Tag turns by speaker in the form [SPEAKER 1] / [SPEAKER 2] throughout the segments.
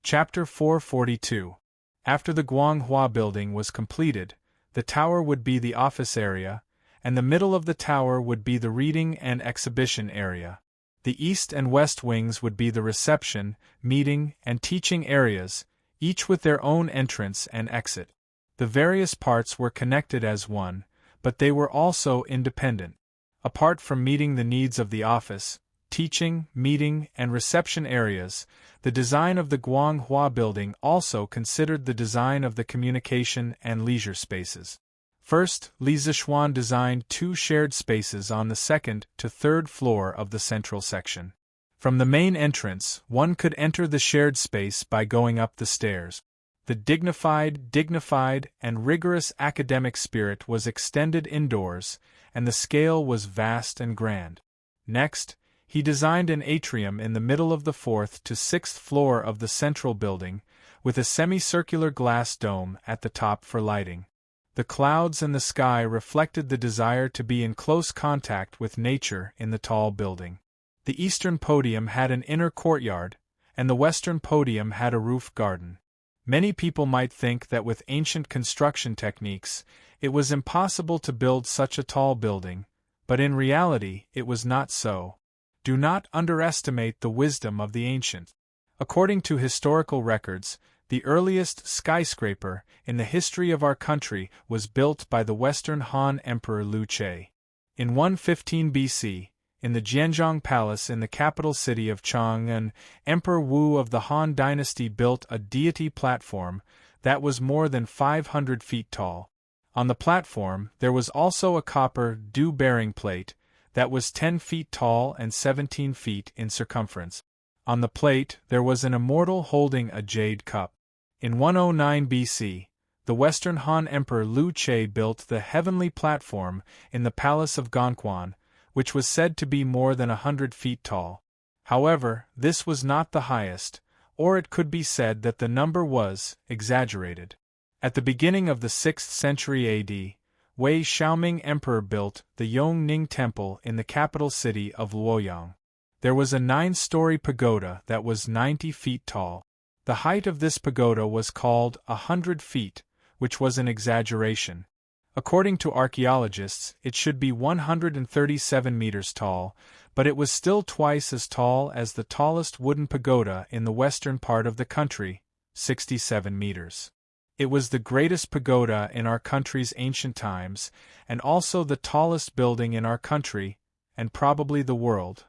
[SPEAKER 1] Chapter 442. After the Guanghua building was completed, the tower would be the office area, and the middle of the tower would be the reading and exhibition area. The east and west wings would be the reception, meeting, and teaching areas, each with their own entrance and exit. The various parts were connected as one, but they were also independent. Apart from meeting the needs of the office, teaching, meeting, and reception areas, the design of the Guanghua building also considered the design of the communication and leisure spaces. First, Li Zixuan designed 2 shared spaces on the second to third floor of the central section. From the main entrance, one could enter the shared space by going up the stairs. The dignified, and rigorous academic spirit was extended indoors, and the scale was vast and grand. Next, he designed an atrium in the middle of the 4th to 6th floor of the central building, with a semicircular glass dome at the top for lighting. The clouds and the sky reflected the desire to be in close contact with nature in the tall building. The eastern podium had an inner courtyard, and the western podium had a roof garden. Many people might think that with ancient construction techniques, it was impossible to build such a tall building, but in reality it was not so. Do not underestimate the wisdom of the ancients. According to historical records, the earliest skyscraper in the history of our country was built by the Western Han Emperor Liu Che. In 115 BC, in the Jianzhong Palace in the capital city of Chang'an, Emperor Wu of the Han Dynasty built a deity platform that was more than 500 feet tall. On the platform, there was also a copper dew-bearing plate that was 10 feet tall and 17 feet in circumference. On the plate, there was an immortal holding a jade cup. In 109 BC, the Western Han Emperor Liu Che built the heavenly platform in the palace of Gongquan, which was said to be more than 100 feet tall. However, this was not the highest, or it could be said that the number was exaggerated. At the beginning of the 6th century AD, Wei Xiaoming Emperor built the Yongning Temple in the capital city of Luoyang. There was a 9-story pagoda that was 90 feet tall. The height of this pagoda was called 100 feet, which was an exaggeration. According to archaeologists, it should be 137 meters tall, but it was still twice as tall as the tallest wooden pagoda in the western part of the country, 67 meters. It was the greatest pagoda in our country's ancient times, and also the tallest building in our country, and probably the world.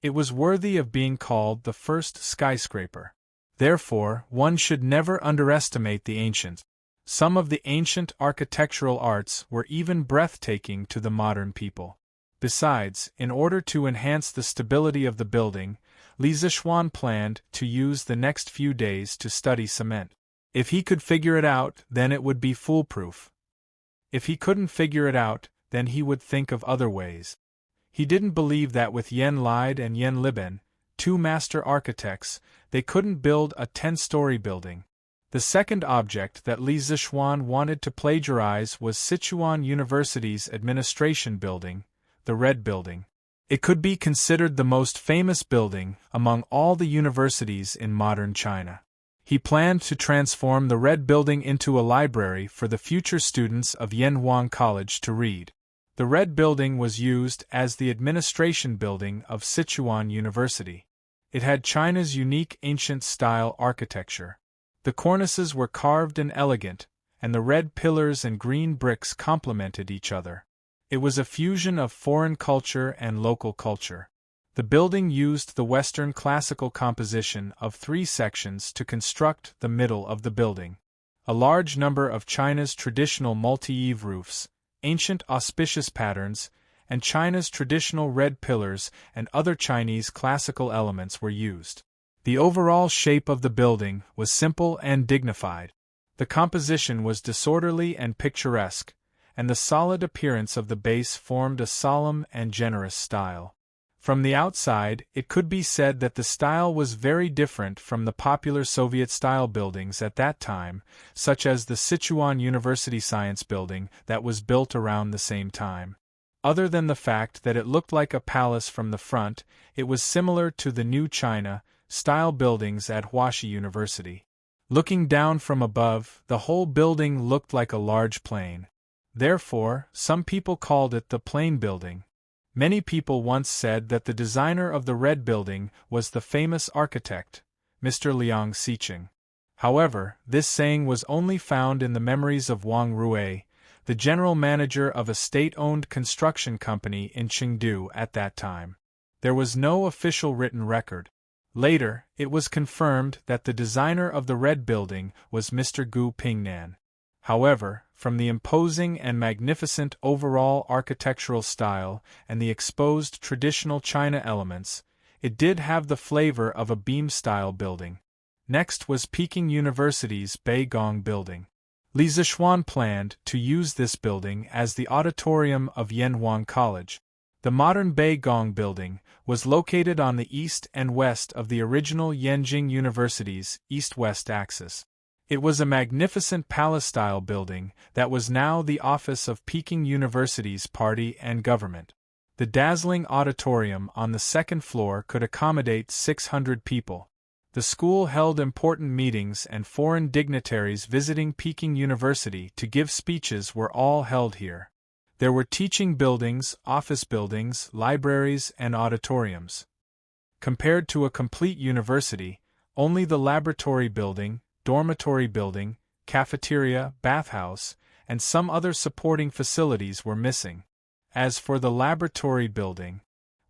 [SPEAKER 1] It was worthy of being called the first skyscraper. Therefore, one should never underestimate the ancients. Some of the ancient architectural arts were even breathtaking to the modern people. Besides, in order to enhance the stability of the building, Li Zixuan planned to use the next few days to study cement. If he could figure it out, then it would be foolproof. If he couldn't figure it out, then he would think of other ways. He didn't believe that with Yen Lide and Yen Liben, 2 master architects, they couldn't build a 10-story building. The second object that Li Zixuan wanted to plagiarize was Sichuan University's administration building, the Red Building. It could be considered the most famous building among all the universities in modern China. He planned to transform the Red Building into a library for the future students of Yanhuang College to read. The Red Building was used as the administration building of Sichuan University. It had China's unique ancient-style architecture. The cornices were carved and elegant, and the red pillars and green bricks complemented each other. It was a fusion of foreign culture and local culture. The building used the Western classical composition of 3 sections to construct the middle of the building. A large number of China's traditional multi-eave roofs, ancient auspicious patterns, and China's traditional red pillars and other Chinese classical elements were used. The overall shape of the building was simple and dignified. The composition was disorderly and picturesque, and the solid appearance of the base formed a solemn and generous style. From the outside, it could be said that the style was very different from the popular Soviet-style buildings at that time, such as the Sichuan University Science Building that was built around the same time. Other than the fact that it looked like a palace from the front, it was similar to the New China, style buildings at Huaxi University. Looking down from above, the whole building looked like a large plane. Therefore, some people called it the plane building. Many people once said that the designer of the red building was the famous architect, Mr. Liang Xiqing. However, this saying was only found in the memories of Wang Rui, the general manager of a state-owned construction company in Chengdu at that time. There was no official written record. Later, it was confirmed that the designer of the red building was Mr. Gu Pingnan. However, from the imposing and magnificent overall architectural style and the exposed traditional China elements, it did have the flavor of a beam-style building. Next was Peking University's Beigong building. Li Zixuan planned to use this building as the auditorium of Yanhuang College. The modern Beigong building was located on the east and west of the original Yanjing University's east-west axis. It was a magnificent palace-style building that was now the office of Peking University's party and government. The dazzling auditorium on the second floor could accommodate 600 people. The school held important meetings, and foreign dignitaries visiting Peking University to give speeches were all held here. There were teaching buildings, office buildings, libraries, and auditoriums. Compared to a complete university, only the laboratory building, dormitory building, cafeteria, bathhouse, and some other supporting facilities were missing. As for the laboratory building,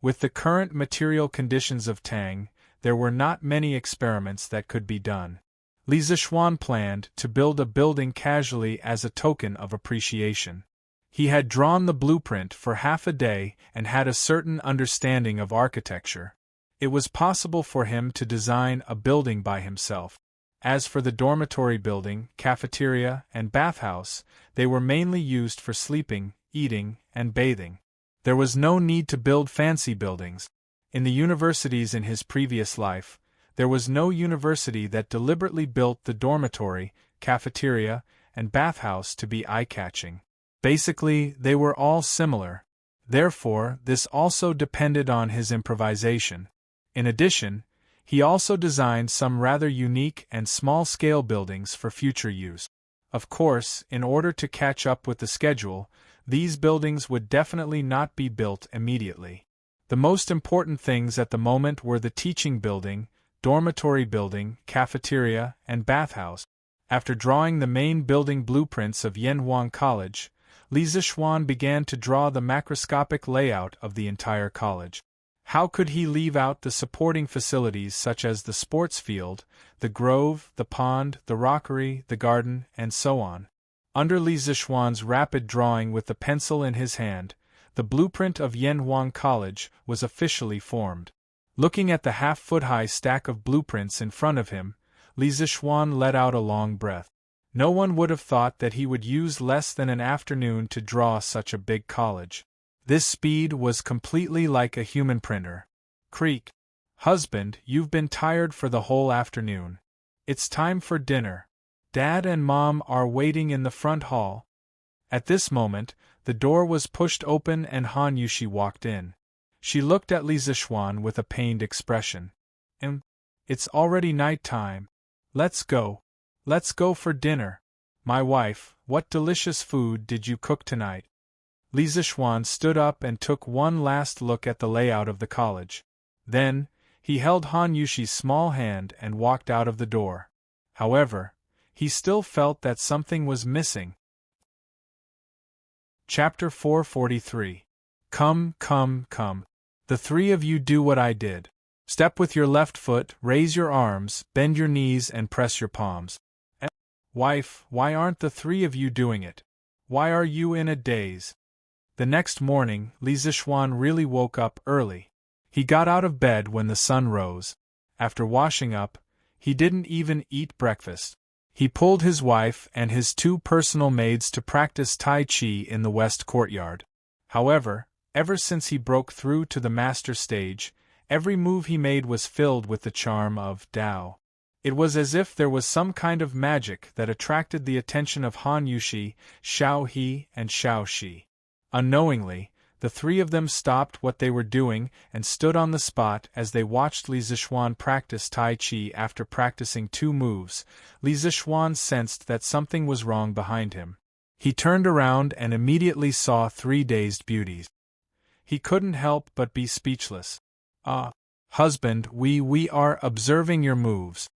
[SPEAKER 1] with the current material conditions of Tang, there were not many experiments that could be done. Li Zixuan planned to build a building casually as a token of appreciation. He had drawn the blueprint for half a day and had a certain understanding of architecture. It was possible for him to design a building by himself. As for the dormitory building, cafeteria, and bathhouse, they were mainly used for sleeping, eating, and bathing. There was no need to build fancy buildings. In the universities in his previous life, there was no university that deliberately built the dormitory, cafeteria, and bathhouse to be eye-catching. Basically, they were all similar. Therefore, this also depended on his improvisation. In addition, he also designed some rather unique and small-scale buildings for future use. Of course, in order to catch up with the schedule, these buildings would definitely not be built immediately. The most important things at the moment were the teaching building, dormitory building, cafeteria, and bathhouse. After drawing the main building blueprints of Yanhuang College, Li Zixuan began to draw the macroscopic layout of the entire college. How could he leave out the supporting facilities such as the sports field, the grove, the pond, the rockery, the garden, and so on? Under Li Zixuan's rapid drawing with the pencil in his hand, the blueprint of Yanhuang College was officially formed. Looking at the half-foot-high stack of blueprints in front of him, Li Zixuan let out a long breath. No one would have thought that he would use less than an afternoon to draw such a big college. This speed was completely like a human printer. Creak. Husband, you've been tired for the whole afternoon. It's time for dinner. Dad and Mom are waiting in the front hall. At this moment, the door was pushed open and Han Yushi walked in. She looked at Li Zixuan with a pained expression. It's already night time. Let's go. Let's go for dinner. My wife, what delicious food did you cook tonight? Li Zixuan stood up and took one last look at the layout of the college. Then, he held Han Yushi's small hand and walked out of the door. However, he still felt that something was missing. Chapter 443. Come, come, come. The three of you do what I did. Step with your left foot, raise your arms, bend your knees and press your palms. Wife, why aren't the three of you doing it? Why are you in a daze? The next morning, Li Zixuan really woke up early. He got out of bed when the sun rose. After washing up, he didn't even eat breakfast. He pulled his wife and his two personal maids to practice Tai Chi in the west courtyard. However, ever since he broke through to the master stage, every move he made was filled with the charm of Tao. It was as if there was some kind of magic that attracted the attention of Han Yushi, Xiao He, and Xiao Shi. Unknowingly, The three of them stopped what they were doing and stood on the spot as they watched Li Zixuan practice Tai Chi. After practicing 2 moves, Li Zixuan sensed that something was wrong behind him. He turned around and immediately saw 3 dazed beauties. He couldn't help but be speechless. Husband, we are observing your moves.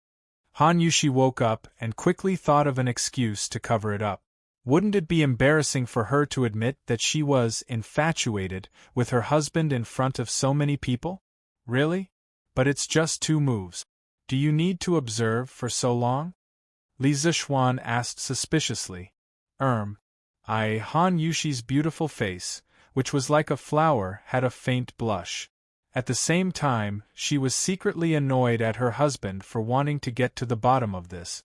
[SPEAKER 1] Han Yushi woke up and quickly thought of an excuse to cover it up. Wouldn't it be embarrassing for her to admit that she was infatuated with her husband in front of so many people? Really? But it's just 2 moves. Do you need to observe for so long? Li Zixuan asked suspiciously. Han Yushi's beautiful face, which was like a flower, had a faint blush. At the same time, she was secretly annoyed at her husband for wanting to get to the bottom of this.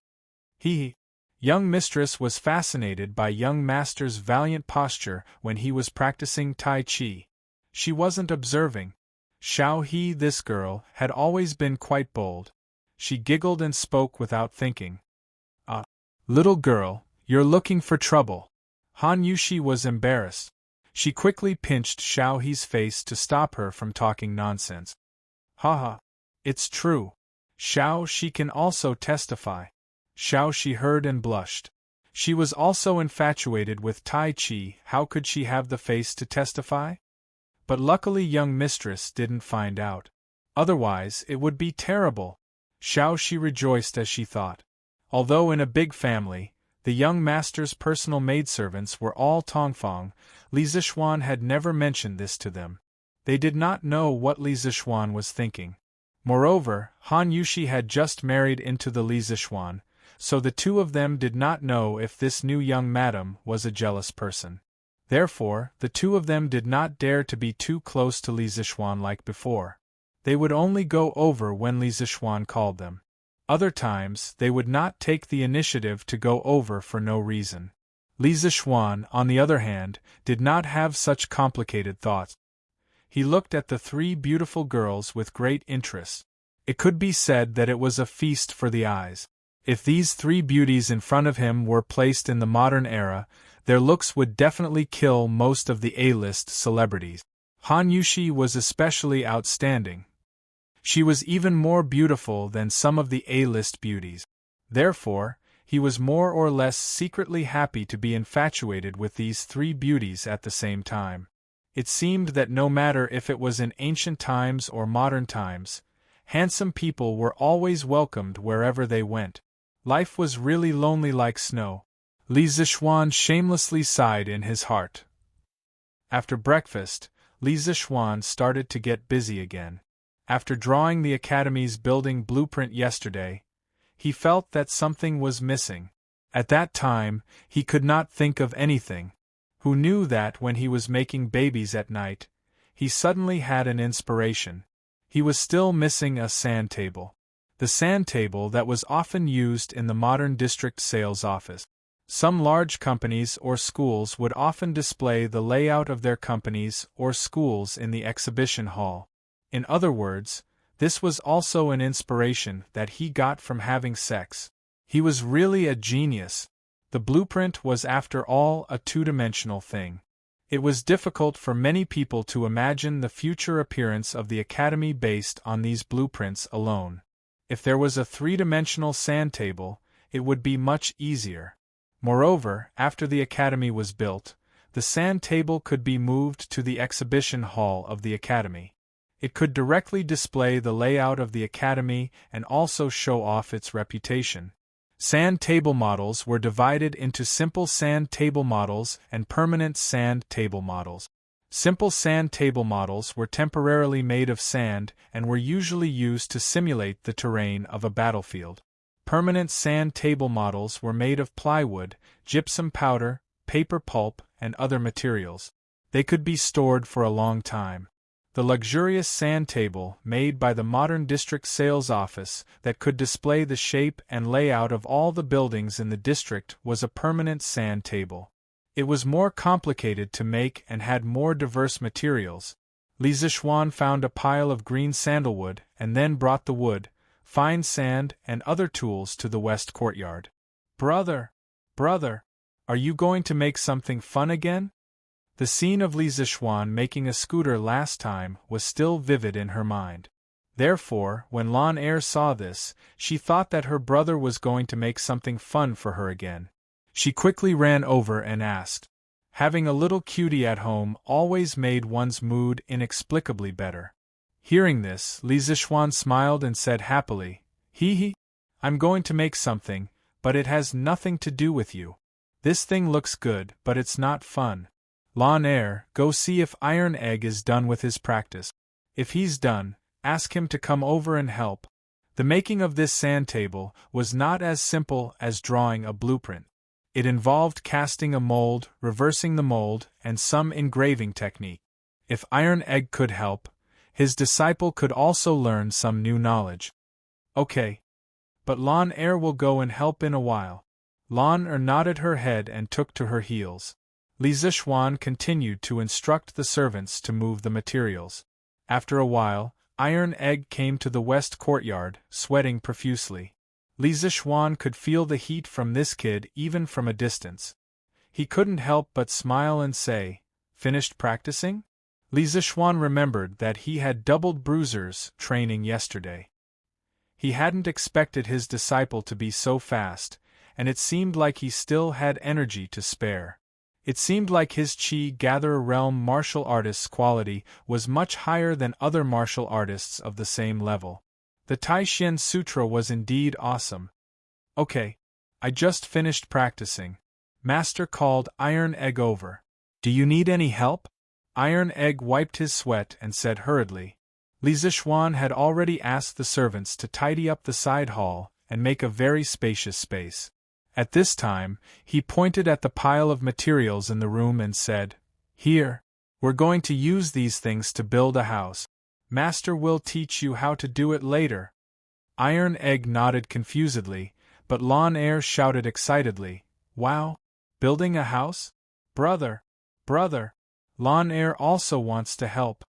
[SPEAKER 1] Young mistress was fascinated by young master's valiant posture when he was practicing Tai Chi. She wasn't observing. This girl had always been quite bold. She giggled and spoke without thinking. Little girl, you're looking for trouble. Han Yushi was embarrassed. She quickly pinched Xiaohe's face to stop her from talking nonsense. It's true. She can also testify. She heard and blushed. She was also infatuated with Tai Chi. How could she have the face to testify? But luckily young mistress didn't find out. Otherwise it would be terrible. She rejoiced as she thought. Although in a big family, the young master's personal maidservants were all Tongfang, Li Zixuan had never mentioned this to them. They did not know what Li Zixuan was thinking. Moreover, Han Yushi had just married into the Li Zixuan, so the 2 of them did not know if this new young madam was a jealous person. Therefore, the 2 of them did not dare to be too close to Li Zixuan like before. They would only go over when Li Zixuan called them. Other times, they would not take the initiative to go over for no reason. Li Zixuan, on the other hand, did not have such complicated thoughts. He looked at the 3 beautiful girls with great interest. It could be said that it was a feast for the eyes. If these 3 beauties in front of him were placed in the modern era, their looks would definitely kill most of the A-list celebrities. Han Yushi was especially outstanding. She was even more beautiful than some of the A-list beauties. Therefore, he was more or less secretly happy to be infatuated with these 3 beauties at the same time. It seemed that no matter if it was in ancient times or modern times, handsome people were always welcomed wherever they went. Life was really lonely like snow. Li Zixuan shamelessly sighed in his heart. After breakfast, Li Zixuan started to get busy again. After drawing the Academy's building blueprint yesterday, he felt that something was missing. At that time, he could not think of anything. Who knew that when he was making babies at night, he suddenly had an inspiration. He was still missing a sand table. The sand table that was often used in the modern district sales office. Some large companies or schools would often display the layout of their companies or schools in the exhibition hall. In other words, this was also an inspiration that he got from having sex. He was really a genius. The blueprint was after all a 2-dimensional thing. It was difficult for many people to imagine the future appearance of the Academy based on these blueprints alone. If there was a 3-dimensional sand table, it would be much easier. Moreover, after the Academy was built, the sand table could be moved to the exhibition hall of the Academy. It could directly display the layout of the Academy and also show off its reputation. Sand table models were divided into simple sand table models and permanent sand table models. Simple sand table models were temporarily made of sand and were usually used to simulate the terrain of a battlefield. Permanent sand table models were made of plywood, gypsum powder, paper pulp, and other materials. They could be stored for a long time. The luxurious sand table made by the modern district sales office that could display the shape and layout of all the buildings in the district was a permanent sand table. It was more complicated to make and had more diverse materials. Li Zixuan found a pile of green sandalwood and then brought the wood, fine sand, and other tools to the west courtyard. Brother, are you going to make something fun again? The scene of Li Zixuan making a scooter last time was still vivid in her mind. Therefore, when Lan Er saw this, she thought that her brother was going to make something fun for her again. She quickly ran over and asked. Having a little cutie at home always made one's mood inexplicably better. Hearing this, Li Zixuan smiled and said happily, "Hee hee. I'm going to make something, but it has nothing to do with you. This thing looks good, but it's not fun. Lan Er, go see if Iron Egg is done with his practice. If he's done, ask him to come over and help." The making of this sand table was not as simple as drawing a blueprint. It involved casting a mold, reversing the mold, and some engraving technique. If Iron Egg could help, his disciple could also learn some new knowledge. Okay. But Lan Er will go and help in a while. Lan Er nodded her head and took to her heels. Li Zixuan continued to instruct the servants to move the materials. After a while, Iron Egg came to the west courtyard, sweating profusely. Li Zixuan could feel the heat from this kid even from a distance. He couldn't help but smile and say, "Finished practicing?" Li Zixuan remembered that he had doubled bruisers training yesterday. He hadn't expected his disciple to be so fast, and it seemed like he still had energy to spare. It seemed like his Qi Gatherer Realm martial artist's quality was much higher than other martial artists of the same level. The Taishen Sutra was indeed awesome. Okay. I just finished practicing. Master called Iron Egg over. Do you need any help? Iron Egg wiped his sweat and said hurriedly. Li Zixuan had already asked the servants to tidy up the side hall and make a very spacious space. At this time, he pointed at the pile of materials in the room and said, "Here. We're going to use these things to build a house. Master will teach you how to do it later." Iron Egg nodded confusedly, but Lan Er shouted excitedly, "Wow! Building a house? Brother! Brother! Lan Er also wants to help."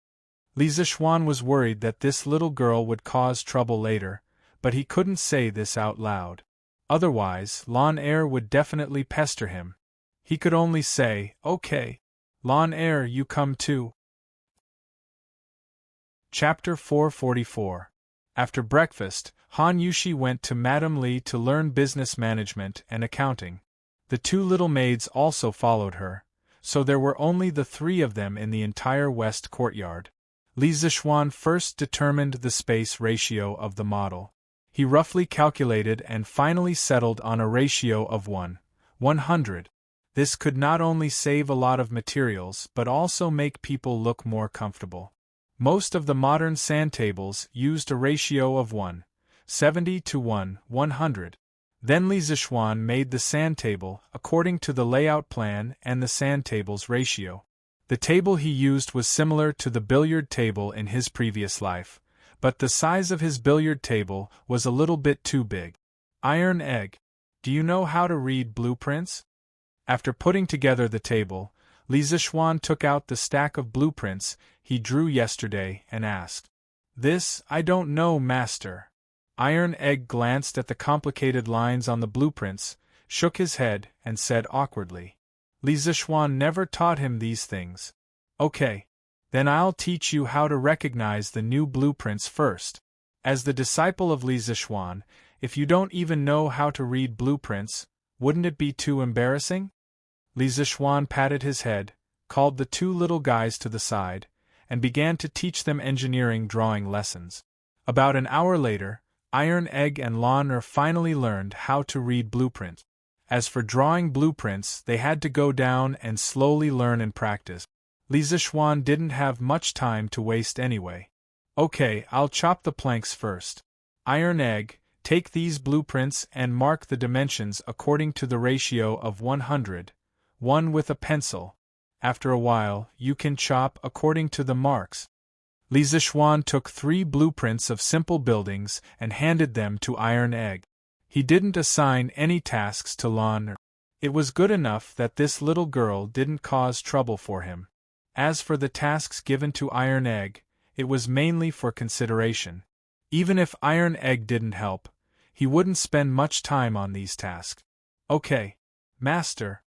[SPEAKER 1] Li Zixuan was worried that this little girl would cause trouble later, but he couldn't say this out loud. Otherwise, Lan Er would definitely pester him. He could only say, "Okay. Lan Er, you come too." Chapter 444. After breakfast, Han Yushi went to Madame Li to learn business management and accounting. The two little maids also followed her, so there were only the three of them in the entire west courtyard. Li Zixuan first determined the space ratio of the model. He roughly calculated and finally settled on a ratio of 1:100. This could not only save a lot of materials but also make people look more comfortable. Most of the modern sand tables used a ratio of 1:70 to 1:100. Then Li Zixuan made the sand table according to the layout plan and the sand table's ratio. The table he used was similar to the billiard table in his previous life, but the size of his billiard table was a little bit too big. Iron Egg, do you know how to read blueprints? After putting together the table, Li Zixuan took out the stack of blueprints he drew yesterday and asked. "This, I don't know, Master." Iron Egg glanced at the complicated lines on the blueprints, shook his head, and said awkwardly. Li Zixuan never taught him these things. "Okay. Then I'll teach you how to recognize the new blueprints first. As the disciple of Li Zixuan, if you don't even know how to read blueprints, wouldn't it be too embarrassing?" Li Zixuan patted his head, called the two little guys to the side, and began to teach them engineering drawing lessons. About an hour later, Iron Egg and Lan Er finally learned how to read blueprints. As for drawing blueprints, they had to go down and slowly learn and practice. Li Zixuan didn't have much time to waste anyway. "Okay, I'll chop the planks first. Iron Egg, take these blueprints and mark the dimensions according to the ratio of 1:100 with a pencil. After a while, you can chop according to the marks." Li Zixuan took 3 blueprints of simple buildings and handed them to Iron Egg. He didn't assign any tasks to Lan Er. It was good enough that this little girl didn't cause trouble for him. As for the tasks given to Iron Egg, it was mainly for consideration. Even if Iron Egg didn't help, he wouldn't spend much time on these tasks. "Okay, Master."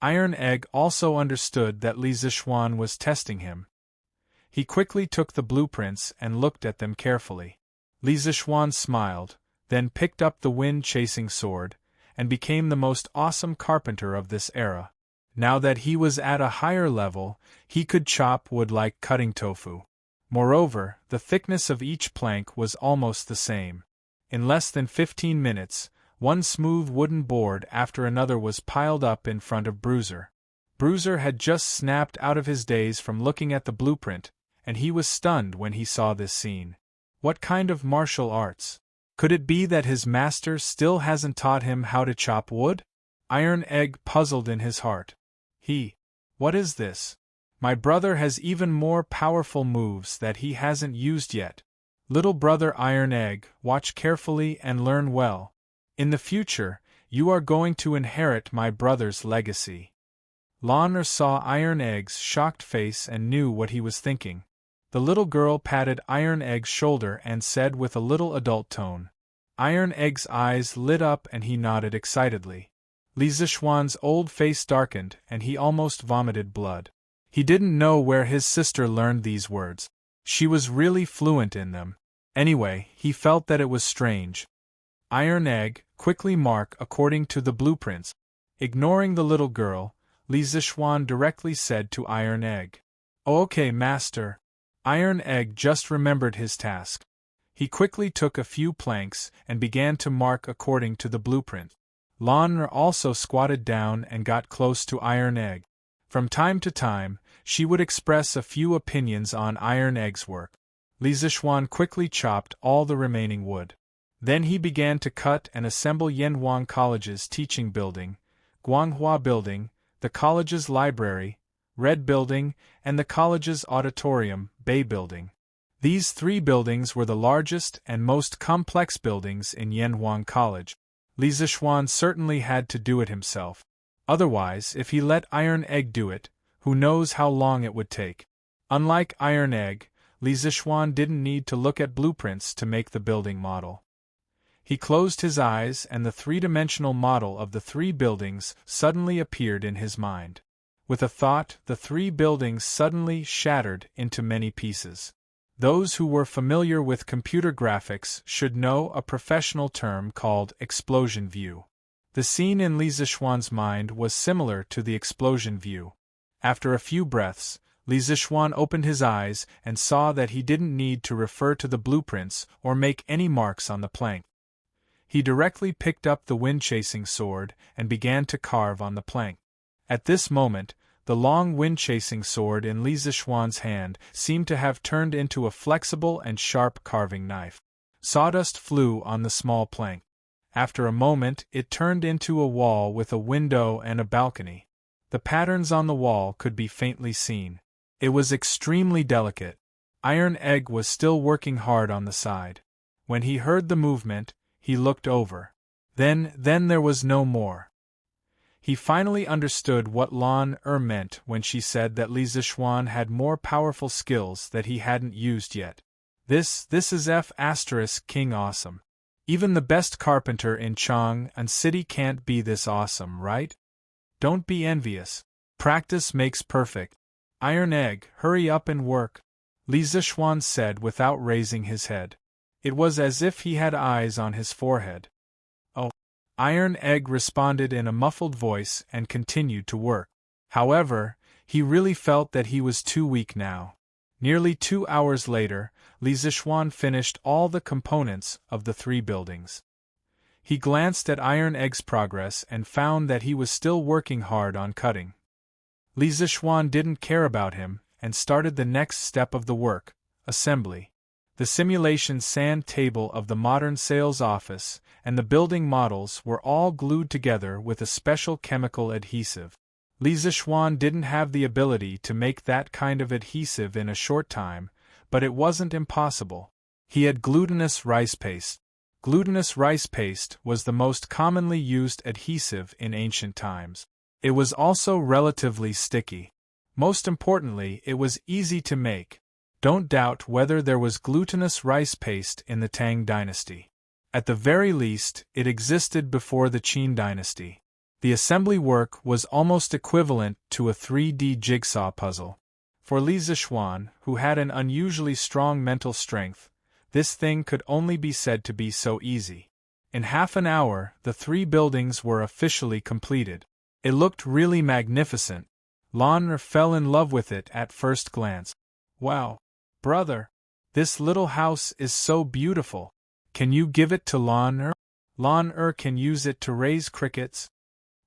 [SPEAKER 1] Iron Egg also understood that Li Zixuan was testing him. He quickly took the blueprints and looked at them carefully. Li Zixuan smiled, then picked up the wind-chasing sword, and became the most awesome carpenter of this era. Now that he was at a higher level, he could chop wood like cutting tofu. Moreover, the thickness of each plank was almost the same. In less than 15 minutes, one smooth wooden board after another was piled up in front of Bruiser. Bruiser had just snapped out of his daze from looking at the blueprint, and he was stunned when he saw this scene. What kind of martial arts? Could it be that his master still hasn't taught him how to chop wood? Iron Egg puzzled in his heart. What is this? My brother has even more powerful moves that he hasn't used yet. Little brother Iron Egg, watch carefully and learn well. In the future, you are going to inherit my brother's legacy. Lan saw Iron Egg's shocked face and knew what he was thinking. The little girl patted Iron Egg's shoulder and said with a little adult tone. Iron Egg's eyes lit up and he nodded excitedly. Li Zixuan's old face darkened and he almost vomited blood. He didn't know where his sister learned these words. She was really fluent in them. Anyway, he felt that it was strange. Iron Egg, quickly mark according to the blueprints. Ignoring the little girl, Li Zixuan directly said to Iron Egg. Oh, okay, master. Iron Egg just remembered his task. He quickly took a few planks and began to mark according to the blueprint. Lan also squatted down and got close to Iron Egg. From time to time, she would express a few opinions on Iron Egg's work. Li Zixuan quickly chopped all the remaining wood. Then he began to cut and assemble Yanhuang College's teaching building, Guanghua Building, the college's library, Red Building, and the college's auditorium, Bay Building. These 3 buildings were the largest and most complex buildings in Yanhuang College. Li Zixuan certainly had to do it himself. Otherwise, if he let Iron Egg do it, who knows how long it would take. Unlike Iron Egg, Li Zixuan didn't need to look at blueprints to make the building model. He closed his eyes and the 3-dimensional model of the 3 buildings suddenly appeared in his mind. With a thought, the 3 buildings suddenly shattered into many pieces. Those who were familiar with computer graphics should know a professional term called explosion view. The scene in Li Zixuan's mind was similar to the explosion view. After a few breaths, Li Zixuan opened his eyes and saw that he didn't need to refer to the blueprints or make any marks on the plank. He directly picked up the wind-chasing sword and began to carve on the plank. At this moment, the long wind-chasing sword in Li Zixuan's hand seemed to have turned into a flexible and sharp carving knife. Sawdust flew on the small plank. After a moment, it turned into a wall with a window and a balcony. The patterns on the wall could be faintly seen. It was extremely delicate. Iron Egg was still working hard on the side. When he heard the movement, he looked over. Then there was no more. He finally understood what Lan meant when she said that Li Zixuan had more powerful skills that he hadn't used yet. This is King awesome. Even the best carpenter in Chang'an City can't be this awesome, right? Don't be envious. Practice makes perfect. Iron Egg, hurry up and work, Li Zixuan said without raising his head. It was as if he had eyes on his forehead. Oh. Iron Egg responded in a muffled voice and continued to work. However, he really felt that he was too weak now. Nearly 2 hours later, Li Zixuan finished all the components of the 3 buildings. He glanced at Iron Egg's progress and found that he was still working hard on cutting. Li Zixuan didn't care about him and started the next step of the work, assembly. The simulation sand table of the modern sales office and the building models were all glued together with a special chemical adhesive. Li Zixuan didn't have the ability to make that kind of adhesive in a short time, but it wasn't impossible. He had glutinous rice paste. Glutinous rice paste was the most commonly used adhesive in ancient times. It was also relatively sticky. Most importantly, it was easy to make. Don't doubt whether there was glutinous rice paste in the Tang Dynasty. At the very least, it existed before the Qin Dynasty. The assembly work was almost equivalent to a 3D jigsaw puzzle. For Li Zixuan, who had an unusually strong mental strength, this thing could only be said to be so easy. In half an hour, the 3 buildings were officially completed. It looked really magnificent. Lan Er fell in love with it at first glance. Wow, brother! This little house is so beautiful. Can you give it to Lan Er? Lan Er can use it to raise crickets.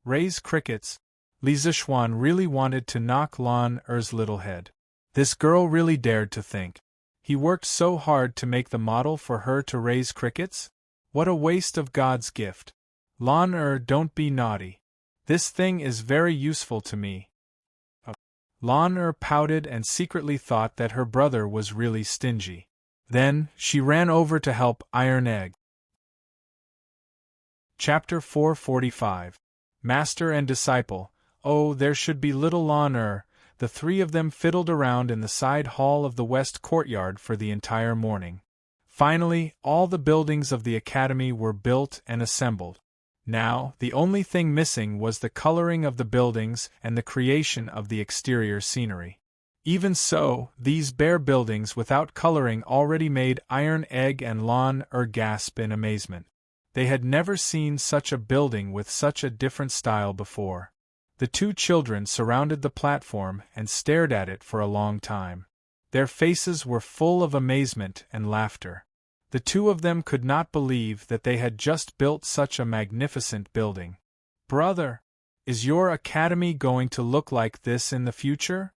[SPEAKER 1] Raise crickets? Li Zixuan really wanted to knock Lan Er's little head. This girl really dared to think. He worked so hard to make the model for her to raise crickets? What a waste of God's gift. Lan Er, don't be naughty. This thing is very useful to me. Lan Er pouted and secretly thought that her brother was really stingy. Then, she ran over to help Iron Egg. Chapter 445. Master and Disciple. Oh, there should be little Lan Er. The 3 of them fiddled around in the side hall of the west courtyard for the entire morning. Finally, all the buildings of the academy were built and assembled. Now, the only thing missing was the coloring of the buildings and the creation of the exterior scenery. Even so, these bare buildings without coloring already made Iron Egg and Lan Er gasp in amazement. They had never seen such a building with such a different style before. The 2 children surrounded the platform and stared at it for a long time. Their faces were full of amazement and laughter. The 2 of them could not believe that they had just built such a magnificent building. Brother, is your academy going to look like this in the future?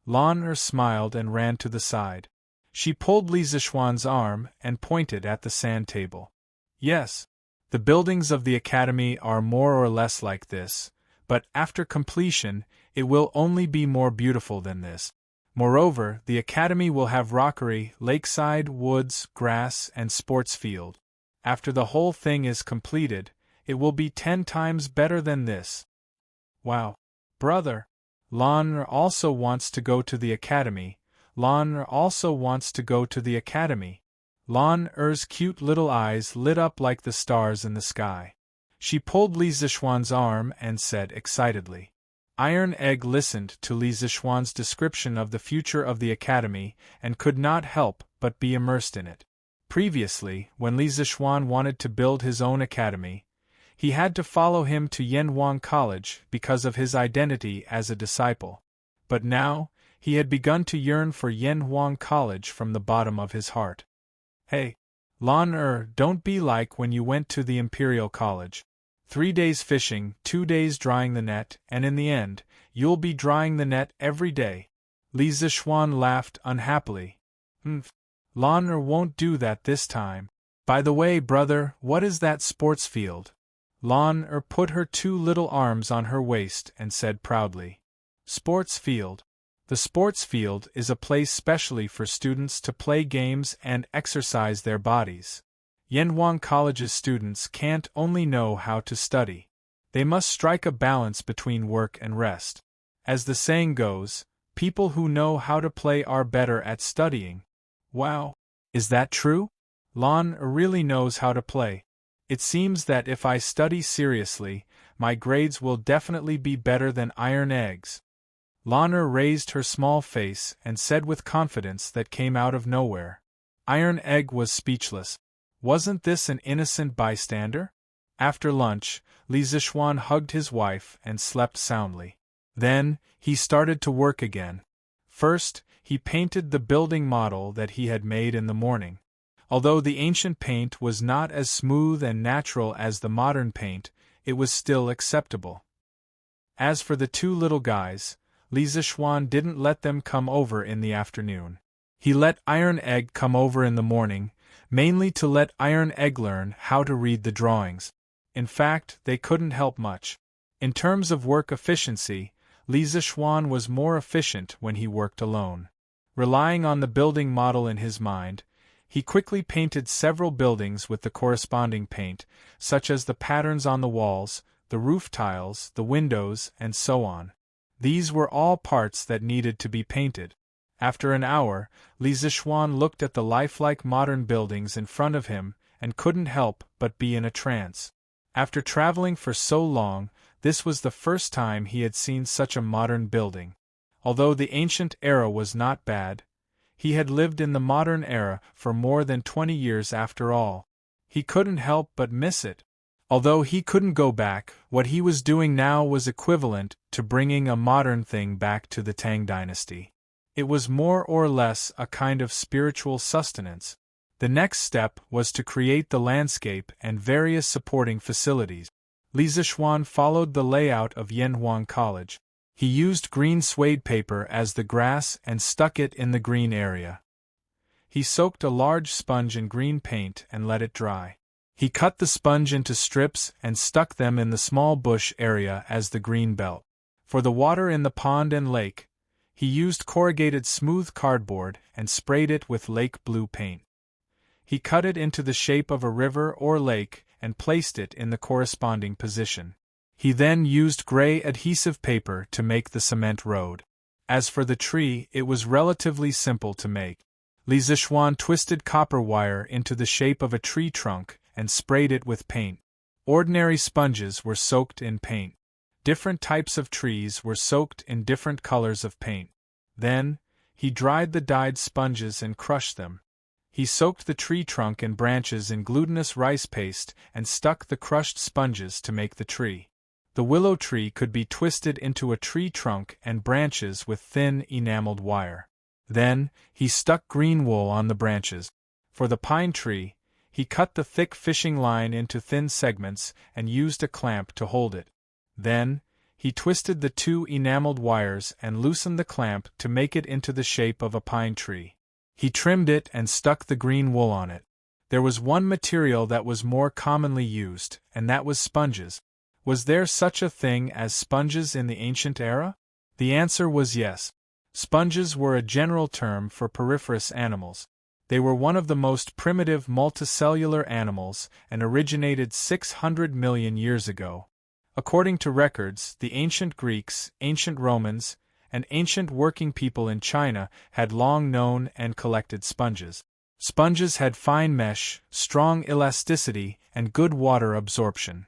[SPEAKER 1] Lan Er smiled and ran to the side. She pulled Li Zixuan's arm and pointed at the sand table. Yes, the buildings of the academy are more or less like this, but after completion, it will only be more beautiful than this. Moreover, the academy will have rockery, lakeside, woods, grass, and sports field. After the whole thing is completed, it will be 10 times better than this. Wow! Brother! Lan Er also wants to go to the academy. Lan Er also wants to go to the academy. Lan Er's cute little eyes lit up like the stars in the sky. She pulled Li Zixuan's arm and said excitedly. Iron Egg listened to Li Zixuan's description of the future of the academy and could not help but be immersed in it. Previously, when Li Zixuan wanted to build his own academy, he had to follow him to Yanhuang College because of his identity as a disciple. But now, he had begun to yearn for Yanhuang College from the bottom of his heart. Hey, Lan Er, don't be like when you went to the Imperial College. 3 days fishing, 2 days drying the net, and in the end, you'll be drying the net every day. Li Zixuan laughed unhappily. Lan Er won't do that this time. By the way, brother, what is that sports field? Lan Er put her 2 little arms on her waist and said proudly. Sports field. The sports field is a place specially for students to play games and exercise their bodies. Yanhuang College's students can't only know how to study. They must strike a balance between work and rest. As the saying goes, people who know how to play are better at studying. Wow! Is that true? Lan Er really knows how to play. It seems that if I study seriously, my grades will definitely be better than Iron Egg's. Lan Er raised her small face and said with confidence that came out of nowhere. Iron Egg was speechless. Wasn't this an innocent bystander? After lunch, Li Zixuan hugged his wife and slept soundly. Then, he started to work again. First, he painted the building model that he had made in the morning. Although the ancient paint was not as smooth and natural as the modern paint, it was still acceptable. As for the 2 little guys, Li Zixuan didn't let them come over in the afternoon. He let Iron Egg come over in the morning, mainly to let Iron Egg learn how to read the drawings. In fact, they couldn't help much. In terms of work efficiency, Li Zixuan was more efficient when he worked alone. Relying on the building model in his mind, he quickly painted several buildings with the corresponding paint, such as the patterns on the walls, the roof tiles, the windows, and so on. These were all parts that needed to be painted. After an hour, Li Zixuan looked at the lifelike modern buildings in front of him and couldn't help but be in a trance. After traveling for so long, This was the first time he had seen such a modern building. Although the ancient era was not bad, he had lived in the modern era for more than 20 years after all. He couldn't help but miss it. Although he couldn't go back, what he was doing now was equivalent to bringing a modern thing back to the Tang Dynasty. It was more or less a kind of spiritual sustenance. The next step was to create the landscape and various supporting facilities. Li Zishuan followed the layout of Yanhuang College. He used green suede paper as the grass and stuck it in the green area. He soaked a large sponge in green paint and let it dry. He cut the sponge into strips and stuck them in the small bush area as the green belt. For the water in the pond and lake, he used corrugated smooth cardboard and sprayed it with lake blue paint. He cut it into the shape of a river or lake and placed it in the corresponding position. He then used gray adhesive paper to make the cement road. As for the tree, it was relatively simple to make. Li Zishuan twisted copper wire into the shape of a tree trunk and sprayed it with paint. Ordinary sponges were soaked in paint. Different types of trees were soaked in different colors of paint. Then, he dried the dyed sponges and crushed them. He soaked the tree trunk and branches in glutinous rice paste and stuck the crushed sponges to make the tree. The willow tree could be twisted into a tree trunk and branches with thin enameled wire. Then, he stuck green wool on the branches. For the pine tree, he cut the thick fishing line into thin segments and used a clamp to hold it. Then, he twisted the two enameled wires and loosened the clamp to make it into the shape of a pine tree. He trimmed it and stuck the green wool on it. There was one material that was more commonly used, and that was sponges. Was there such a thing as sponges in the ancient era? The answer was yes. Sponges were a general term for poriferous animals. They were one of the most primitive multicellular animals and originated 600 million years ago. According to records, the ancient Greeks, ancient Romans, and ancient working people in China had long known and collected sponges. Sponges had fine mesh, strong elasticity, and good water absorption.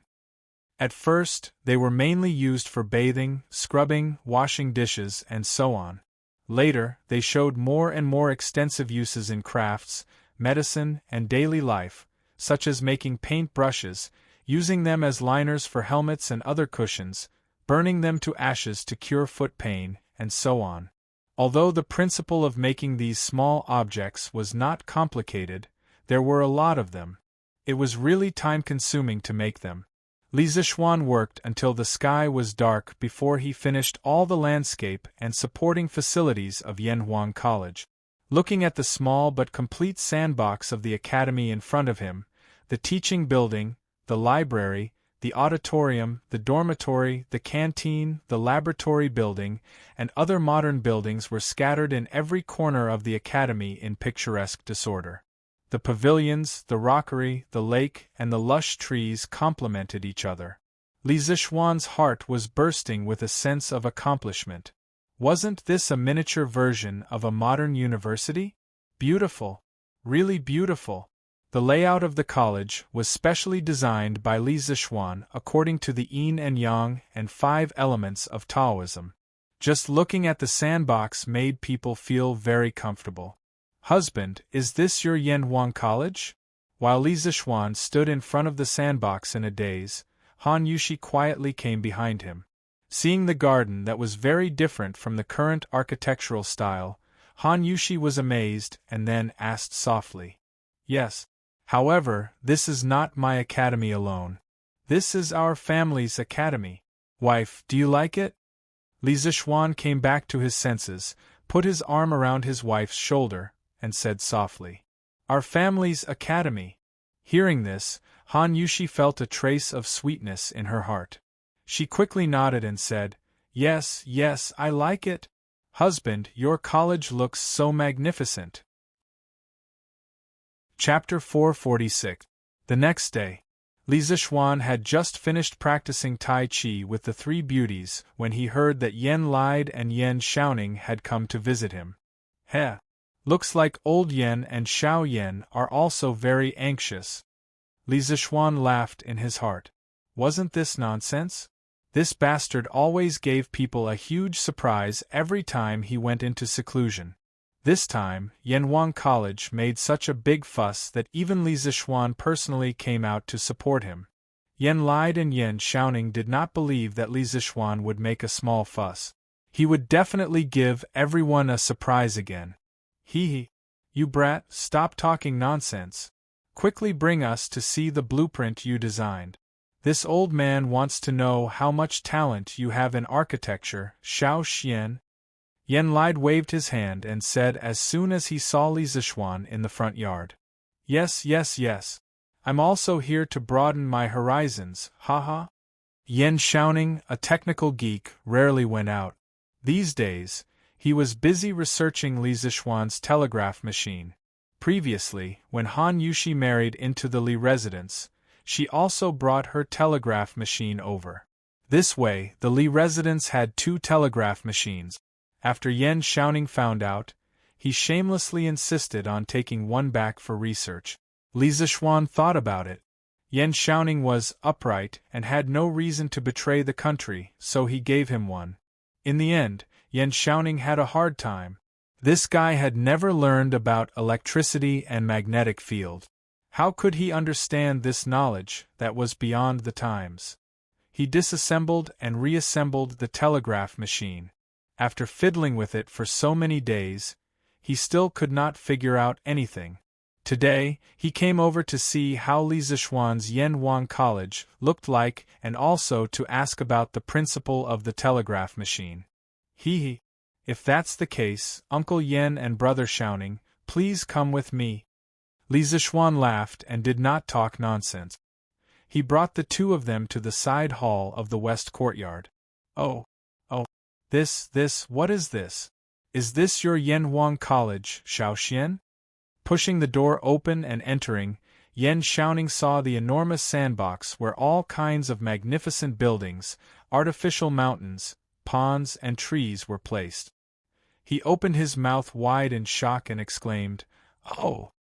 [SPEAKER 1] At first, they were mainly used for bathing, scrubbing, washing dishes, and so on. Later, they showed more and more extensive uses in crafts, medicine, and daily life, such as making paint brushes, using them as liners for helmets and other cushions, burning them to ashes to cure foot pain, and so on. Although the principle of making these small objects was not complicated, there were a lot of them. It was really time-consuming to make them. Li Zishuan worked until the sky was dark before he finished all the landscape and supporting facilities of Yanhuang College. Looking at the small but complete sandbox of the academy in front of him, the teaching building, the library, the auditorium, the dormitory, the canteen, the laboratory building, and other modern buildings were scattered in every corner of the academy in picturesque disorder. The pavilions, the rockery, the lake, and the lush trees complemented each other. Li Zishuan's heart was bursting with a sense of accomplishment. Wasn't this a miniature version of a modern university? Beautiful. Really beautiful. The layout of the college was specially designed by Li Zishuan according to the yin and yang and 5 elements of Taoism. Just looking at the sandbox made people feel very comfortable. "Husband, is this your Yanhuang College?" While Li Zishuan stood in front of the sandbox in a daze, Han Yushi quietly came behind him. Seeing the garden that was very different from the current architectural style, Han Yushi was amazed and then asked softly, "Yes. However, this is not my academy alone. This is our family's academy. Wife, do you like it?" Li Zishuan came back to his senses, put his arm around his wife's shoulder, and said softly, "Our family's academy." Hearing this, Han Yushi felt a trace of sweetness in her heart. She quickly nodded and said, "Yes, yes, I like it. Husband, your college looks so magnificent." Chapter 446. The next day, Li Zishuan had just finished practicing Tai Chi with the 3 beauties when he heard that Yen Lide and Yen Xiaoning had come to visit him. "Heh. Looks like old Yen and Xiao Yen are also very anxious." Li Zishuan laughed in his heart. Wasn't this nonsense? This bastard always gave people a huge surprise every time he went into seclusion. This time, Yanwang College made such a big fuss that even Li Zixuan personally came out to support him. Yan Lide and Yan Xiaoning did not believe that Li Zixuan would make a small fuss. He would definitely give everyone a surprise again. Hee. You brat, stop talking nonsense. Quickly bring us to see the blueprint you designed. This old man wants to know how much talent you have in architecture, Xiao Xian. Yan Lide waved his hand and said as soon as he saw Li Zixuan in the front yard. Yes. I'm also here to broaden my horizons, haha. Yan Xiaoning, a technical geek, rarely went out. These days, he was busy researching Li Zixuan's telegraph machine. Previously, when Han Yushi married into the Li residence, she also brought her telegraph machine over. This way, the Li residence had 2 telegraph machines. After Yan Xiaoning found out, he shamelessly insisted on taking one back for research. Li Zixuan thought about it. Yan Xiaoning was upright and had no reason to betray the country, so he gave him one. In the end, Yan Xiaoning had a hard time. This guy had never learned about electricity and magnetic field. How could he understand this knowledge that was beyond the times? He disassembled and reassembled the telegraph machine. After fiddling with it for so many days, he still could not figure out anything. Today, he came over to see how Li Zixuan's Yanwang College looked like and also to ask about the principle of the telegraph machine. Hee. If that's the case, Uncle Yan and Brother Xiaoning, please come with me. Li Zixuan laughed and did not talk nonsense. He brought the 2 of them to the side hall of the west courtyard. Oh. This, what is this? Is this your Yanwang College, Xiaoxian? Pushing the door open and entering, Yan Xiaoning saw the enormous sandbox where all kinds of magnificent buildings, artificial mountains, ponds and trees were placed. He opened his mouth wide in shock and exclaimed, Oh!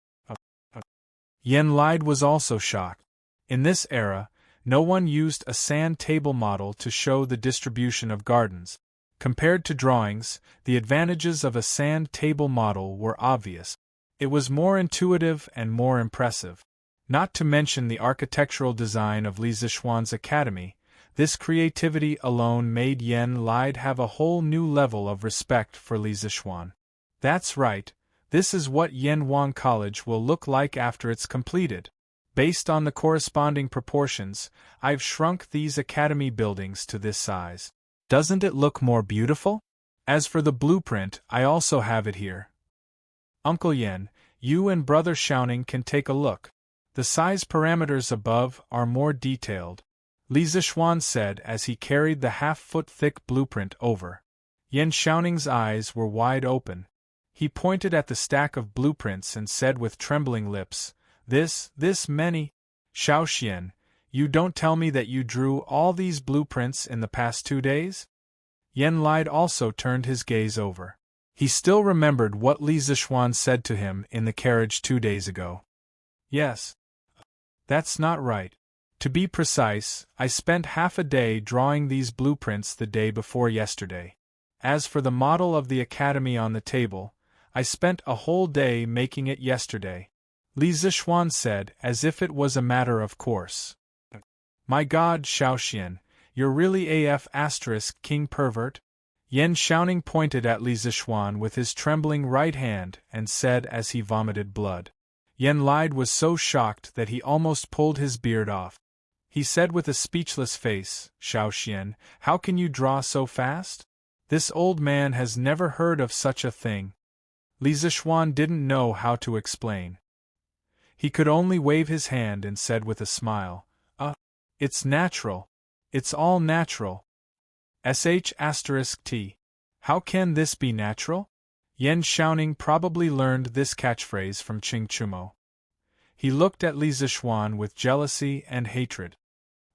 [SPEAKER 1] Yan Lide was also shocked. In this era, no one used a sand table model to show the distribution of gardens. Compared to drawings, the advantages of a sand table model were obvious. It was more intuitive and more impressive. Not to mention the architectural design of Li Zixuan's academy, this creativity alone made Yan Lide have a whole new level of respect for Li Zixuan. That's right, this is what Yanwang College will look like after it's completed. Based on the corresponding proportions, I've shrunk these academy buildings to this size. Doesn't it look more beautiful? As for the blueprint, I also have it here. Uncle Yan, you and Brother Xiaoning can take a look. The size parameters above are more detailed, Li Zixuan said as he carried the half-foot-thick blueprint over. Yan Xiaoning's eyes were wide open. He pointed at the stack of blueprints and said with trembling lips, This many? Xiaoxian, you don't tell me that you drew all these blueprints in the past 2 days? Yan Lide also turned his gaze over. He still remembered what Li Zixuan said to him in the carriage 2 days ago. Yes. That's not right. To be precise, I spent half a day drawing these blueprints the day before yesterday. As for the model of the academy on the table, I spent a whole day making it yesterday, Li Zixuan said as if it was a matter of course. My God, Xiaoxian, you're really AF * king pervert? Yan Xiaoning pointed at Li Zixuan with his trembling right hand and said as he vomited blood. Yan Lide was so shocked that he almost pulled his beard off. He said with a speechless face, Xiaoxian, how can you draw so fast? This old man has never heard of such a thing. Li Zixuan didn't know how to explain. He could only wave his hand and said with a smile, It's natural. It's all natural. *T. How can this be natural? Yan Xiaoning probably learned this catchphrase from Qing Chumo. He looked at Li Zixuan with jealousy and hatred.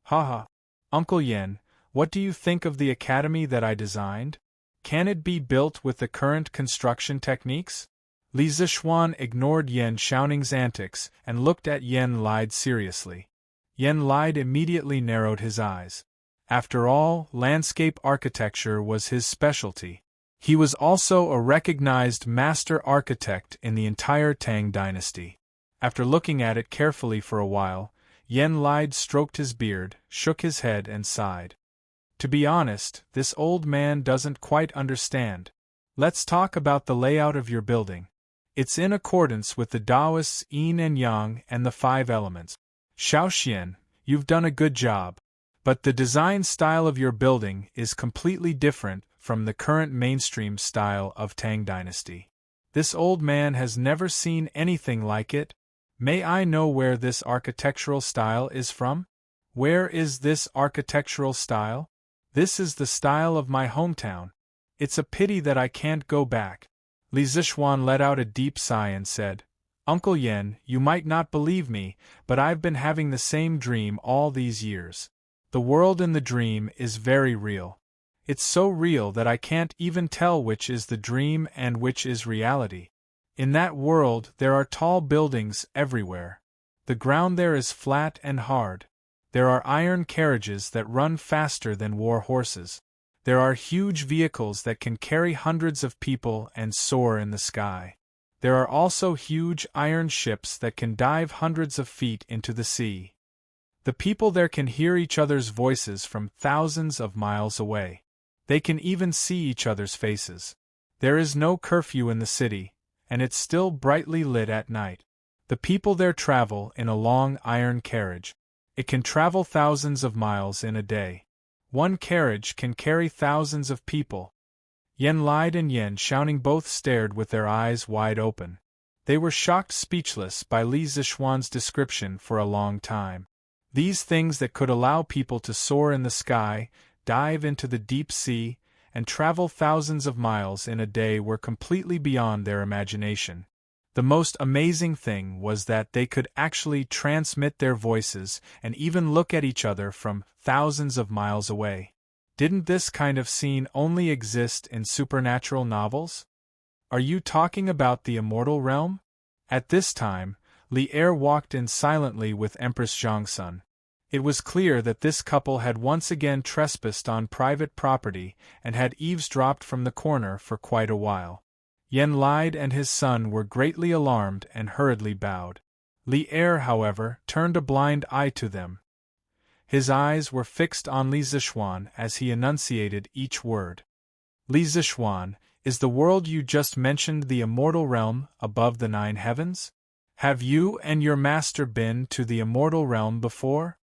[SPEAKER 1] Haha. Uncle Yan, what do you think of the academy that I designed? Can it be built with the current construction techniques? Li Zixuan ignored Yan Xiaoning's antics and looked at Yan Lide seriously. Yan Lide immediately narrowed his eyes. After all, landscape architecture was his specialty. He was also a recognized master architect in the entire Tang dynasty. After looking at it carefully for a while, Yen Lide stroked his beard, shook his head and sighed. To be honest, this old man doesn't quite understand. Let's talk about the layout of your building. It's in accordance with the Taoists' yin and yang and the 5 elements. Xiaoxian, you've done a good job. But the design style of your building is completely different from the current mainstream style of Tang Dynasty. This old man has never seen anything like it. May I know where this architectural style is from? Where is this architectural style? This is the style of my hometown. It's a pity that I can't go back. Li Zishuan let out a deep sigh and said, Uncle Yen, you might not believe me, but I've been having the same dream all these years. The world in the dream is very real. It's so real that I can't even tell which is the dream and which is reality. In that world there are tall buildings everywhere. The ground there is flat and hard. There are iron carriages that run faster than war horses. There are huge vehicles that can carry hundreds of people and soar in the sky. There are also huge iron ships that can dive hundreds of feet into the sea. The people there can hear each other's voices from thousands of miles away. They can even see each other's faces. There is no curfew in the city, and it's still brightly lit at night. The people there travel in a long iron carriage. It can travel thousands of miles in a day. One carriage can carry thousands of people. Yen Lide and Yen Xiaoning both stared with their eyes wide open. They were shocked speechless by Li Zishuan's description for a long time. These things that could allow people to soar in the sky, dive into the deep sea, and travel thousands of miles in a day were completely beyond their imagination. The most amazing thing was that they could actually transmit their voices and even look at each other from thousands of miles away. Didn't this kind of scene only exist in supernatural novels? Are you talking about the immortal realm? At this time, Li Er walked in silently with Empress Zhongsun. It was clear that this couple had once again trespassed on private property and had eavesdropped from the corner for quite a while. Yen Lide and his son were greatly alarmed and hurriedly bowed. Li Er, however, turned a blind eye to them. His eyes were fixed on Li Zishuan as he enunciated each word. Li Zishuan, is the world you just mentioned the immortal realm above the 9 heavens? Have you and your master been to the immortal realm before?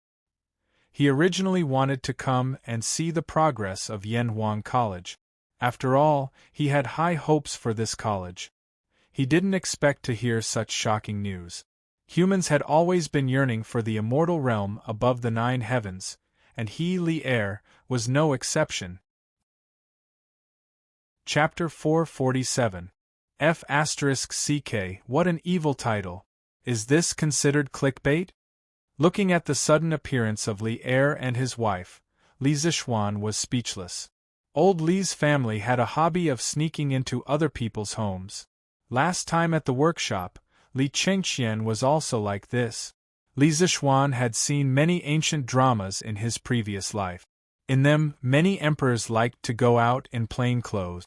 [SPEAKER 1] He originally wanted to come and see the progress of Yanhuang College. After all, he had high hopes for this college. He didn't expect to hear such shocking news. Humans had always been yearning for the immortal realm above the 9 heavens, and he, Li Er, was no exception. Chapter 447. F***CK. What an evil title. Is this considered clickbait? Looking at the sudden appearance of Li Er and his wife, Li Zishuan was speechless. Old Li's family had a hobby of sneaking into other people's homes. Last time at the workshop, Li Chengxian was also like this. Li Zishuan had seen many ancient dramas in his previous life. In them, many emperors liked to go out in plain clothes.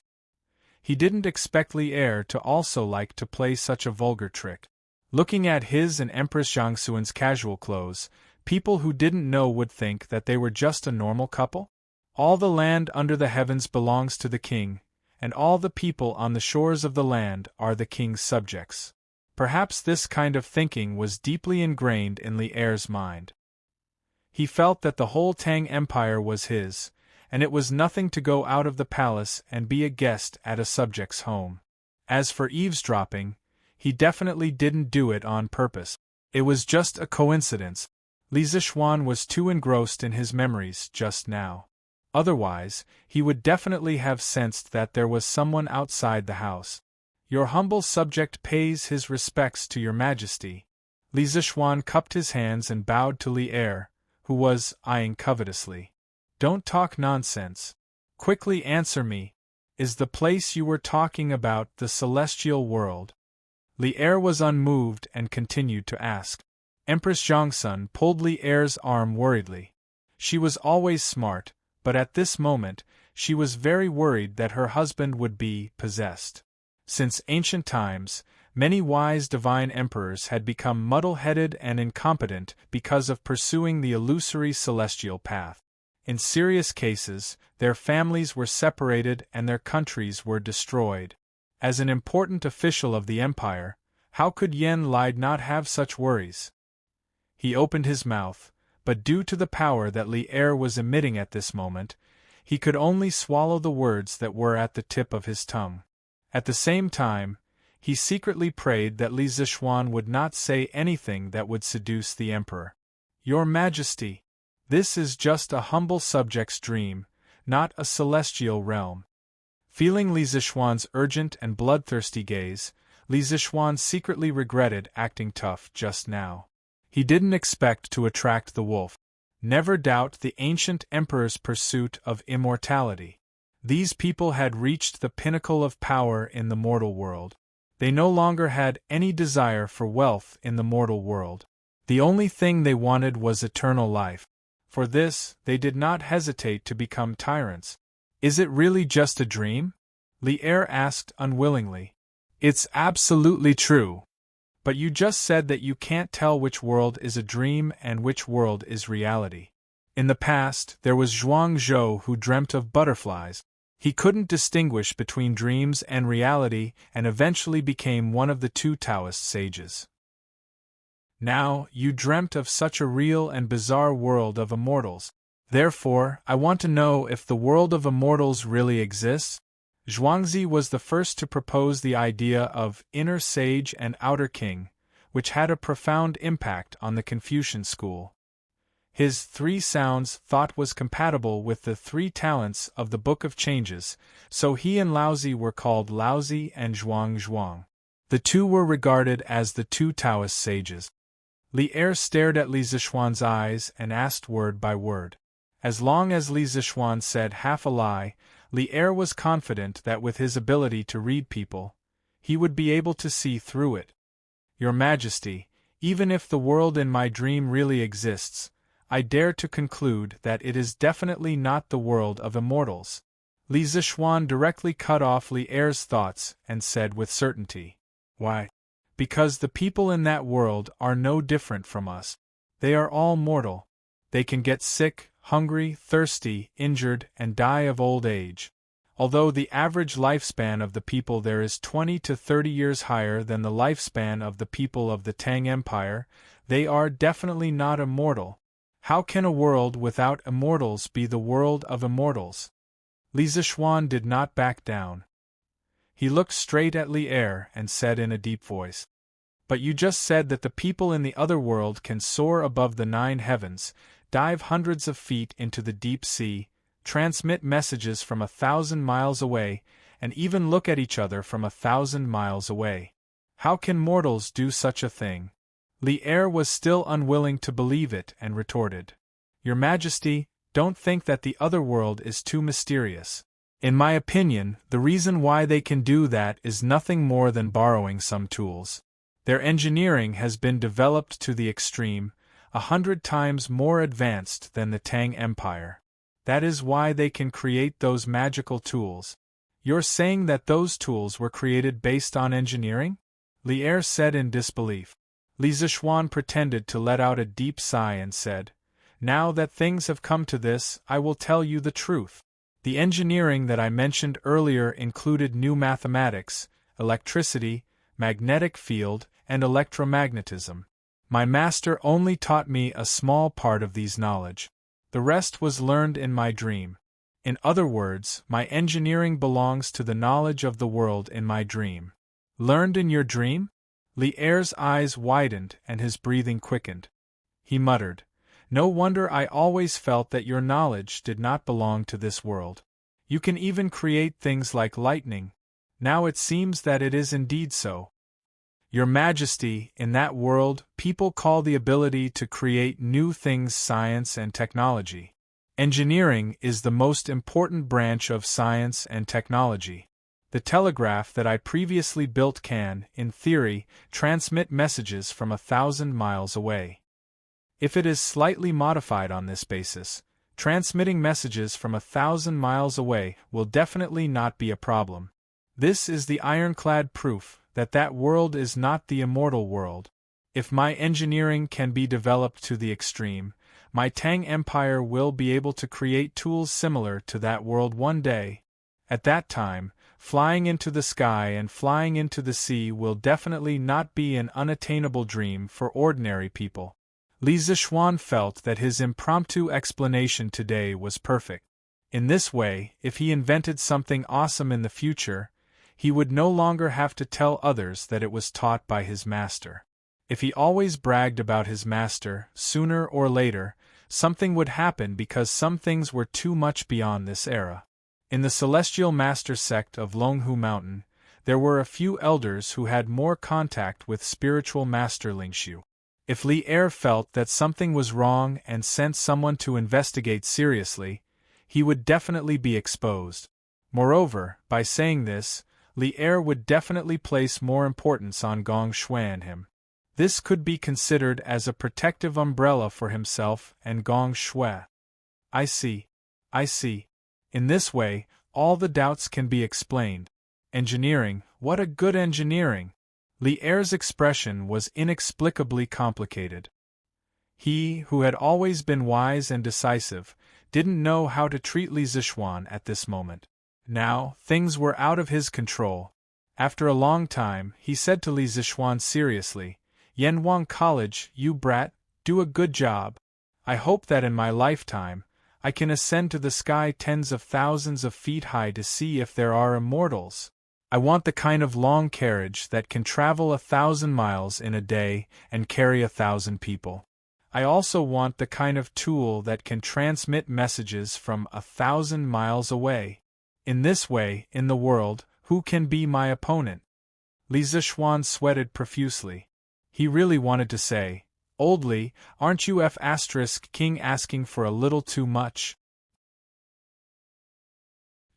[SPEAKER 1] He didn't expect Li Er to also like to play such a vulgar trick. Looking at his and Empress Zhangxuan's casual clothes, people who didn't know would think that they were just a normal couple. All the land under the heavens belongs to the king, and all the people on the shores of the land are the king's subjects. Perhaps this kind of thinking was deeply ingrained in Li Er's mind. He felt that the whole Tang Empire was his, and it was nothing to go out of the palace and be a guest at a subject's home. As for eavesdropping, he definitely didn't do it on purpose. It was just a coincidence. Li Zishuan was too engrossed in his memories just now. Otherwise, he would definitely have sensed that there was someone outside the house. Your humble subject pays his respects to your majesty. Li Zishuan cupped his hands and bowed to Li Er, who was eyeing covetously. Don't talk nonsense. Quickly answer me. Is the place you were talking about the celestial world? Li Er was unmoved and continued to ask. Empress Zhongsun pulled Li Er's arm worriedly. She was always smart, but at this moment, she was very worried that her husband would be possessed. Since ancient times, many wise divine emperors had become muddle-headed and incompetent because of pursuing the illusory celestial path. In serious cases, their families were separated and their countries were destroyed. As an important official of the empire, how could Yen Lai not have such worries? He opened his mouth, but due to the power that Li Er was emitting at this moment, he could only swallow the words that were at the tip of his tongue. At the same time, he secretly prayed that Li Zishuan would not say anything that would seduce the emperor. Your Majesty, this is just a humble subject's dream, not a celestial realm. Feeling Li Zishuan's urgent and bloodthirsty gaze, Li Zishuan secretly regretted acting tough just now. He didn't expect to attract the wolf. Never doubt the ancient emperor's pursuit of immortality. These people had reached the pinnacle of power in the mortal world. They no longer had any desire for wealth in the mortal world. The only thing they wanted was eternal life. For this, they did not hesitate to become tyrants. Is it really just a dream? Li Er asked unwillingly. It's absolutely true. But you just said that you can't tell which world is a dream and which world is reality. In the past, there was Zhuang Zhou who dreamt of butterflies. He couldn't distinguish between dreams and reality and eventually became one of the two Taoist sages. Now, you dreamt of such a real and bizarre world of immortals. Therefore, I want to know if the world of immortals really exists. Zhuangzi was the first to propose the idea of inner sage and outer king, which had a profound impact on the Confucian school. His three sounds thought was compatible with the three talents of the Book of Changes, so he and Laozi were called Laozi and Zhuang Zhuang. The two were regarded as the two Taoist sages. Li Er stared at Li Zishuan's eyes and asked word by word. As long as Li Zishuan said half a lie, Li Er was confident that with his ability to read people, he would be able to see through it. Your Majesty, even if the world in my dream really exists, I dare to conclude that it is definitely not the world of immortals. Li Zishuan directly cut off Li Er's thoughts and said with certainty, Why? Because the people in that world are no different from us. They are all mortal. They can get sick, hungry, thirsty, injured, and die of old age. Although the average lifespan of the people there is 20 to 30 years higher than the lifespan of the people of the Tang Empire, they are definitely not immortal. How can a world without immortals be the world of immortals? Li Zishuan did not back down. He looked straight at Li Er and said in a deep voice, But you just said that the people in the other world can soar above the 9 heavens, dive hundreds of feet into the deep sea, transmit messages from 1,000 miles away, and even look at each other from 1,000 miles away. How can mortals do such a thing? Li Er was still unwilling to believe it and retorted, Your Majesty, don't think that the other world is too mysterious. In my opinion, the reason why they can do that is nothing more than borrowing some tools. Their engineering has been developed to the extreme, 100 times more advanced than the Tang Empire. That is why they can create those magical tools. You're saying that those tools were created based on engineering? Li Er said in disbelief. Li Zishuan pretended to let out a deep sigh and said, Now that things have come to this, I will tell you the truth. The engineering that I mentioned earlier included new mathematics, electricity, magnetic field, and electromagnetism. My master only taught me a small part of these knowledge. The rest was learned in my dream. In other words, my engineering belongs to the knowledge of the world in my dream. Learned in your dream? Li Er's eyes widened and his breathing quickened. He muttered, No wonder I always felt that your knowledge did not belong to this world. You can even create things like lightning. Now it seems that it is indeed so. Your Majesty, in that world, people call the ability to create new things science and technology. Engineering is the most important branch of science and technology. The telegraph that I previously built can, in theory, transmit messages from 1,000 miles away. If it is slightly modified on this basis, Transmitting messages from 1,000 miles away will definitely not be a problem. This is the ironclad proof that that world is not the immortal world. If my engineering can be developed to the extreme, my Tang Empire will be able to create tools similar to that world one day. At that time, flying into the sky and flying into the sea will definitely not be an unattainable dream for ordinary people. Li Zishuan felt that his impromptu explanation today was perfect. In this way, if he invented something awesome in the future, he would no longer have to tell others that it was taught by his master. If he always bragged about his master, sooner or later, something would happen because some things were too much beyond this era. In the Celestial Master sect of Longhu Mountain, there were a few elders who had more contact with spiritual master Lingshu. If Li Er felt that something was wrong and sent someone to investigate seriously, he would definitely be exposed. Moreover, by saying this, Li Er would definitely place more importance on Gong Shui and him. This could be considered as a protective umbrella for himself and Gong Shui. I see. In this way, all the doubts can be explained. Engineering, what a good engineering! Li Er's expression was inexplicably complicated. He, who had always been wise and decisive, didn't know how to treat Li Zishuan at this moment. Now, things were out of his control. After a long time, he said to Li Zishuan seriously, "Yanwang College, you brat, do a good job. I hope that in my lifetime, I can ascend to the sky tens of thousands of feet high to see if there are immortals. I want the kind of long carriage that can travel 1,000 miles in a day and carry 1,000 people. I also want the kind of tool that can transmit messages from 1,000 miles away. In this way, in the world, who can be my opponent?" Li Zishuan sweated profusely. He really wanted to say, "Old Li, aren't you King asking for a little too much?"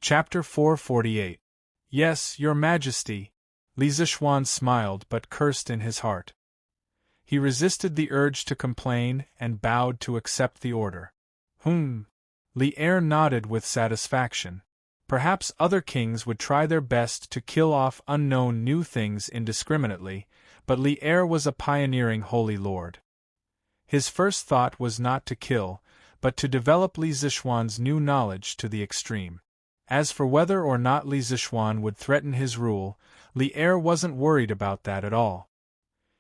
[SPEAKER 1] Chapter 448. Yes, Your Majesty. Li Zishuan smiled but cursed in his heart. He resisted the urge to complain and bowed to accept the order. Li Er nodded with satisfaction. Perhaps other kings would try their best to kill off unknown new things indiscriminately, but Li Er was a pioneering holy lord. His first thought was not to kill, but to develop Li Zishuan's new knowledge to the extreme. As for whether or not Li Zishuan would threaten his rule, Li Er wasn't worried about that at all.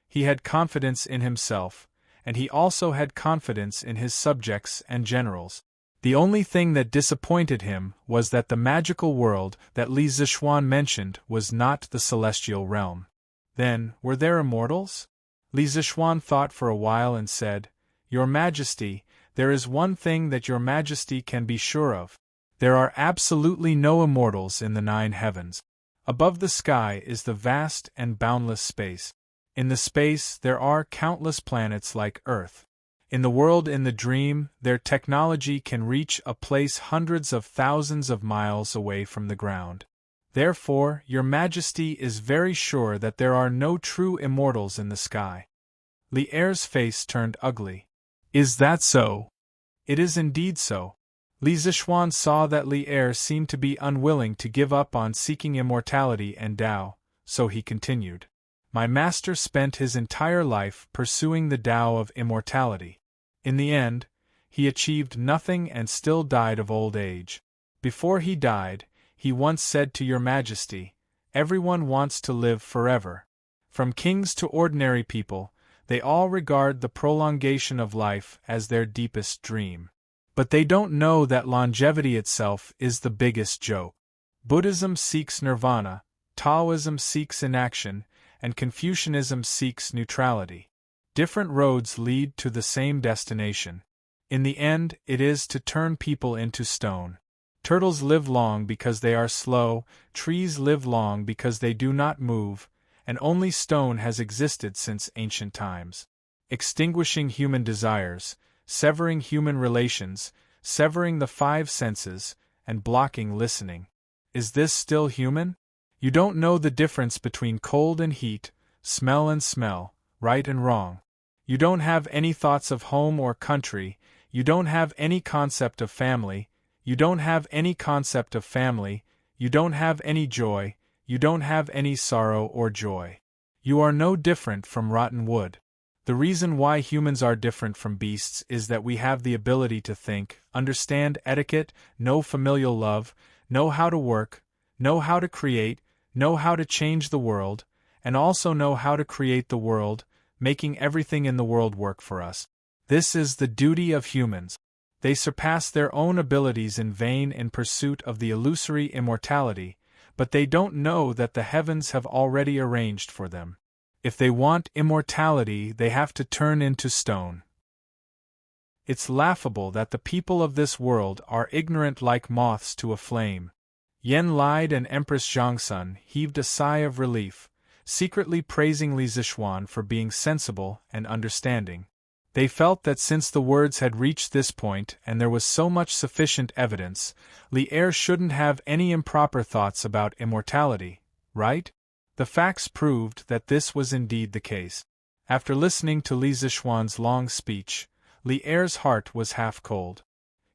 [SPEAKER 1] He had confidence in himself, and he also had confidence in his subjects and generals. The only thing that disappointed him was that the magical world that Li Zishuan mentioned was not the celestial realm. Then, were there immortals? Li Zishuan thought for a while and said, "Your Majesty, there is one thing that Your Majesty can be sure of. There are absolutely no immortals in the 9 heavens. Above the sky is the vast and boundless space. In the space there are countless planets like Earth. In the world in the dream, their technology can reach a place hundreds of thousands of miles away from the ground. Therefore, Your Majesty is very sure that there are no true immortals in the sky." Li Er's face turned ugly. "Is that so?" "It is indeed so." Li Zishuan saw that Li Er seemed to be unwilling to give up on seeking immortality and Tao, so he continued. "My master spent his entire life pursuing the Tao of immortality. In the end, he achieved nothing and still died of old age. Before he died, he once said to Your Majesty, 'Everyone wants to live forever. From kings to ordinary people, they all regard the prolongation of life as their deepest dream. But they don't know that longevity itself is the biggest joke. Buddhism seeks nirvana, Taoism seeks inaction, and Confucianism seeks neutrality. Different roads lead to the same destination. In the end, it is to turn people into stone. Turtles live long because they are slow, trees live long because they do not move, and only stone has existed since ancient times. Extinguishing human desires, severing human relations, severing the 5 senses, and blocking listening. Is this still human? You don't know the difference between cold and heat, smell and smell, right and wrong. You don't have any thoughts of home or country, You don't have any concept of family, you don't have any concept of family, you don't have any joy, you don't have any sorrow or joy. You are no different from rotten wood. The reason why humans are different from beasts is that we have the ability to think, understand etiquette, know familial love, know how to work, know how to create, know how to change the world, and also know how to create the world, making everything in the world work for us. This is the duty of humans. They surpass their own abilities in vain in pursuit of the illusory immortality, but they don't know that the heavens have already arranged for them. If they want immortality, they have to turn into stone. It's laughable that the people of this world are ignorant like moths to a flame. Yen Lide and Empress Zhongsun heaved a sigh of relief, secretly praising Li Zixuan for being sensible and understanding. They felt that since the words had reached this point and there was so much sufficient evidence, Li Er shouldn't have any improper thoughts about immortality, right? The facts proved that this was indeed the case. After listening to Li Zixuan's long speech, Li Er's heart was half cold.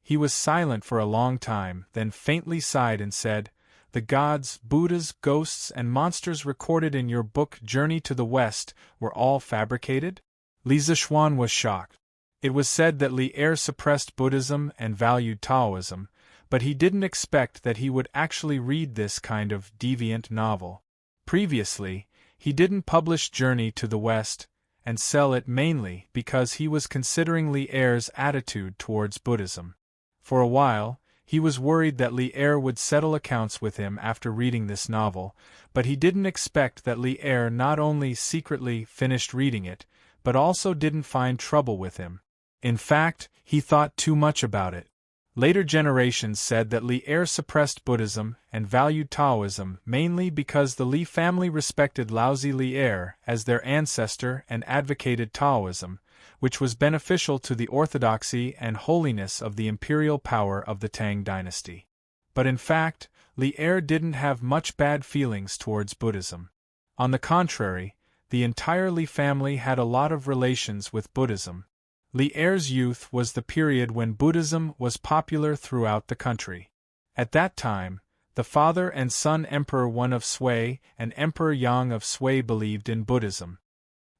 [SPEAKER 1] He was silent for a long time, then faintly sighed and said, "The gods, Buddhas, ghosts, and monsters recorded in your book Journey to the West were all fabricated?" Li Zixuan was shocked. It was said that Li Er suppressed Buddhism and valued Taoism, but he didn't expect that he would actually read this kind of deviant novel. Previously, he didn't publish Journey to the West and sell it mainly because he was considering Li Er's attitude towards Buddhism. For a while, he was worried that Li Er would settle accounts with him after reading this novel, but he didn't expect that Li Er not only secretly finished reading it, but also didn't find trouble with him. In fact, he thought too much about it. Later generations said that Li Er suppressed Buddhism and valued Taoism mainly because the Li family respected Laozi Li Er as their ancestor and advocated Taoism, which was beneficial to the orthodoxy and holiness of the imperial power of the Tang Dynasty. But in fact, Li Er didn't have much bad feelings towards Buddhism. On the contrary, the entire Li family had a lot of relations with Buddhism. Li Er's youth was the period when Buddhism was popular throughout the country. At that time, the father and son Emperor Wen of Sui and Emperor Yang of Sui believed in Buddhism.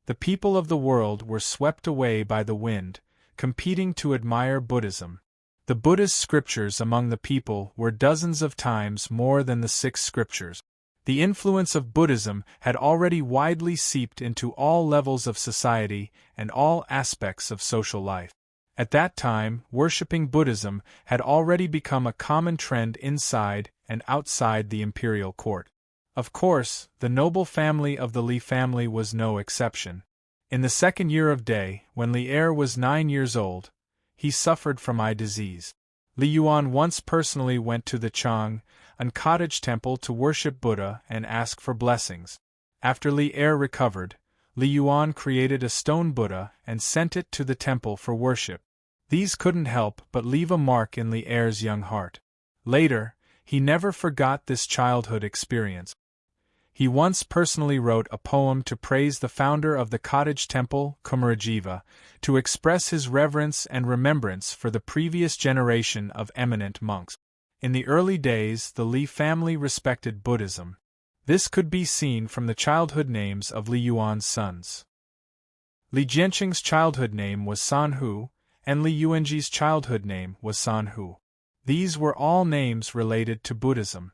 [SPEAKER 1] The people of the world were swept away by the wind, competing to admire Buddhism. The Buddhist scriptures among the people were dozens of times more than the 6 scriptures. The influence of Buddhism had already widely seeped into all levels of society and all aspects of social life. At that time, worshipping Buddhism had already become a common trend inside and outside the imperial court. Of course, the noble family of the Li family was no exception. In the second year of Day, when Li Er was 9 years old, he suffered from eye disease. Li Yuan once personally went to the Chang, a cottage temple, to worship Buddha and ask for blessings. After Li Er recovered, Li Yuan created a stone Buddha and sent it to the temple for worship. These couldn't help but leave a mark in Li Er's young heart. Later, he never forgot this childhood experience. He once personally wrote a poem to praise the founder of the cottage temple, Kumarajiva, to express his reverence and remembrance for the previous generation of eminent monks. In the early days, the Li family respected Buddhism. This could be seen from the childhood names of Li Yuan's sons. Li Jianqing's childhood name was San Hu, and Li Yuanji's childhood name was San Hu. These were all names related to Buddhism.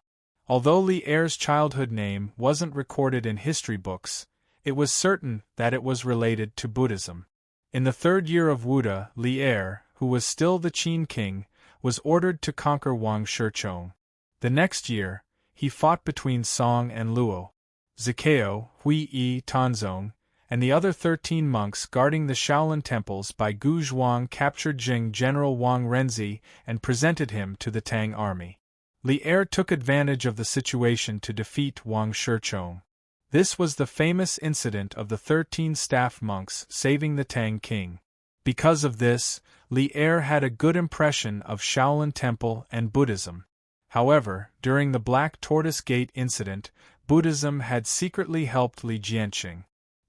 [SPEAKER 1] Although Li Er's childhood name wasn't recorded in history books, it was certain that it was related to Buddhism. In the 3rd year of Wuda, Li Er, who was still the Qin king, was ordered to conquer Wang Shichong. The next year, he fought between Song and Luo. Zikao, Hui Yi Tanzong, and the other 13 monks guarding the Shaolin temples by Gu Zhuang captured Jing General Wang Renzi and presented him to the Tang army. Li Er took advantage of the situation to defeat Wang Shichong. This was the famous incident of the 13 staff monks saving the Tang king. Because of this, Li Er had a good impression of Shaolin Temple and Buddhism. However, during the Black Tortoise Gate incident, Buddhism had secretly helped Li Jianqing.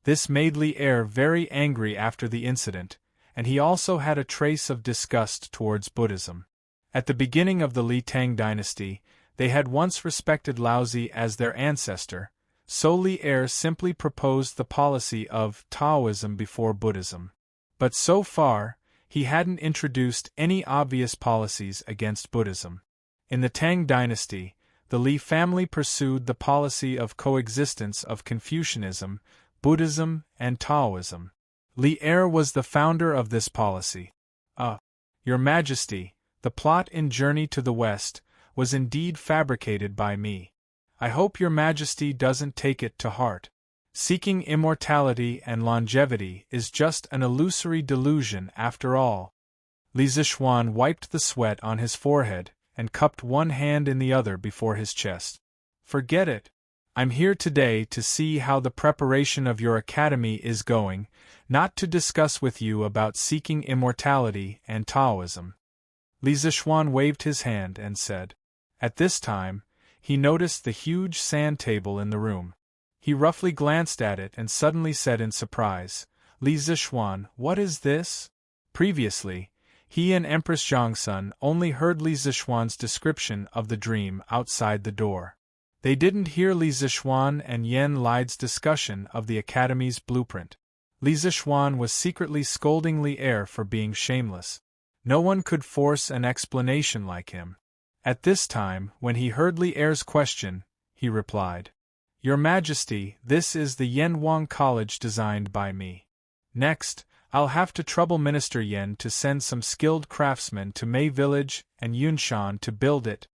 [SPEAKER 1] This made Li Er very angry after the incident, and he also had a trace of disgust towards Buddhism. At the beginning of the Li Tang dynasty, they had once respected Laozi as their ancestor, so Li Er simply proposed the policy of Taoism before Buddhism. But so far, he hadn't introduced any obvious policies against Buddhism. In the Tang dynasty, the Li family pursued the policy of coexistence of Confucianism, Buddhism, and Taoism. Li Er was the founder of this policy. Your Majesty, the plot in Journey to the West was indeed fabricated by me. I hope your Majesty doesn't take it to heart. Seeking immortality and longevity is just an illusory delusion after all. Li Zixuan wiped the sweat on his forehead and cupped one hand in the other before his chest. Forget it. I'm here today to see how the preparation of your academy is going, not to discuss with you about seeking immortality and Taoism. Li Zixuan waved his hand and said. At this time, he noticed the huge sand table in the room. He roughly glanced at it and suddenly said in surprise, Li Zixuan, what is this? Previously, he and Empress Zhongsun only heard Li Zixuan's description of the dream outside the door. They didn't hear Li Zixuan and Yen Lide's discussion of the Academy's blueprint. Li Zixuan was secretly scolding Li Er for being shameless. No one could force an explanation like him. At this time, when he heard Li Er's question, he replied, Your Majesty, this is the Yen Wang College designed by me. Next, I'll have to trouble Minister Yen to send some skilled craftsmen to Mei Village and Yunshan to build it.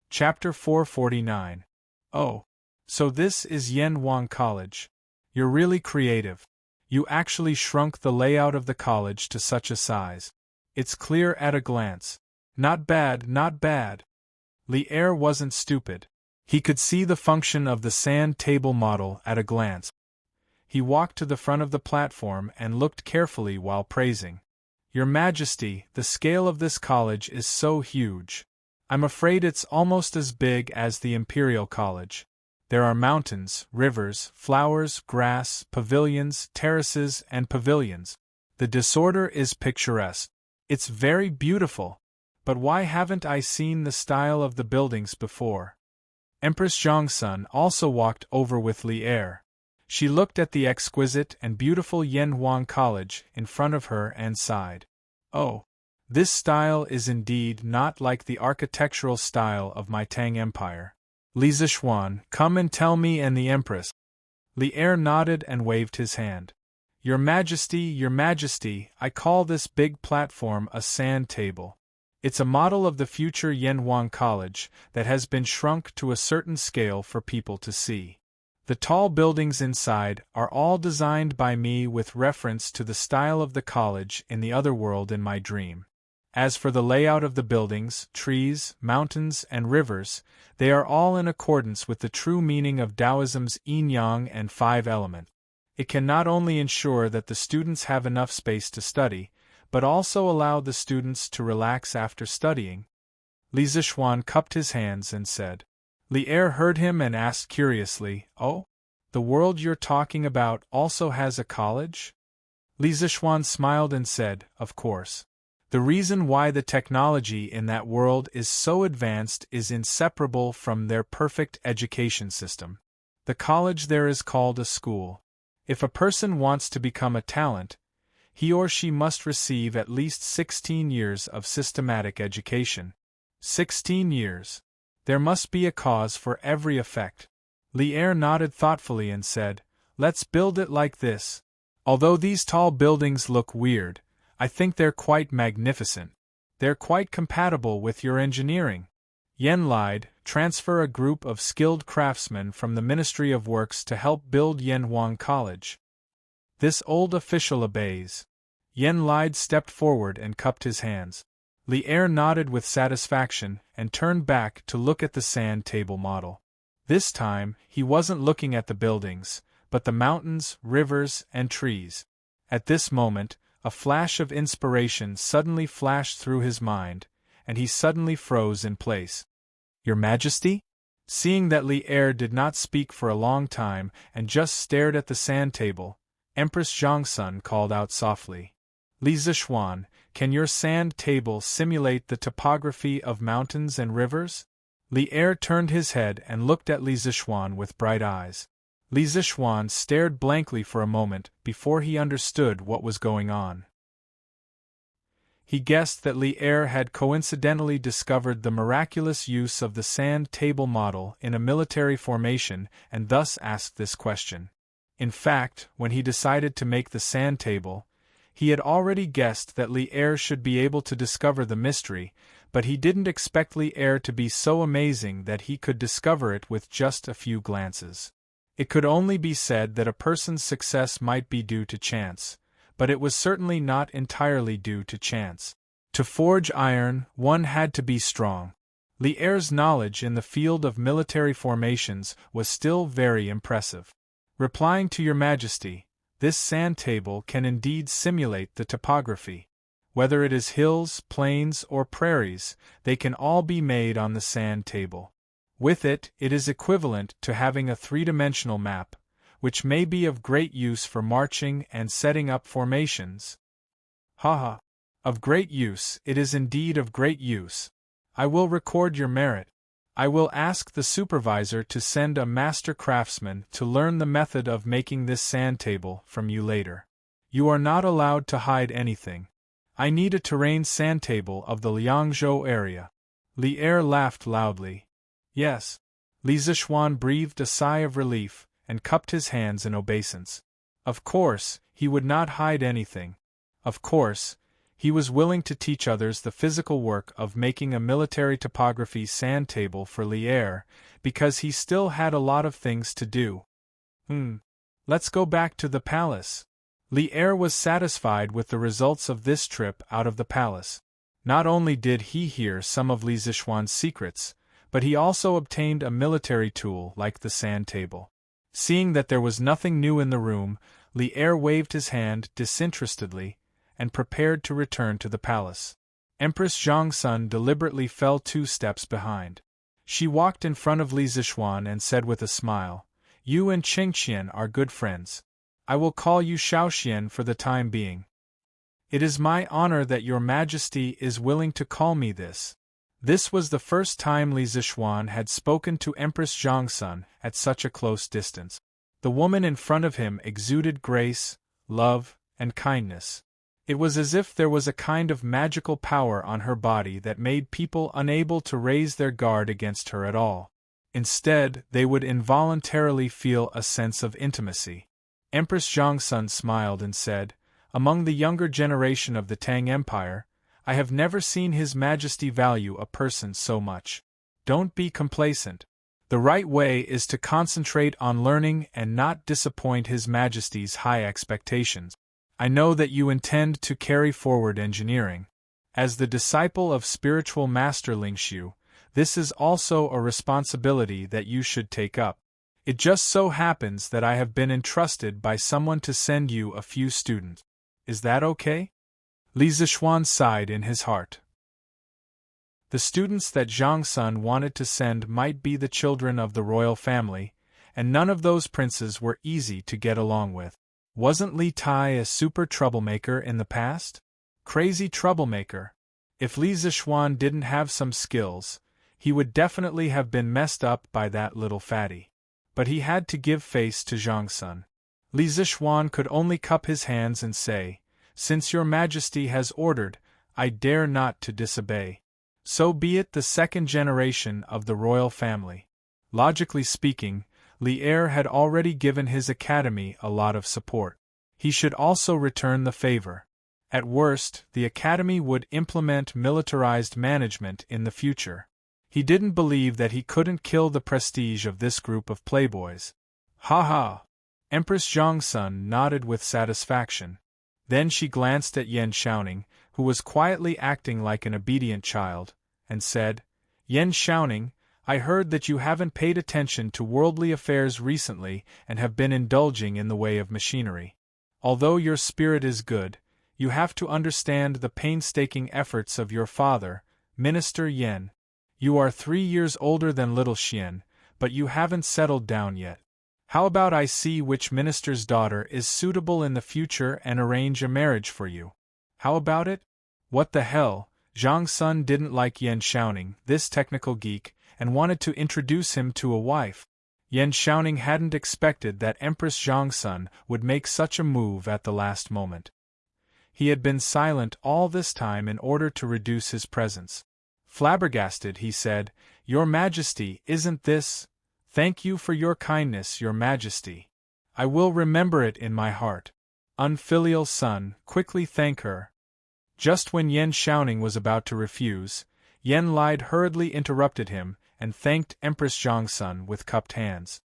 [SPEAKER 1] Chapter 449. Oh, so this is Yen Wang College. You're really creative. You actually shrunk the layout of the college to such a size. It's clear at a glance. Not bad, not bad. Li Er wasn't stupid. He could see the function of the sand table model at a glance. He walked to the front of the platform and looked carefully while praising. Your Majesty, the scale of this college is so huge. I'm afraid it's almost as big as the Imperial College. There are mountains, rivers, flowers, grass, pavilions, terraces, and pavilions. The disorder is picturesque. It's very beautiful. But why haven't I seen the style of the buildings before? Empress Zhongsun also walked over with Li Er. She looked at the exquisite and beautiful Yen Wang College in front of her and sighed. Oh, this style is indeed not like the architectural style of my Tang Empire. Li Zixuan, come and tell me and the Empress. Li Er nodded and waved his hand. Your Majesty, I call this big platform a sand table. It's a model of the future Yen Wang College that has been shrunk to a certain scale for people to see. The tall buildings inside are all designed by me with reference to the style of the college in the other world in my dream. As for the layout of the buildings, trees, mountains, and rivers, they are all in accordance with the true meaning of Taoism's yin-yang and five elements. It can not only ensure that the students have enough space to study, but also allow the students to relax after studying. Li Zixuan cupped his hands and said. Li Er heard him and asked curiously, Oh? The world you're talking about also has a college? Li Zixuan smiled and said, Of course. The reason why the technology in that world is so advanced is inseparable from their perfect education system. The college there is called a school. If a person wants to become a talent, he or she must receive at least 16 years of systematic education. 16 years. There must be a cause for every effect. Li Er nodded thoughtfully and said, Let's build it like this. Although these tall buildings look weird, I think they're quite magnificent. They're quite compatible with your engineering. Yen Lide, transfer a group of skilled craftsmen from the Ministry of Works to help build Yen Wang College. This old official obeys. Yen Lide stepped forward and cupped his hands. Li Er nodded with satisfaction and turned back to look at the sand table model. This time, he wasn't looking at the buildings, but the mountains, rivers, and trees. At this moment, a flash of inspiration suddenly flashed through his mind, and he suddenly froze in place. Your Majesty? Seeing that Li Er did not speak for a long time and just stared at the sand table, Empress Zhongsun called out softly. Li Zixuan, can your sand table simulate the topography of mountains and rivers? Li Er turned his head and looked at Li Zixuan with bright eyes. Li Zixuan stared blankly for a moment before he understood what was going on. He guessed that Li Er had coincidentally discovered the miraculous use of the sand table model in a military formation and thus asked this question. In fact, when he decided to make the sand table, he had already guessed that Li Er should be able to discover the mystery, but he didn't expect Li Er to be so amazing that he could discover it with just a few glances. It could only be said that a person's success might be due to chance, but it was certainly not entirely due to chance. To forge iron, one had to be strong. Li Er's knowledge in the field of military formations was still very impressive. Replying to your Majesty, this sand table can indeed simulate the topography. Whether it is hills, plains, or prairies, they can all be made on the sand table. With it, it is equivalent to having a three-dimensional map, which may be of great use for marching and setting up formations. Haha. Of great use, it is indeed of great use. I will record your merit. I will ask the supervisor to send a master craftsman to learn the method of making this sand table from you later. You are not allowed to hide anything. I need a terrain sand table of the Liangzhou area. Li Er laughed loudly. Yes. Li Zixuan breathed a sigh of relief and cupped his hands in obeisance. Of course, he would not hide anything. Of course, he was willing to teach others the physical work of making a military topography sand table for Li Er, because he still had a lot of things to do. Let's go back to the palace. Li Er was satisfied with the results of this trip out of the palace. Not only did he hear some of Li Zixuan's secrets, but he also obtained a military tool like the sand table. Seeing that there was nothing new in the room, Li Er waved his hand disinterestedly and prepared to return to the palace. Empress Zhongsun deliberately fell 2 steps behind. She walked in front of Li Zixuan and said with a smile, "You and Qingqian are good friends. I will call you Xiaoxian for the time being." "It is my honor that your Majesty is willing to call me this." This was the first time Li Zixuan had spoken to Empress Zhongsun at such a close distance. The woman in front of him exuded grace, love, and kindness. It was as if there was a kind of magical power on her body that made people unable to raise their guard against her at all. Instead, they would involuntarily feel a sense of intimacy. Empress Zhongsun smiled and said, "Among the younger generation of the Tang Empire, I have never seen His Majesty value a person so much. Don't be complacent. The right way is to concentrate on learning and not disappoint His Majesty's high expectations. I know that you intend to carry forward engineering. As the disciple of spiritual master Lingxiu, this is also a responsibility that you should take up. It just so happens that I have been entrusted by someone to send you a few students. Is that okay?" Li Zixuan sighed in his heart. The students that Zhongsun wanted to send might be the children of the royal family, and none of those princes were easy to get along with. Wasn't Li Tai a super troublemaker in the past? Crazy troublemaker. If Li Zixuan didn't have some skills, he would definitely have been messed up by that little fatty. But he had to give face to Zhongsun. Li Zixuan could only cup his hands and say, "Since your Majesty has ordered, I dare not to disobey. So be it." The second generation of the royal family. Logically speaking, Li Er had already given his academy a lot of support. He should also return the favor. At worst, the academy would implement militarized management in the future. He didn't believe that he couldn't kill the prestige of this group of playboys. Ha ha! Empress Zhongsun nodded with satisfaction. Then she glanced at Yan Xiaoning, who was quietly acting like an obedient child, and said, "Yan Xiaoning, I heard that you haven't paid attention to worldly affairs recently and have been indulging in the way of machinery. Although your spirit is good, you have to understand the painstaking efforts of your father, Minister Yan. You are 3 years older than little Xian, but you haven't settled down yet. How about I see which minister's daughter is suitable in the future and arrange a marriage for you? How about it? What the hell? Zhang Sun didn't like Yan Xiaoning, this technical geek, and wanted to introduce him to a wife. Yan Xiaoning hadn't expected that Empress Zhang Sun would make such a move at the last moment. He had been silent all this time in order to reduce his presence. Flabbergasted, he said, "Your Majesty, isn't this? Thank you for your kindness, Your Majesty. I will remember it in my heart. Unfilial son, quickly thank her." Just when Yan Xiaoning was about to refuse, Yan Lide hurriedly interrupted him and thanked Empress Zhang Sun with cupped hands.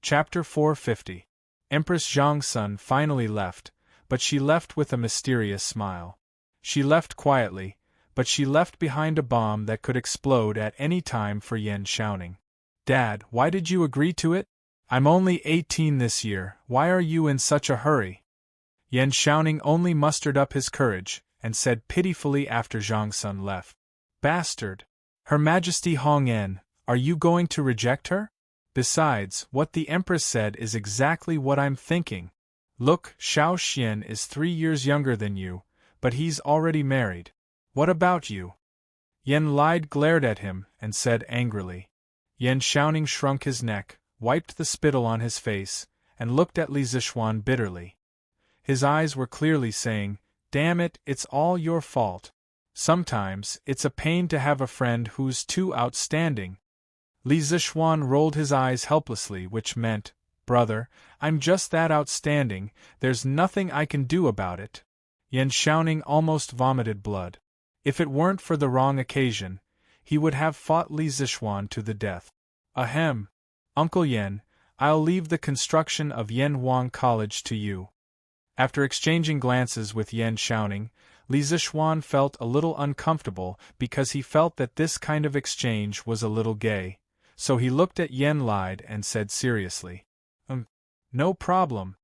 [SPEAKER 1] Chapter 450. Empress Zhang Sun finally left, but she left with a mysterious smile. She left quietly, but she left behind a bomb that could explode at any time for Yan Xiaoning. "Dad, why did you agree to it? I'm only 18 this year, why are you in such a hurry?" Yan Xiaoning only mustered up his courage, and said pitifully after Zhang Sun left, "Bastard! Her Majesty Hongyan, are you going to reject her? Besides, what the Empress said is exactly what I'm thinking. Look, Xiao Xian is 3 years younger than you, but he's already married. What about you?" Yan Lide glared at him and said angrily. Yan Xiaoning shrunk his neck, wiped the spittle on his face, and looked at Li Zixuan bitterly. His eyes were clearly saying, "Damn it, it's all your fault. Sometimes, it's a pain to have a friend who's too outstanding." Li Zixuan rolled his eyes helplessly, which meant, "Brother, I'm just that outstanding, there's nothing I can do about it." Yan Xiaoning almost vomited blood. If it weren't for the wrong occasion, he would have fought Li Zixuan to the death. "Ahem. Uncle Yan, I'll leave the construction of Yanhuang College to you." After exchanging glances with Yan Xiaoning, Li Zixuan felt a little uncomfortable because he felt that this kind of exchange was a little gay, so he looked at Yan Lide and said seriously, "No problem.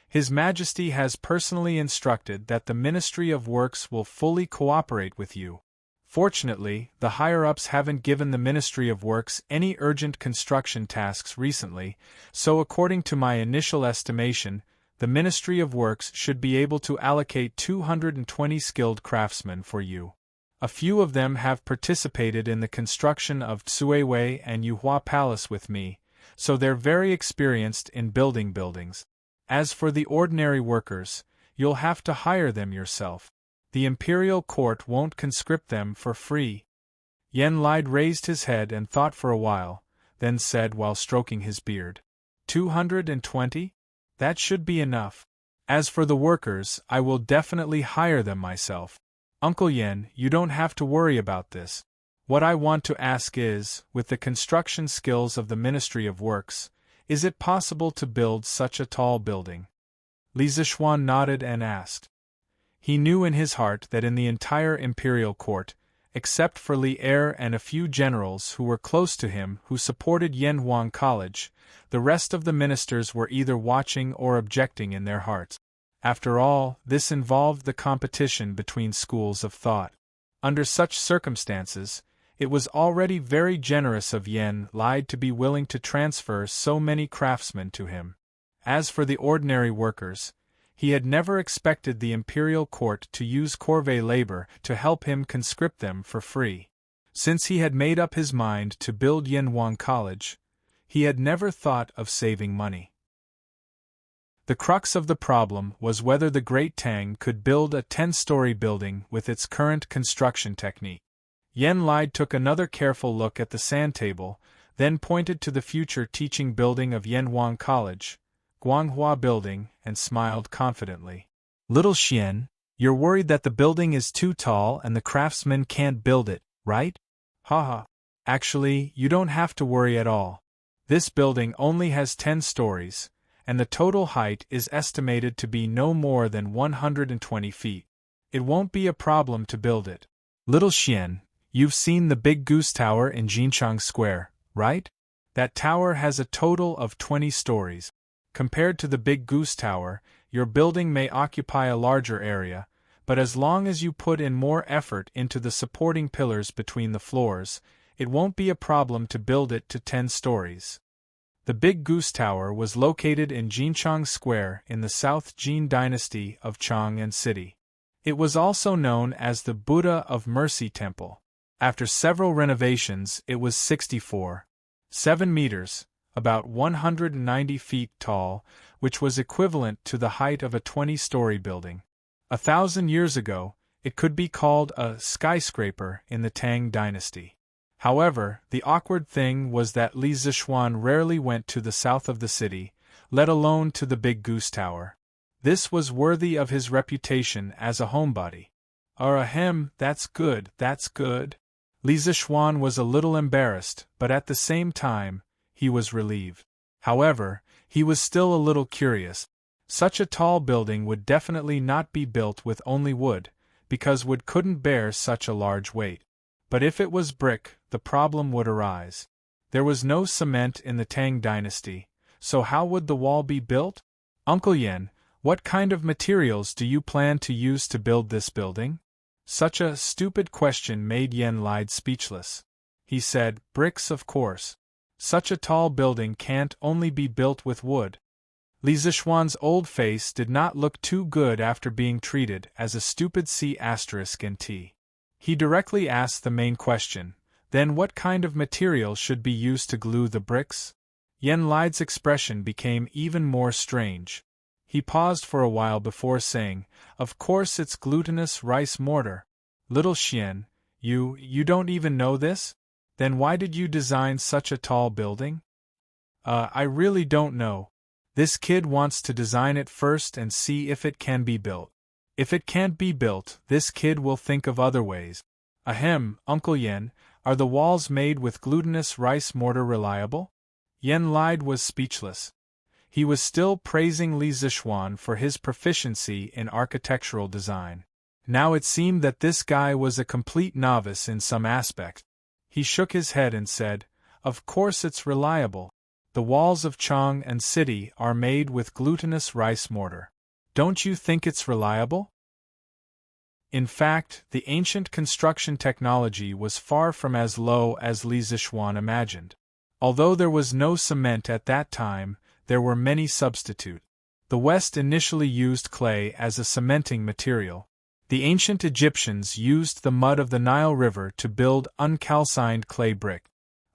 [SPEAKER 1] His Majesty has personally instructed that the Ministry of Works will fully cooperate with you. Fortunately, the higher-ups haven't given the Ministry of Works any urgent construction tasks recently, so according to my initial estimation, the Ministry of Works should be able to allocate 220 skilled craftsmen for you. A few of them have participated in the construction of Tsuiwei and Yuhua Palace with me, so they're very experienced in building buildings. As for the ordinary workers, you'll have to hire them yourself. The imperial court won't conscript them for free." Yan Lide raised his head and thought for a while, then said while stroking his beard, 220? That should be enough. As for the workers, I will definitely hire them myself. Uncle Yan, you don't have to worry about this. What I want to ask is, with the construction skills of the Ministry of Works, is it possible to build such a tall building?" Li Zixuan nodded and asked. He knew in his heart that in the entire imperial court, except for Li Er and a few generals who were close to him who supported Yanhuang College, the rest of the ministers were either watching or objecting in their hearts. After all, this involved the competition between schools of thought. Under such circumstances, it was already very generous of Yan Lide to be willing to transfer so many craftsmen to him. As for the ordinary workers, he had never expected the imperial court to use corvée labor to help him conscript them for free. Since he had made up his mind to build Yanhuang College, he had never thought of saving money. The crux of the problem was whether the great Tang could build a 10-story building with its current construction technique. Yan Lide took another careful look at the sand table, then pointed to the future teaching building of Yanhuang College, Guanghua Building, and smiled confidently. "Little Xian, you're worried that the building is too tall and the craftsmen can't build it, right? Haha. Actually, you don't have to worry at all. This building only has 10 stories, and the total height is estimated to be no more than 120 feet. It won't be a problem to build it. Little Xian, you've seen the Big Goose Tower in Jinchang Square, right? That tower has a total of 20 stories. Compared to the Big Goose Tower, your building may occupy a larger area, but as long as you put in more effort into the supporting pillars between the floors, it won't be a problem to build it to 10 stories. The Big Goose Tower was located in Jinchang Square in the South Jin Dynasty of Chang'an City. It was also known as the Buddha of Mercy Temple. After several renovations, it was 64.7 meters, about 190 feet tall, which was equivalent to the height of a 20-story building. 1,000 years ago, it could be called a skyscraper in the Tang Dynasty. However, the awkward thing was that Li Zixuan rarely went to the south of the city, let alone to the Big Goose Tower. This was worthy of his reputation as a homebody. Ahem, that's good, that's good. Li Zixuan was a little embarrassed, but at the same time, he was relieved. However, he was still a little curious. Such a tall building would definitely not be built with only wood, because wood couldn't bear such a large weight. But if it was brick, the problem would arise. There was no cement in the Tang Dynasty, so how would the wall be built? Uncle Yen, what kind of materials do you plan to use to build this building? Such a stupid question made Yen Lide speechless. He said, bricks of course. Such a tall building can't only be built with wood. Li Zixuan's old face did not look too good after being treated as a stupid C***T. He directly asked the main question, then what kind of material should be used to glue the bricks? Yen Lide's expression became even more strange. He paused for a while before saying, of course it's glutinous rice mortar. Little Xian, you don't even know this? Then why did you design such a tall building? I really don't know. This kid wants to design it first and see if it can be built. If it can't be built, this kid will think of other ways. Ahem, Uncle Yen, are the walls made with glutinous rice mortar reliable? Yen Lide was speechless. He was still praising Li Zixuan for his proficiency in architectural design. Now it seemed that this guy was a complete novice in some aspect. He shook his head and said, of course it's reliable. The walls of Chang'an City are made with glutinous rice mortar. Don't you think it's reliable? In fact, the ancient construction technology was far from as low as Li Zixuan imagined. Although there was no cement at that time, there were many substitutes. The West initially used clay as a cementing material. The ancient Egyptians used the mud of the Nile River to build uncalcined clay brick.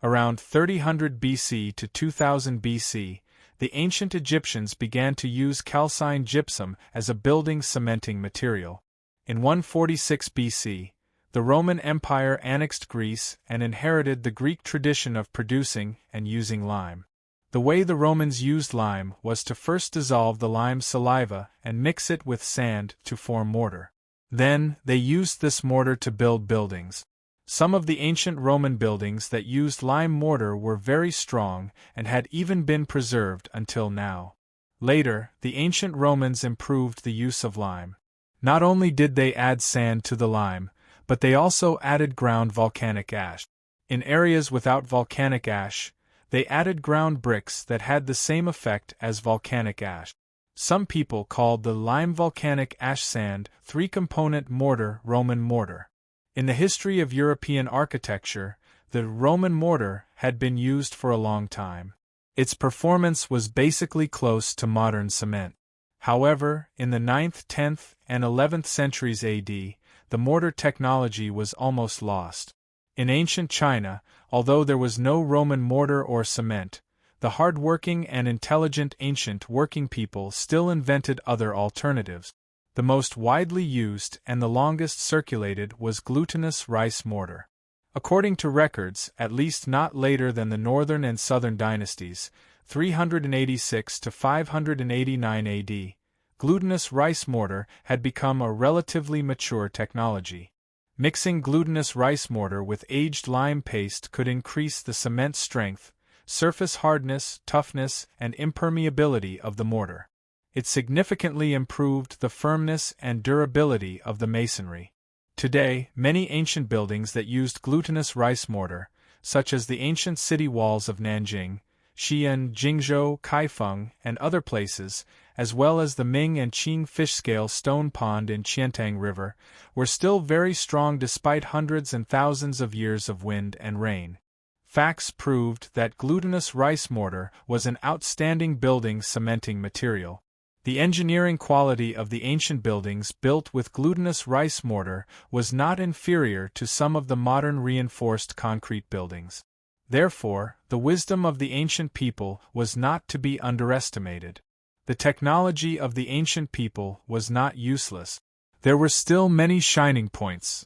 [SPEAKER 1] Around 3000 BC to 2000 BC, the ancient Egyptians began to use calcined gypsum as a building cementing material. In 146 BC, the Roman Empire annexed Greece and inherited the Greek tradition of producing and using lime. The way the Romans used lime was to first dissolve the lime saliva and mix it with sand to form mortar. Then, they used this mortar to build buildings. Some of the ancient Roman buildings that used lime mortar were very strong and had even been preserved until now. Later, the ancient Romans improved the use of lime. Not only did they add sand to the lime, but they also added ground volcanic ash. In areas without volcanic ash, they added ground bricks that had the same effect as volcanic ash. Some people called the lime volcanic ash sand three-component mortar Roman mortar. In the history of European architecture, the Roman mortar had been used for a long time. Its performance was basically close to modern cement. However, in the 9th, 10th, and 11th centuries AD, the mortar technology was almost lost. In ancient China, although there was no Roman mortar or cement, the hard-working and intelligent ancient working people still invented other alternatives. The most widely used and the longest circulated was glutinous rice mortar. According to records, at least not later than the Northern and Southern dynasties, 386 to 589 AD, glutinous rice mortar had become a relatively mature technology. Mixing glutinous rice mortar with aged lime paste could increase the cement strength, surface hardness, toughness, and impermeability of the mortar. It significantly improved the firmness and durability of the masonry. Today, many ancient buildings that used glutinous rice mortar, such as the ancient city walls of Nanjing, Xi'an, Jingzhou, Kaifeng, and other places, as well as the Ming and Qing fish-scale stone pond in Qiantang River, were still very strong despite hundreds and thousands of years of wind and rain. Facts proved that glutinous rice mortar was an outstanding building cementing material. The engineering quality of the ancient buildings built with glutinous rice mortar was not inferior to some of the modern reinforced concrete buildings. Therefore, the wisdom of the ancient people was not to be underestimated. The technology of the ancient people was not useless. There were still many shining points.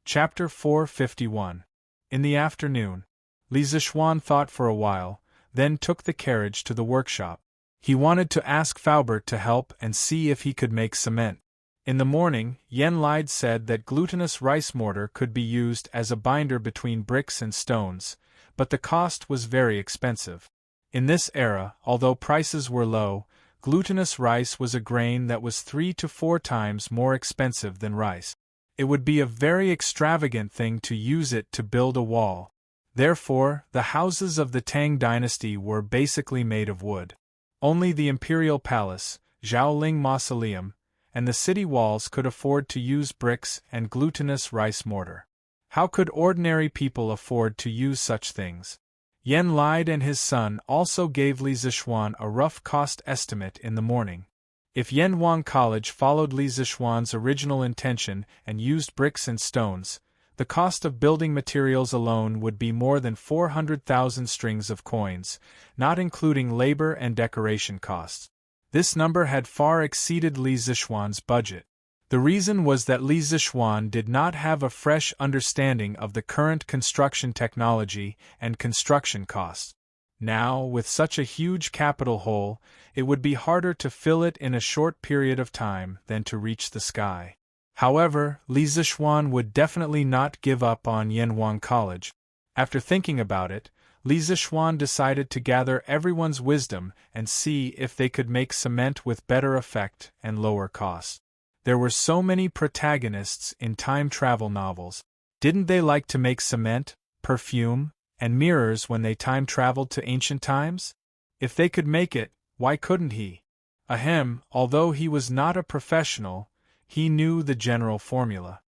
[SPEAKER 1] Chapter 451. In the afternoon, Li Zixuan thought for a while, then took the carriage to the workshop. He wanted to ask Faubert to help and see if he could make cement. In the morning, Yen Lide said that glutinous rice mortar could be used as a binder between bricks and stones, but the cost was very expensive. In this era, although prices were low, glutinous rice was a grain that was 3 to 4 times more expensive than rice. It would be a very extravagant thing to use it to build a wall. Therefore, the houses of the Tang Dynasty were basically made of wood. Only the imperial palace, Zhaoling Mausoleum, and the city walls could afford to use bricks and glutinous rice mortar. How could ordinary people afford to use such things? Yen Lide and his son also gave Li Zixuan a rough cost estimate in the morning. If Yanhuang College followed Li Zixuan's original intention and used bricks and stones, the cost of building materials alone would be more than 400,000 strings of coins, not including labor and decoration costs. This number had far exceeded Li Zixuan's budget. The reason was that Li Zixuan did not have a fresh understanding of the current construction technology and construction costs. Now, with such a huge capital hole, it would be harder to fill it in a short period of time than to reach the sky. However, Li Zixuan would definitely not give up on Yanhuang College. After thinking about it, Li Zixuan decided to gather everyone's wisdom and see if they could make cement with better effect and lower cost. There were so many protagonists in time travel novels. Didn't they like to make cement, perfume, and mirrors when they time traveled to ancient times? If they could make it, why couldn't he? Ahem, although he was not a professional, he knew the general formula.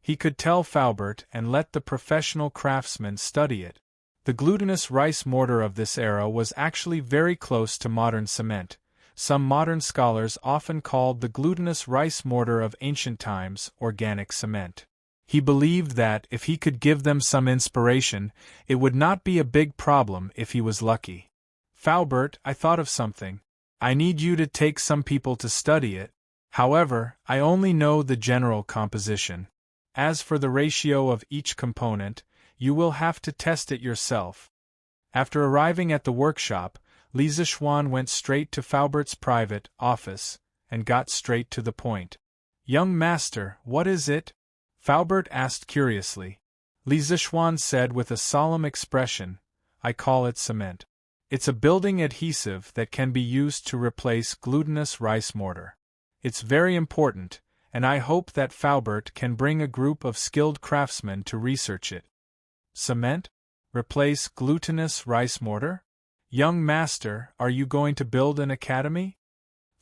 [SPEAKER 1] He could tell Faubert and let the professional craftsmen study it. The glutinous rice mortar of this era was actually very close to modern cement. Some modern scholars often called the glutinous rice mortar of ancient times organic cement. He believed that if he could give them some inspiration, it would not be a big problem if he was lucky. Faubert, I thought of something. I need you to take some people to study it. However, I only know the general composition. As for the ratio of each component, you will have to test it yourself. After arriving at the workshop, Li Zixuan went straight to Faubert's private office and got straight to the point. "Young master, what is it?" Faubert asked curiously. Li Zixuan said with a solemn expression, "I call it cement. It's a building adhesive that can be used to replace glutinous rice mortar. It's very important, and I hope that Faubert can bring a group of skilled craftsmen to research it." Cement? Replace glutinous rice mortar? "Young master, are you going to build an academy?"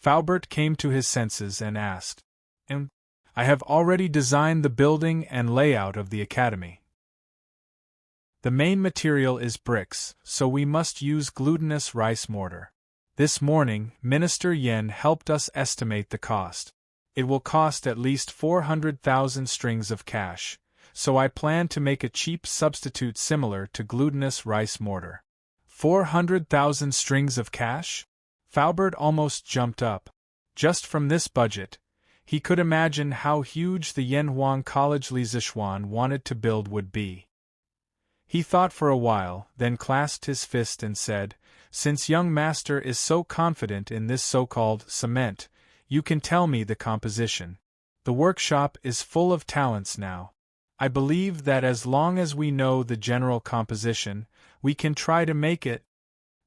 [SPEAKER 1] Faubert came to his senses and asked. "I have already designed the building and layout of the academy. The main material is bricks, so we must use glutinous rice mortar. This morning, Minister Yen helped us estimate the cost. It will cost at least 400,000 strings of cash, so I plan to make a cheap substitute similar to glutinous rice mortar." 400,000 strings of cash? Faubert almost jumped up. Just from this budget, he could imagine how huge the Yanhuang College Li Zixuan wanted to build would be. He thought for a while, then clasped his fist and said, "Since young master is so confident in this so-called cement, you can tell me the composition. The workshop is full of talents now. I believe that as long as we know the general composition, we can try to make it."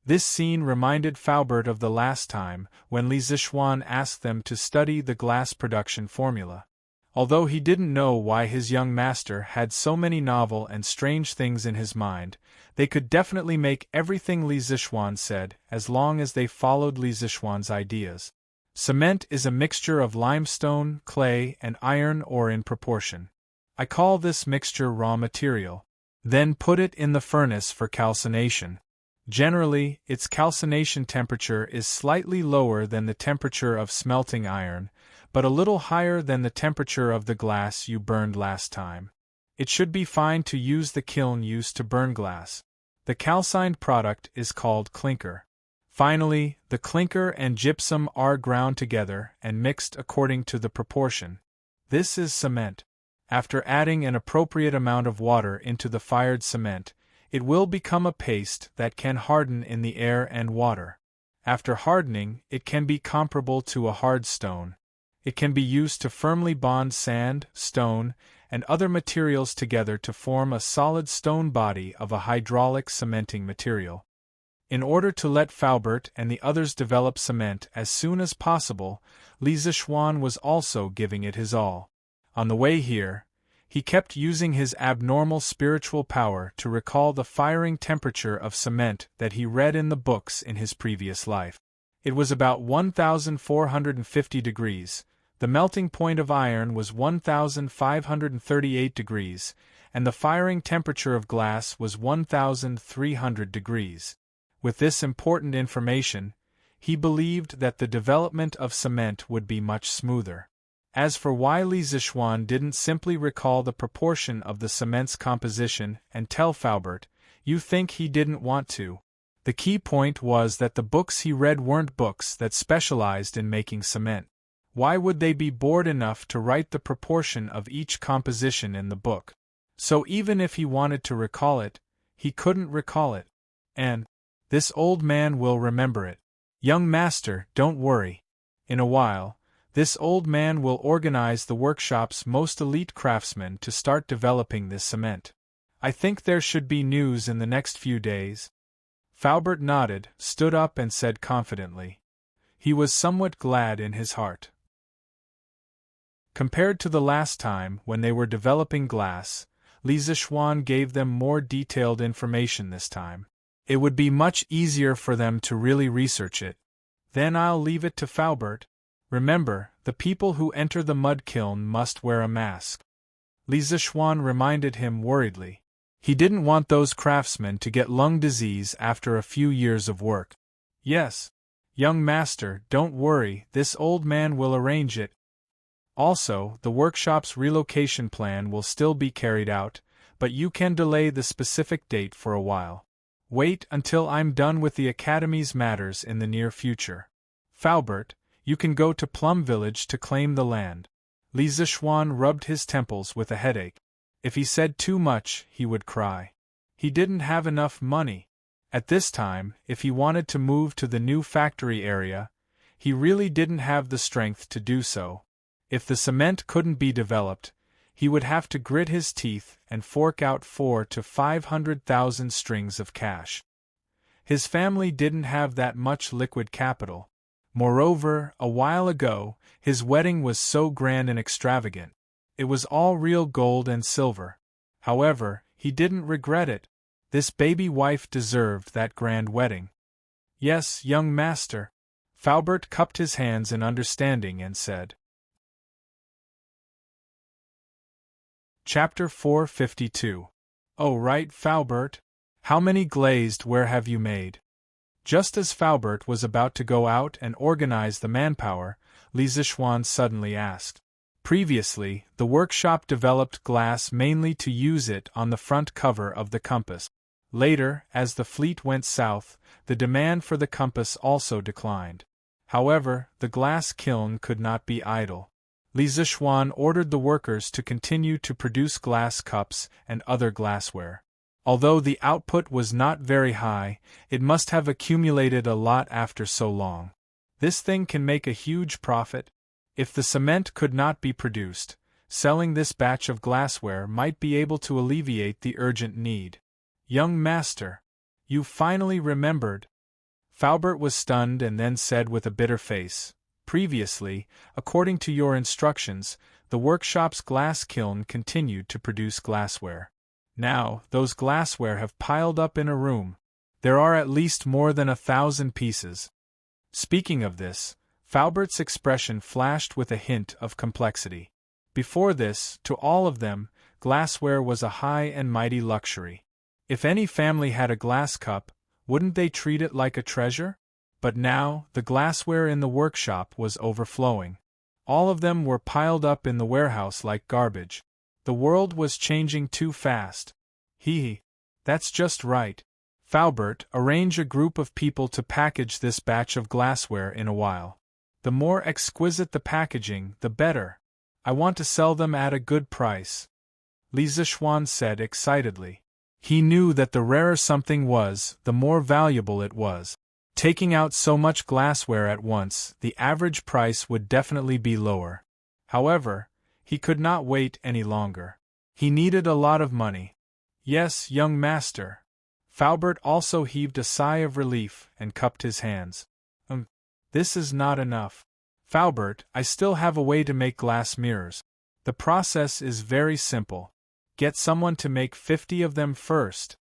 [SPEAKER 1] This scene reminded Faubert of the last time, when Li Zixuan asked them to study the glass production formula. Although he didn't know why his young master had so many novel and strange things in his mind, they could definitely make everything Li Zishuan said as long as they followed Li Zishuan's ideas. Cement is a mixture of limestone, clay, and iron ore in proportion. I call this mixture raw material. Then put it in the furnace for calcination. Generally, its calcination temperature is slightly lower than the temperature of smelting iron, but a little higher than the temperature of the glass you burned last time. It should be fine to use the kiln used to burn glass. The calcined product is called clinker. Finally, the clinker and gypsum are ground together and mixed according to the proportion. This is cement. After adding an appropriate amount of water into the fired cement, it will become a paste that can harden in the air and water. After hardening, it can be comparable to a hard stone. It can be used to firmly bond sand, stone, and other materials together to form a solid stone body of a hydraulic cementing material. In order to let Faubert and the others develop cement as soon as possible, Li Zishuan was also giving it his all. On the way here, he kept using his abnormal spiritual power to recall the firing temperature of cement that he read in the books in his previous life. It was about 1,450 degrees, the melting point of iron was 1,538 degrees, and the firing temperature of glass was 1,300 degrees. With this important information, he believed that the development of cement would be much smoother. As for why Li Zishuan didn't simply recall the proportion of the cement's composition and tell Faubert, you think he didn't want to. The key point was that the books he read weren't books that specialized in making cement. Why would they be bored enough to write the proportion of each composition in the book? So even if he wanted to recall it, he couldn't recall it. And this old man will remember it. Young master, don't worry. In a while, this old man will organize the workshop's most elite craftsmen to start developing this cement. I think there should be news in the next few days. Faubert nodded, stood up and said confidently. He was somewhat glad in his heart. Compared to the last time when they were developing glass, Li Zishuan gave them more detailed information this time. It would be much easier for them to really research it. Then I'll leave it to Faubert. Remember, the people who enter the mud kiln must wear a mask. Li Zishuan reminded him worriedly. He didn't want those craftsmen to get lung disease after a few years of work. Yes, young master, don't worry, this old man will arrange it. Also, the workshop's relocation plan will still be carried out, but you can delay the specific date for a while. Wait until I'm done with the Academy's matters in the near future. Faubert, you can go to Plum Village to claim the land. Li Zishuan rubbed his temples with a headache. If he said too much, he would cry. He didn't have enough money. At this time, if he wanted to move to the new factory area, he really didn't have the strength to do so. If the cement couldn't be developed, he would have to grit his teeth and fork out 400,000 to 500,000 strings of cash. His family didn't have that much liquid capital. Moreover, a while ago, his wedding was so grand and extravagant. It was all real gold and silver. However, he didn't regret it. This baby wife deserved that grand wedding. Yes, young master. Faubert cupped his hands in understanding and said. Chapter 452. Oh right, Faubert. How many glazed ware have you made? Just as Faubert was about to go out and organize the manpower, Li Zishuan suddenly asked. Previously, the workshop developed glass mainly to use it on the front cover of the compass. Later, as the fleet went south, the demand for the compass also declined. However, the glass kiln could not be idle. Li Zishuan ordered the workers to continue to produce glass cups and other glassware. Although the output was not very high, it must have accumulated a lot after so long. This thing can make a huge profit. If the cement could not be produced, selling this batch of glassware might be able to alleviate the urgent need. Young master, you finally remembered. Faubert was stunned and then said with a bitter face, Previously, according to your instructions, the workshop's glass kiln continued to produce glassware. Now, those glassware have piled up in a room. There are at least more than 1,000 pieces. Speaking of this, Faubert's expression flashed with a hint of complexity. Before this, to all of them, glassware was a high and mighty luxury. If any family had a glass cup, wouldn't they treat it like a treasure? But now, the glassware in the workshop was overflowing. All of them were piled up in the warehouse like garbage. The world was changing too fast. That's just right. Faubert, arrange a group of people to package this batch of glassware in a while. The more exquisite the packaging, the better. I want to sell them at a good price. Li Zichuan said excitedly. He knew that the rarer something was, the more valuable it was. Taking out so much glassware at once, the average price would definitely be lower. However, he could not wait any longer. He needed a lot of money. Yes, young master. Faubert also heaved a sigh of relief and cupped his hands. This is not enough. Faubert, I still have a way to make glass mirrors. The process is very simple. Get someone to make 50 of them first.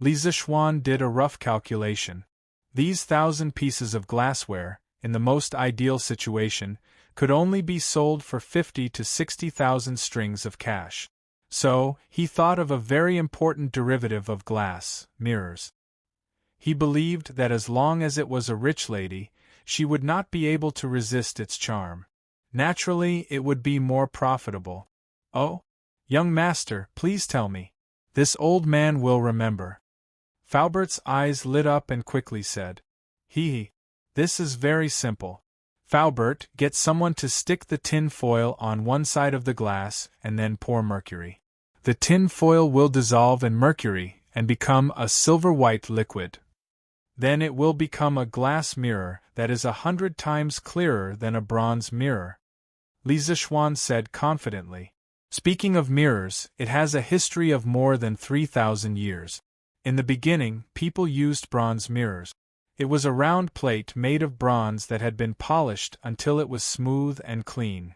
[SPEAKER 1] Li Zichuan did a rough calculation. These 1,000 pieces of glassware, in the most ideal situation, could only be sold for 50 to 60,000 strings of cash. So, he thought of a very important derivative of glass, mirrors. He believed that as long as it was a rich lady, she would not be able to resist its charm. Naturally, it would be more profitable. Oh? Young master, please tell me. This old man will remember. Faubert's eyes lit up and quickly said, This is very simple. Faubert, get someone to stick the tin foil on one side of the glass and then pour mercury. The tin foil will dissolve in mercury and become a silver-white liquid. Then it will become a glass mirror that is 100 times clearer than a bronze mirror. Li Zichuan said confidently. Speaking of mirrors, it has a history of more than 3,000 years. In the beginning, people used bronze mirrors. It was a round plate made of bronze that had been polished until it was smooth and clean.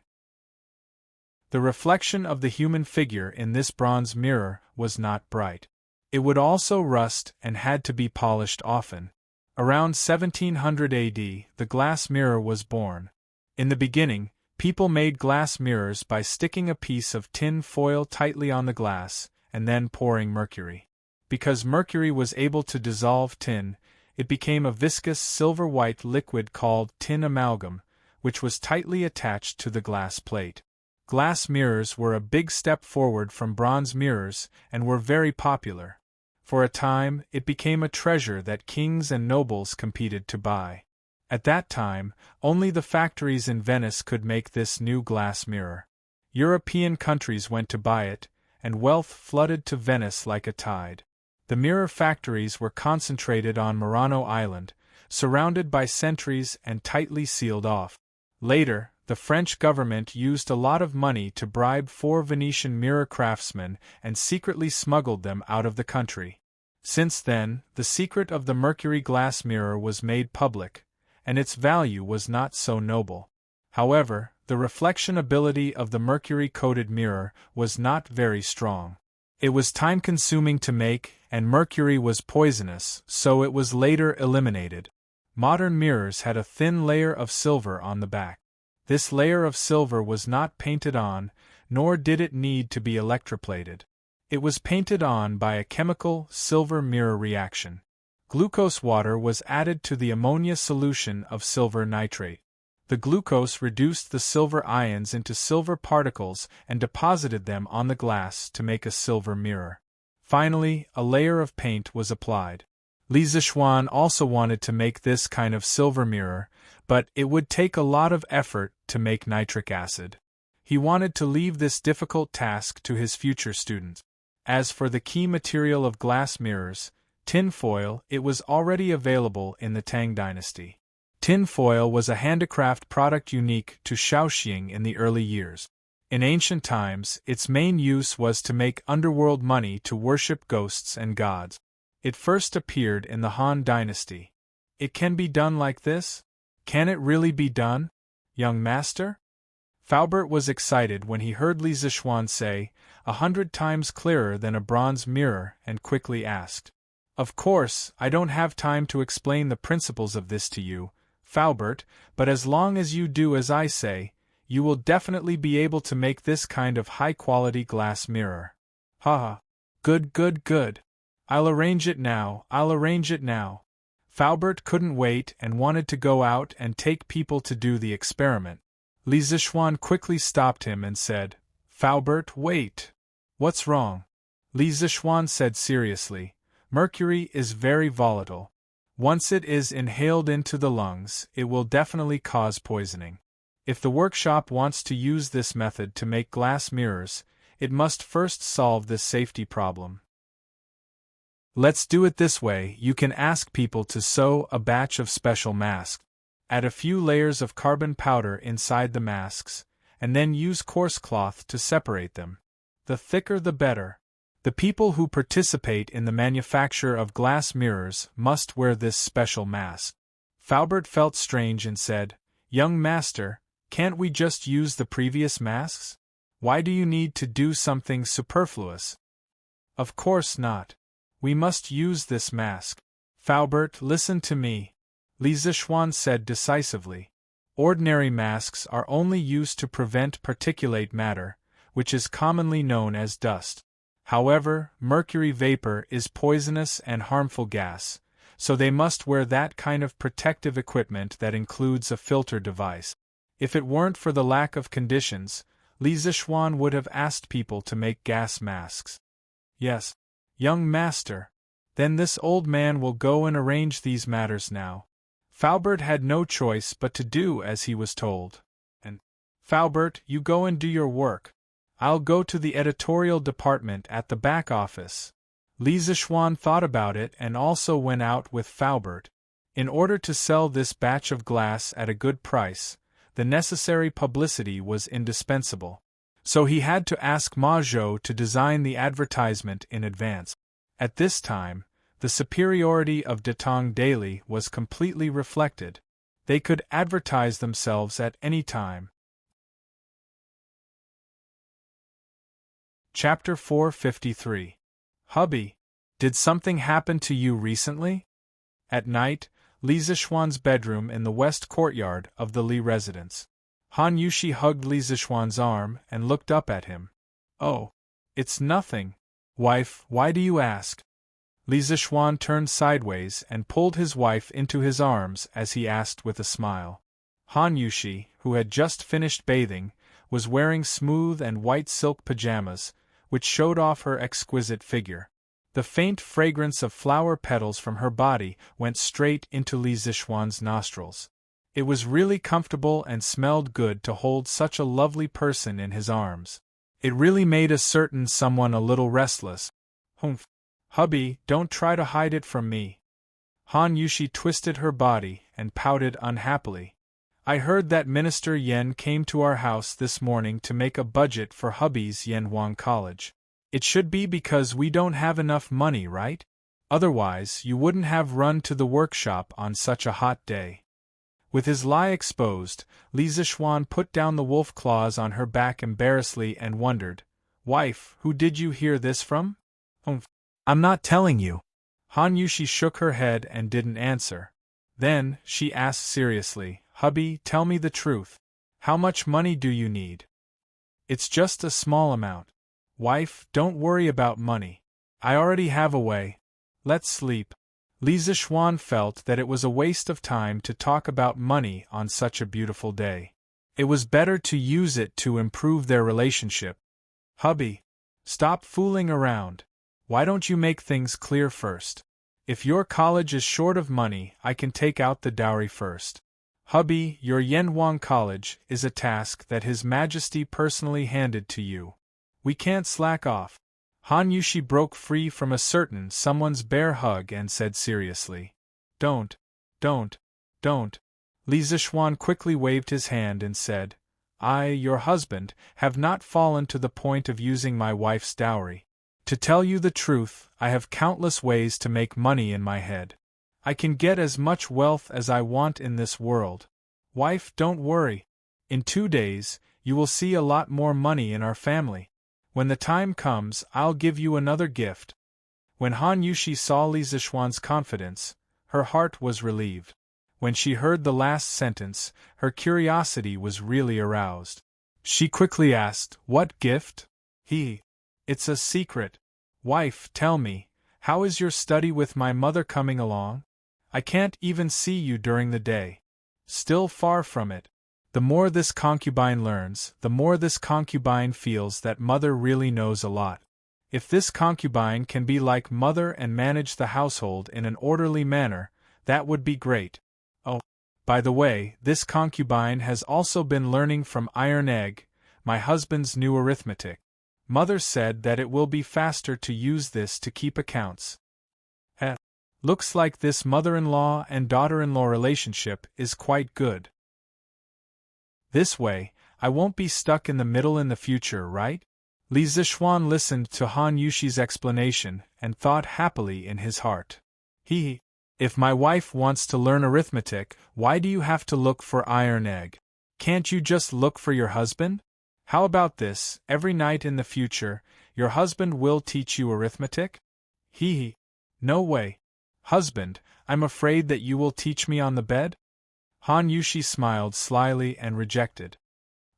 [SPEAKER 1] The reflection of the human figure in this bronze mirror was not bright. It would also rust and had to be polished often. Around 1700 AD, the glass mirror was born. In the beginning, people made glass mirrors by sticking a piece of tin foil tightly on the glass and then pouring mercury. Because mercury was able to dissolve tin, it became a viscous silver-white liquid called tin amalgam, which was tightly attached to the glass plate. Glass mirrors were a big step forward from bronze mirrors and were very popular. For a time, it became a treasure that kings and nobles competed to buy. At that time, only the factories in Venice could make this new glass mirror. European countries went to buy it, and wealth flooded to Venice like a tide. The mirror factories were concentrated on Murano Island, surrounded by sentries and tightly sealed off. Later, the French government used a lot of money to bribe 4 Venetian mirror craftsmen and secretly smuggled them out of the country. Since then, the secret of the mercury glass mirror was made public, and its value was not so noble. However, the reflection ability of the mercury-coated mirror was not very strong. It was time-consuming to make, and mercury was poisonous, so it was later eliminated. Modern mirrors had a thin layer of silver on the back. This layer of silver was not painted on, nor did it need to be electroplated. It was painted on by a chemical silver mirror reaction. Glucose water was added to the ammonia solution of silver nitrate. The glucose reduced the silver ions into silver particles and deposited them on the glass to make a silver mirror. Finally, a layer of paint was applied. Li Zichuan also wanted to make this kind of silver mirror, but it would take a lot of effort to make nitric acid. He wanted to leave this difficult task to his future students. As for the key material of glass mirrors, tinfoil, it was already available in the Tang Dynasty. Tinfoil was a handicraft product unique to Shaoxing in the early years. In ancient times, its main use was to make underworld money to worship ghosts and gods. It first appeared in the Han Dynasty. It can be done like this? Can it really be done? Young master? Faubert was excited when he heard Li Zixuan say, 100 times clearer than a bronze mirror, and quickly asked. Of course, I don't have time to explain the principles of this to you, Faubert, but as long as you do as I say, you will definitely be able to make this kind of high-quality glass mirror. Ha! Good, good, good. I'll arrange it now. Faubert couldn't wait and wanted to go out and take people to do the experiment. Li Zixuan quickly stopped him and said, Faubert, wait. What's wrong? Li Zixuan said seriously, mercury is very volatile. Once it is inhaled into the lungs, it will definitely cause poisoning. If the workshop wants to use this method to make glass mirrors, it must first solve this safety problem. Let's do it this way. You can ask people to sew a batch of special masks. Add a few layers of carbon powder inside the masks, and then use coarse cloth to separate them. The thicker the better. The people who participate in the manufacture of glass mirrors must wear this special mask. Faubert felt strange and said, Young master, can't we just use the previous masks? Why do you need to do something superfluous? Of course not. We must use this mask. Faubert, listen to me, Li Zixuan said decisively. Ordinary masks are only used to prevent particulate matter, which is commonly known as dust. However, mercury vapor is poisonous and harmful gas, so they must wear that kind of protective equipment that includes a filter device. If it weren't for the lack of conditions, Li Zixuan would have asked people to make gas masks. Yes, young master. Then this old man will go and arrange these matters now. Faubert had no choice but to do as he was told. And, Faubert, you go and do your work. I'll go to the editorial department at the back office. Li Zixuan thought about it and also went out with Faubert. In order to sell this batch of glass at a good price, the necessary publicity was indispensable. So he had to ask Ma Zhou to design the advertisement in advance. At this time, the superiority of Tang Daily was completely reflected. They could advertise themselves at any time. Chapter 453. Hubby, did something happen to you recently? At night, Li Zixuan's bedroom in the west courtyard of the Li residence. Han Yushi hugged Li Zixuan's arm and looked up at him. Oh, it's nothing. Wife, why do you ask? Li Zixuan turned sideways and pulled his wife into his arms as he asked with a smile. Han Yushi, who had just finished bathing, was wearing smooth and white silk pajamas, which showed off her exquisite figure. The faint fragrance of flower petals from her body went straight into Li Zixuan's nostrils. It was really comfortable and smelled good to hold such a lovely person in his arms. It really made a certain someone a little restless. Humph. Hubby, don't try to hide it from me. Han Yushi twisted her body and pouted unhappily. I heard that Minister Yen came to our house this morning to make a budget for hubby's Yanhuang College. It should be because we don't have enough money, right? Otherwise, you wouldn't have run to the workshop on such a hot day. With his lie exposed, Li Zixuan put down the wolf claws on her back embarrassedly and wondered, Wife, who did you hear this from? I'm not telling you. Han Yushi shook her head and didn't answer. Then, she asked seriously, Hubby, tell me the truth. How much money do you need? It's just a small amount. Wife, don't worry about money. I already have a way. Let's sleep. Li Zixuan felt that it was a waste of time to talk about money on such a beautiful day. It was better to use it to improve their relationship. Hubby, stop fooling around. Why don't you make things clear first? If your college is short of money, I can take out the dowry first. Hubby, your Yanhuang College is a task that His Majesty personally handed to you. We can't slack off. Han Yushi broke free from a certain someone's bear hug and said seriously. Don't. Li Zixuan quickly waved his hand and said, I, your husband, have not fallen to the point of using my wife's dowry. To tell you the truth, I have countless ways to make money in my head. I can get as much wealth as I want in this world. Wife, don't worry. In 2 days, you will see a lot more money in our family. When the time comes, I'll give you another gift. When Han Yushi saw Li Zixuan's confidence, her heart was relieved. When she heard the last sentence, her curiosity was really aroused. She quickly asked, "What gift?" "It's a secret. Wife, tell me, how is your study with my mother coming along? I can't even see you during the day." "Still far from it. The more this concubine learns, the more this concubine feels that mother really knows a lot. If this concubine can be like mother and manage the household in an orderly manner, that would be great. Oh, by the way, this concubine has also been learning from Iron Egg, my husband's new arithmetic. Mother said that it will be faster to use this to keep accounts." Looks like this mother-in-law and daughter-in-law relationship is quite good. This way, I won't be stuck in the middle in the future, right? Li Zixuan listened to Han Yushi's explanation and thought happily in his heart. If my wife wants to learn arithmetic, why do you have to look for Iron Egg? Can't you just look for your husband? How about this, every night in the future, your husband will teach you arithmetic? No way. Husband, I'm afraid that you will teach me on the bed? Han Yushi smiled slyly and rejected.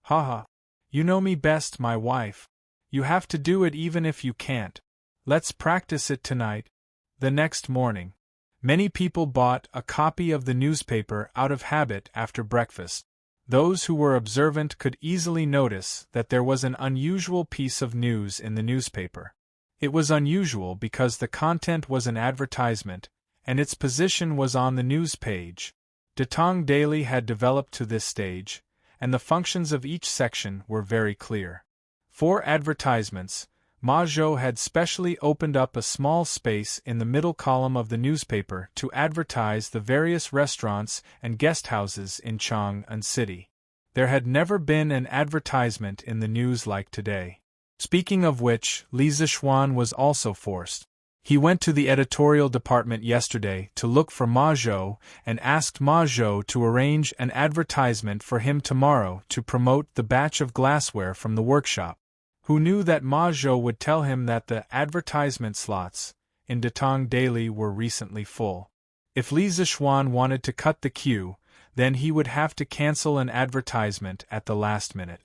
[SPEAKER 1] Haha. You know me best, my wife. You have to do it even if you can't. Let's practice it tonight. The next morning, many people bought a copy of the newspaper out of habit after breakfast. Those who were observant could easily notice that there was an unusual piece of news in the newspaper. It was unusual because the content was an advertisement, and its position was on the news page. The Tang Daily had developed to this stage, and the functions of each section were very clear. For advertisements, Ma Zhou had specially opened up a small space in the middle column of the newspaper to advertise the various restaurants and guest houses in Chang'an City. There had never been an advertisement in the news like today. Speaking of which, Li Zixuan was also forced. He went to the editorial department yesterday to look for Ma Zhou and asked Ma Zhou to arrange an advertisement for him tomorrow to promote the batch of glassware from the workshop. Who knew that Ma Zhou would tell him that the advertisement slots in Datong Daily were recently full. If Li Zixuan wanted to cut the queue, then he would have to cancel an advertisement at the last minute.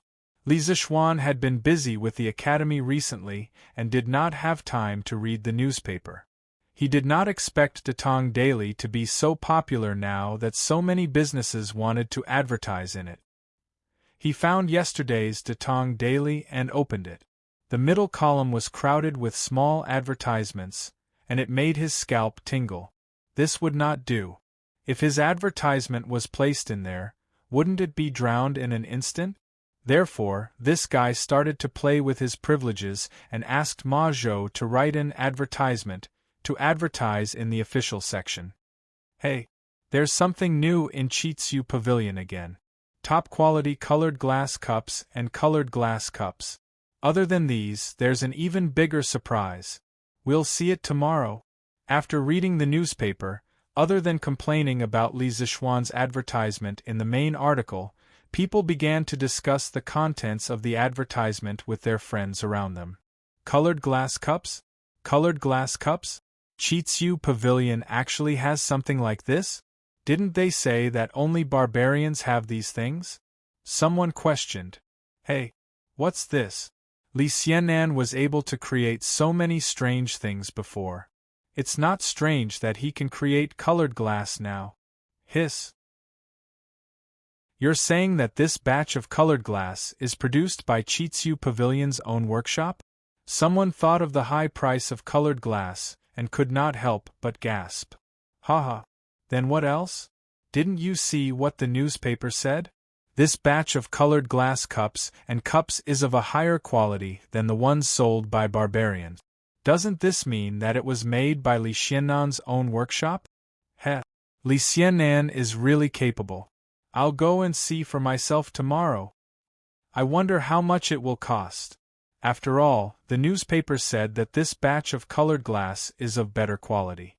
[SPEAKER 1] Li Zixuan had been busy with the academy recently and did not have time to read the newspaper. He did not expect Datong Daily to be so popular now that so many businesses wanted to advertise in it. He found yesterday's Datong Daily and opened it. The middle column was crowded with small advertisements, and it made his scalp tingle. This would not do. If his advertisement was placed in there, wouldn't it be drowned in an instant? Therefore, this guy started to play with his privileges and asked Ma Zhou to write an advertisement, to advertise in the official section. Hey, there's something new in Chitsu Pavilion again. Top-quality colored glass cups and colored glass cups. Other than these, there's an even bigger surprise. We'll see it tomorrow. After reading the newspaper, other than complaining about Li Zixuan's advertisement in the main article, people began to discuss the contents of the advertisement with their friends around them. Colored glass cups? Colored glass cups? Chitsu Pavilion actually has something like this? Didn't they say that only barbarians have these things? Someone questioned. Hey, what's this? Li Xianan was able to create so many strange things before. It's not strange that he can create colored glass now. Hiss. You're saying that this batch of colored glass is produced by Chitsu Pavilion's own workshop? Someone thought of the high price of colored glass and could not help but gasp. Haha. Then what else? Didn't you see what the newspaper said? This batch of colored glass cups and cups is of a higher quality than the ones sold by barbarians. Doesn't this mean that it was made by Li Xianan's own workshop? Heh. Li Xianan is really capable. I'll go and see for myself tomorrow. I wonder how much it will cost. After all, the newspaper said that this batch of colored glass is of better quality.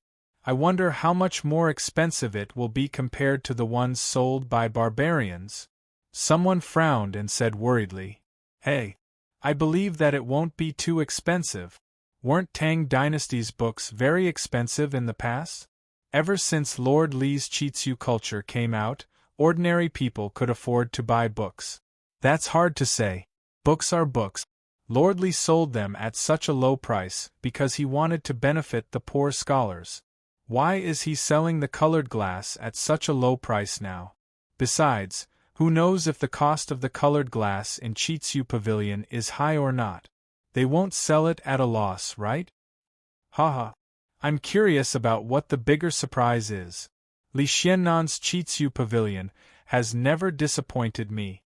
[SPEAKER 1] I wonder how much more expensive it will be compared to the ones sold by barbarians. Someone frowned and said worriedly, "Hey, I believe that it won't be too expensive. Weren't Tang Dynasty's books very expensive in the past? Ever since Lord Li's Chitsu culture came out, ordinary people could afford to buy books." "That's hard to say. Books are books. Lord Li sold them at such a low price because he wanted to benefit the poor scholars. Why is he selling the colored glass at such a low price now? Besides, who knows if the cost of the colored glass in Chitsu Pavilion is high or not? They won't sell it at a loss, right? Haha. I'm curious about what the bigger surprise is. Li Xiannan's Chitsu Pavilion has never disappointed me.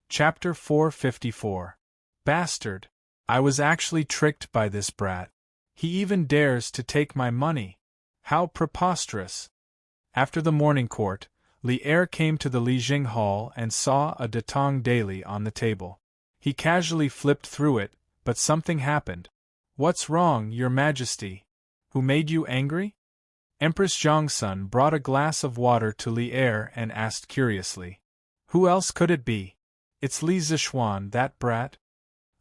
[SPEAKER 1] Chapter 454. Bastard. I was actually tricked by this brat. He even dares to take my money. How preposterous. After the morning court, Li Er came to the Lijing Hall and saw a De Tang daily on the table. He casually flipped through it, but something happened. "What's wrong, Your Majesty? Who made you angry?" Empress Zhongsun brought a glass of water to Li Er and asked curiously. "Who else could it be? It's Li Zishuan, that brat."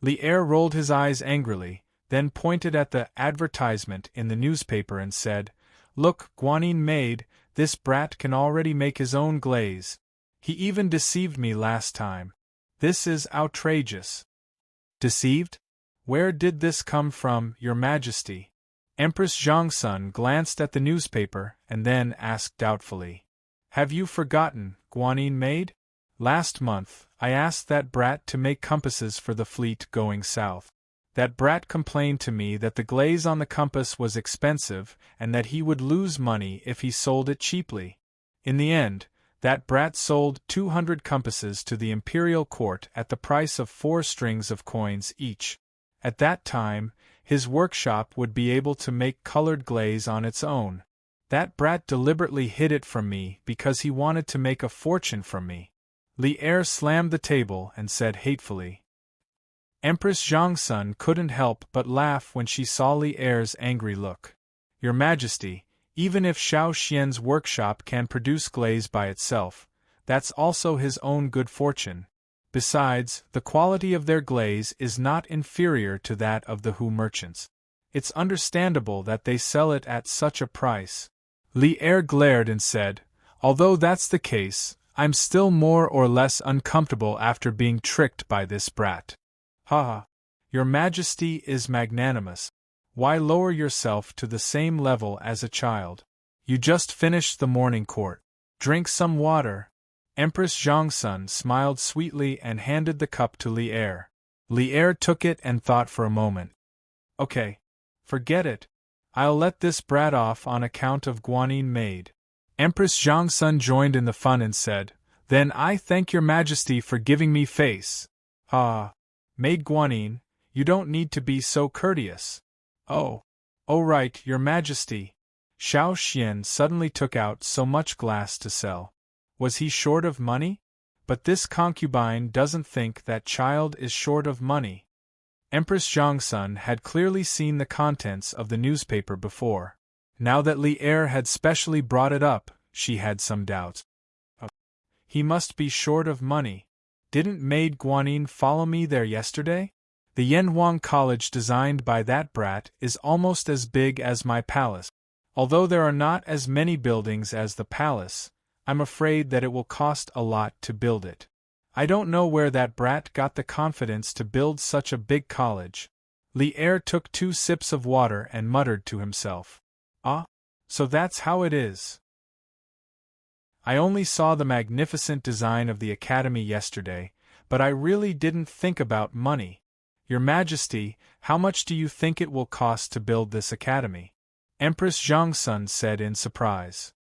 [SPEAKER 1] Li Er rolled his eyes angrily, then pointed at the advertisement in the newspaper and said, "Look, Guanyin maid, this brat can already make his own glaze. He even deceived me last time. This is outrageous." "Deceived? Where did this come from, Your Majesty?" Empress Zhongsun glanced at the newspaper and then asked doubtfully. "Have you forgotten, Guanyin maid? Last month, I asked that brat to make compasses for the fleet going south. That brat complained to me that the glaze on the compass was expensive and that he would lose money if he sold it cheaply. In the end, that brat sold 200 compasses to the imperial court at the price of 4 strings of coins each. At that time, his workshop would be able to make colored glaze on its own. That brat deliberately hid it from me because he wanted to make a fortune from me." Li Er slammed the table and said hatefully. Empress Zhongsun couldn't help but laugh when she saw Li Er's angry look. "Your Majesty, even if Xiao Xian's workshop can produce glaze by itself, that's also his own good fortune. Besides, the quality of their glaze is not inferior to that of the Hu merchants. It's understandable that they sell it at such a price." Li Er glared and said, "Although that's the case, I'm still more or less uncomfortable after being tricked by this brat." "Haha. Your Majesty is magnanimous. Why lower yourself to the same level as a child? You just finished the morning court. Drink some water." Empress Zhongsun smiled sweetly and handed the cup to Li Er. Li Er took it and thought for a moment. "Okay. Forget it. I'll let this brat off on account of Guanyin maid." Empress Zhongsun joined in the fun and said, "Then I thank Your Majesty for giving me face." Maid Guanyin, you don't need to be so courteous." Oh right, Your Majesty." Xiao Xian suddenly took out so much glass to sell. Was he short of money? But this concubine doesn't think that child is short of money. Empress Zhongsun had clearly seen the contents of the newspaper before. Now that Li Er had specially brought it up, she had some doubts. He must be short of money. Didn't maid Guanyin follow me there yesterday? The Yanhuang College designed by that brat is almost as big as my palace. Although there are not as many buildings as the palace, I'm afraid that it will cost a lot to build it. I don't know where that brat got the confidence to build such a big college." Li Er took 2 sips of water and muttered to himself. So that's how it is. I only saw the magnificent design of the academy yesterday, but I really didn't think about money. Your Majesty, how much do you think it will cost to build this academy?" Empress Zhongsun said in surprise.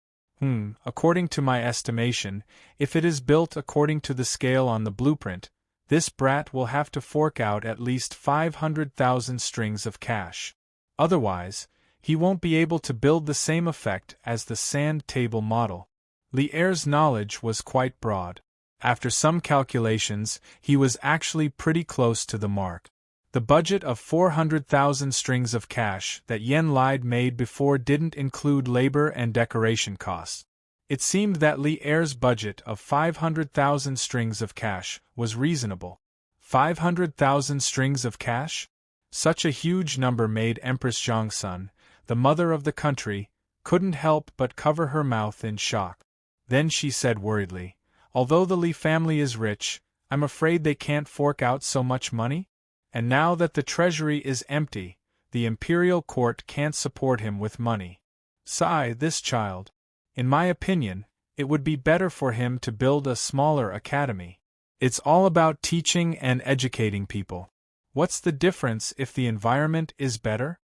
[SPEAKER 1] According to my estimation, if it is built according to the scale on the blueprint, this brat will have to fork out at least 500,000 strings of cash. Otherwise, he won't be able to build the same effect as the sand table model." Li Er's knowledge was quite broad. After some calculations, he was actually pretty close to the mark. The budget of 400,000 strings of cash that Yen Lide made before didn't include labor and decoration costs. It seemed that Li Er's budget of 500,000 strings of cash was reasonable. 500,000 strings of cash? Such a huge number made Empress Zhongsun, the mother of the country, couldn't help but cover her mouth in shock. Then she said worriedly, "Although the Li family is rich, I'm afraid they can't fork out so much money? And now that the treasury is empty, the imperial court can't support him with money. Sigh, this child. In my opinion, it would be better for him to build a smaller academy. It's all about teaching and educating people. What's the difference if the environment is better?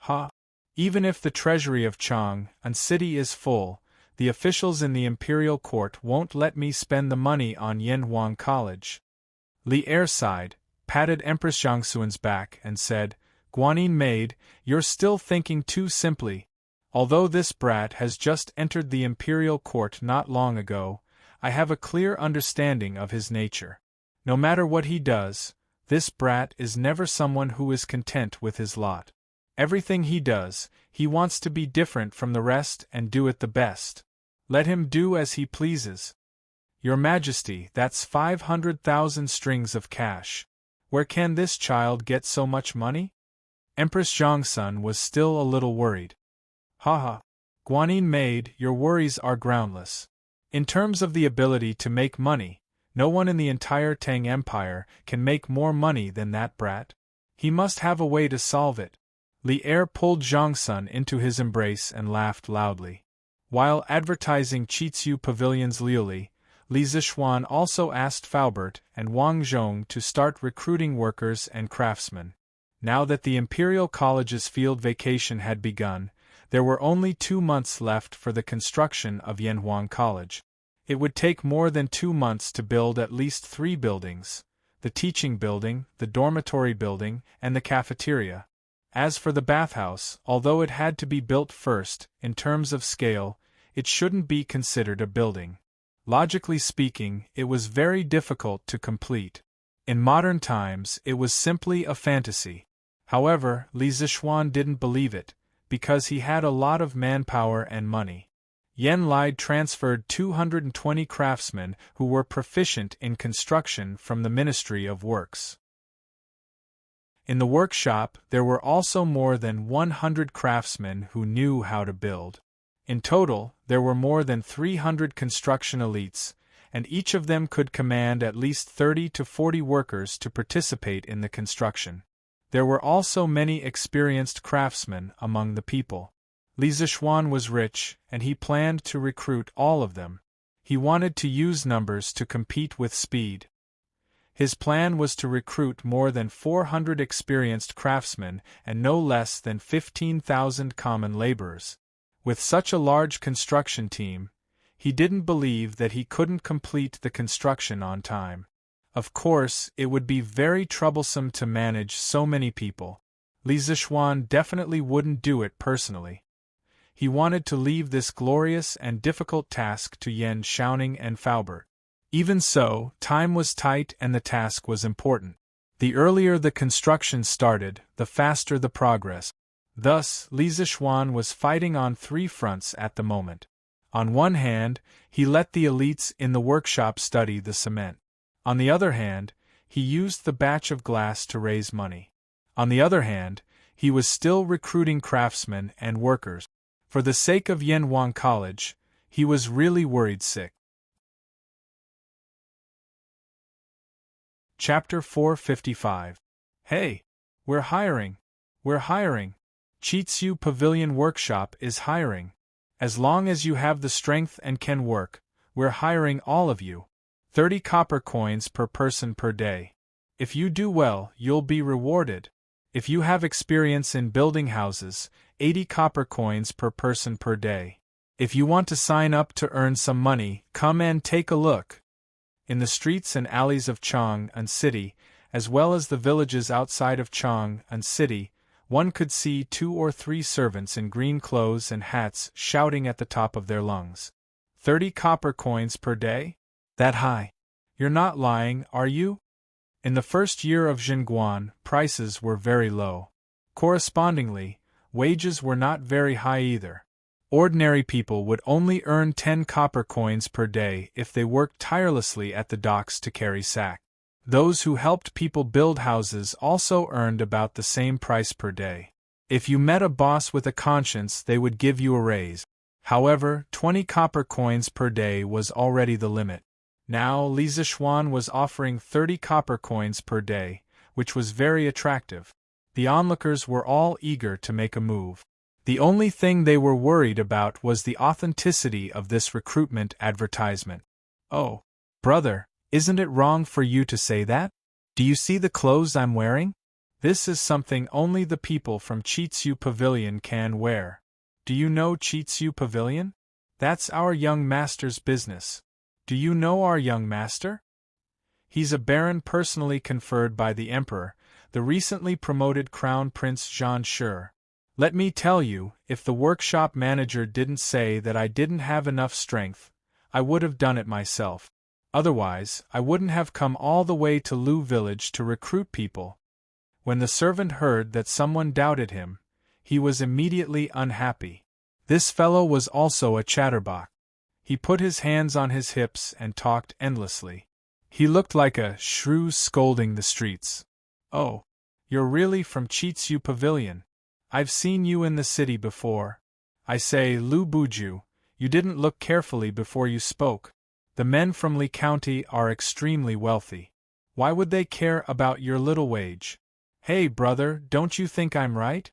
[SPEAKER 1] Ha! Even if the treasury of Chang'an City is full, the officials in the imperial court won't let me spend the money on Yanhuang College." Li Er sighed, patted Empress Zhongxuan's back and said, "Guanyin maid, you're still thinking too simply. Although this brat has just entered the imperial court not long ago, I have a clear understanding of his nature. No matter what he does, this brat is never someone who is content with his lot. Everything he does, he wants to be different from the rest and do it the best. Let him do as he pleases." "Your Majesty, that's 500,000 strings of cash. Where can this child get so much money?" Empress Zhongsun was still a little worried. "Haha. Guanyin maid, your worries are groundless. In terms of the ability to make money, no one in the entire Tang Empire can make more money than that brat. He must have a way to solve it." Li Er pulled Zhongsun into his embrace and laughed loudly. While advertising Chitsu Pavilion's Liuli, Li Zishuan also asked Faubert and Wang Zhong to start recruiting workers and craftsmen. Now that the Imperial College's field vacation had begun, there were only 2 months left for the construction of Yanhuang College. It would take more than 2 months to build at least 3 buildings: the teaching building, the dormitory building, and the cafeteria. As for the bathhouse, although it had to be built first, in terms of scale, it shouldn't be considered a building. Logically speaking, it was very difficult to complete. In modern times, it was simply a fantasy. However, Li Zishuan didn't believe it, because he had a lot of manpower and money. Yen Lide transferred 220 craftsmen who were proficient in construction from the Ministry of Works. In the workshop, there were also more than 100 craftsmen who knew how to build. In total, there were more than 300 construction elites, and each of them could command at least 30 to 40 workers to participate in the construction. There were also many experienced craftsmen among the people. Li Zishuan was rich, and he planned to recruit all of them. He wanted to use numbers to compete with speed. His plan was to recruit more than 400 experienced craftsmen and no less than 15,000 common laborers. With such a large construction team, he didn't believe that he couldn't complete the construction on time. Of course, it would be very troublesome to manage so many people. Li Zishuan definitely wouldn't do it personally. He wanted to leave this glorious and difficult task to Yan Xiaoning and Faubert. Even so, time was tight and the task was important. The earlier the construction started, the faster the progress. Thus, Li Zishuan was fighting on 3 fronts at the moment. On one hand, he let the elites in the workshop study the cement. On the other hand, he used the batch of glass to raise money. On the other hand, he was still recruiting craftsmen and workers. For the sake of Yanhuang College, he was really worried sick. Chapter 455. Hey! We're hiring! We're hiring! Chitsu Pavilion Workshop is hiring. As long as you have the strength and can work, we're hiring all of you. 30 copper coins per person per day. If you do well, you'll be rewarded. If you have experience in building houses, 80 copper coins per person per day. If you want to sign up to earn some money, come and take a look. In the streets and alleys of Chang'an City, as well as the villages outside of Chang'an City, one could see 2 or 3 servants in green clothes and hats shouting at the top of their lungs. 30 copper coins per day? That high? You're not lying, are you? In the first year of Xinguan, prices were very low. Correspondingly, wages were not very high either. Ordinary people would only earn 10 copper coins per day if they worked tirelessly at the docks to carry sack. Those who helped people build houses also earned about the same price per day. If you met a boss with a conscience, they would give you a raise. However, 20 copper coins per day was already the limit. Now Li Zishuan was offering 30 copper coins per day, which was very attractive. The onlookers were all eager to make a move. The only thing they were worried about was the authenticity of this recruitment advertisement. Oh, brother, isn't it wrong for you to say that? Do you see the clothes I'm wearing? This is something only the people from Chitsu Pavilion can wear. Do you know Chitsu Pavilion? That's our young master's business. Do you know our young master? He's a baron personally conferred by the emperor, the recently promoted Crown Prince Jean Shur. Let me tell you, if the workshop manager didn't say that I didn't have enough strength, I would have done it myself. Otherwise, I wouldn't have come all the way to Lu village to recruit people. When the servant heard that someone doubted him, he was immediately unhappy. This fellow was also a chatterbox. He put his hands on his hips and talked endlessly. He looked like a shrew scolding the streets. Oh, you're really from Chitsu Pavilion. I've seen you in the city before. I say, Lu Buju, you didn't look carefully before you spoke. The men from Li County are extremely wealthy. Why would they care about your little wage? Hey, brother, don't you think I'm right?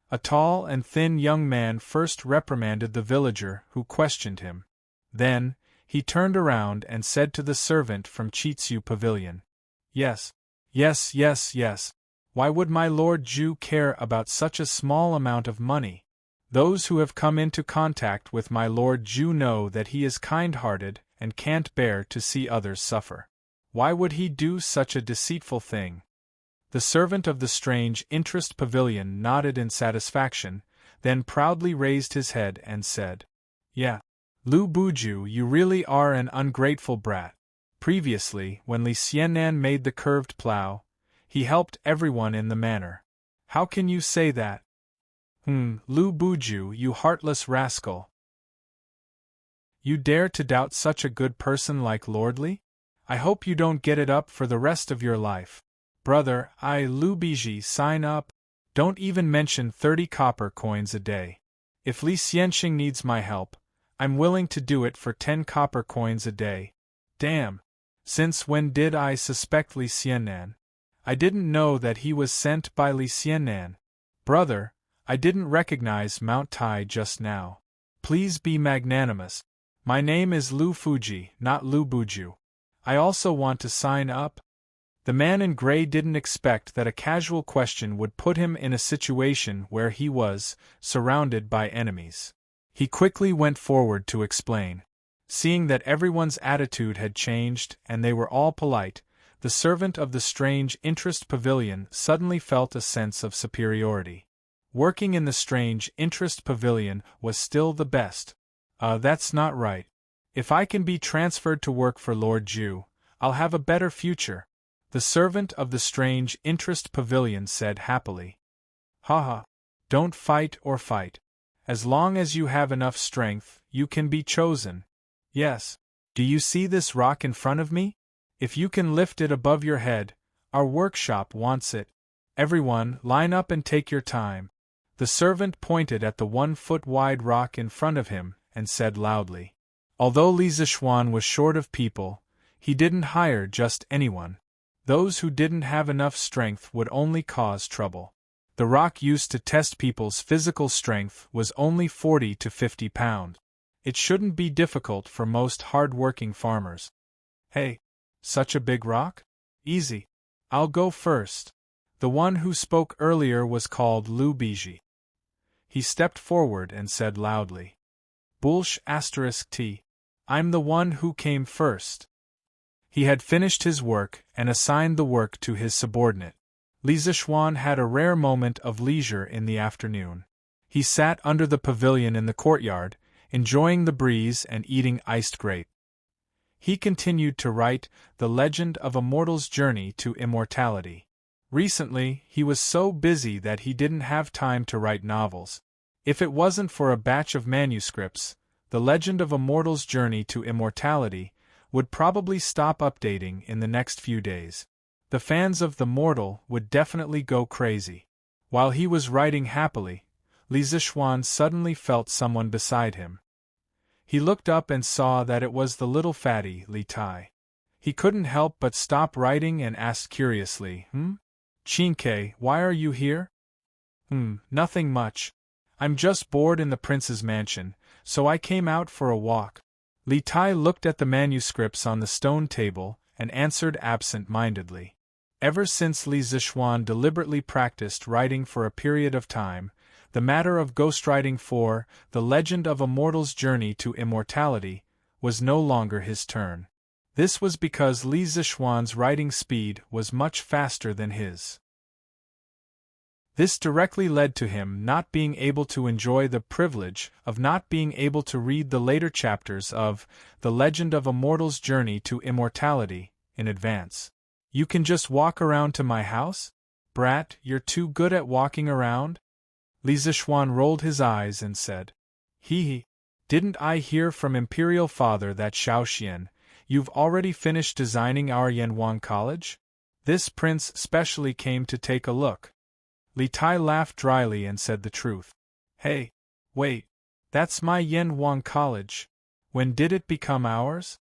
[SPEAKER 1] A tall and thin young man first reprimanded the villager who questioned him. Then, he turned around and said to the servant from Chitsu Pavilion, Yes. Why would my Lord Ju care about such a small amount of money? Those who have come into contact with my Lord Ju know that he is kind-hearted and can't bear to see others suffer. Why would he do such a deceitful thing? The servant of the strange interest pavilion nodded in satisfaction, then proudly raised his head and said, Yeah, Lu Buju, you really are an ungrateful brat. Previously, when Li Xiannan made the curved plow, he helped everyone in the manor. How can you say that? Lu Buju, you heartless rascal. You dare to doubt such a good person like Lord Li? I hope you don't get it up for the rest of your life. Brother, I Lu Biji sign up. Don't even mention 30 copper coins a day. If Li Xianxing needs my help, I'm willing to do it for 10 copper coins a day. Damn. Since when did I suspect Li Xiannan? I didn't know that he was sent by Li Xiannan. Brother, I didn't recognize Mount Tai just now. Please be magnanimous. My name is Lu Fuji, not Lu Buju. I also want to sign up. The man in gray didn't expect that a casual question would put him in a situation where he was surrounded by enemies. He quickly went forward to explain. Seeing that everyone's attitude had changed and they were all polite, the servant of the strange interest pavilion suddenly felt a sense of superiority. Working in the strange interest pavilion was still the best. That's not right. If I can be transferred to work for Lord Ju, I'll have a better future. The servant of the strange interest pavilion said happily. Haha. Don't fight or fight. As long as you have enough strength, you can be chosen. Yes. Do you see this rock in front of me? If you can lift it above your head, our workshop wants it. Everyone, line up and take your time. The servant pointed at the 1-foot-wide rock in front of him and said loudly. Although Li Zishuan was short of people, he didn't hire just anyone. Those who didn't have enough strength would only cause trouble. The rock used to test people's physical strength was only 40 to 50 pounds. It shouldn't be difficult for most hard-working farmers. Hey, such a big rock? Easy. I'll go first. The one who spoke earlier was called Lu Biji. He stepped forward and said loudly. Bulsh *T. I'm the one who came first. He had finished his work and assigned the work to his subordinate. Li Zishuan had a rare moment of leisure in the afternoon. He sat under the pavilion in the courtyard, enjoying the breeze and eating iced grape. He continued to write The Legend of a Mortal's Journey to Immortality. Recently, he was so busy that he didn't have time to write novels. If it wasn't for a batch of manuscripts, The Legend of a Mortal's Journey to Immortality would probably stop updating in the next few days. The fans of The Mortal would definitely go crazy. While he was writing happily, Li Zixuan suddenly felt someone beside him. He looked up and saw that it was the little fatty Li Tai. He couldn't help but stop writing and asked curiously, Qinke, why are you here? Nothing much. I'm just bored in the prince's mansion, so I came out for a walk. Li Tai looked at the manuscripts on the stone table and answered absent-mindedly. Ever since Li Zixuan deliberately practiced writing for a period of time, the matter of ghostwriting for The Legend of a Mortal's Journey to Immortality was no longer his turn. This was because Li Zixuan's writing speed was much faster than his. This directly led to him not being able to enjoy the privilege of not being able to read the later chapters of The Legend of a Mortal's Journey to Immortality in advance. You can just walk around to my house? Brat, you're too good at walking around? Li Zixuan rolled his eyes and said, Hee. Didn't I hear from Imperial Father that Xiaoxian, you've already finished designing our Yanhuang College? This prince specially came to take a look. Li Tai laughed dryly and said the truth. Hey, wait, that's my Yanhuang College. When did it become ours?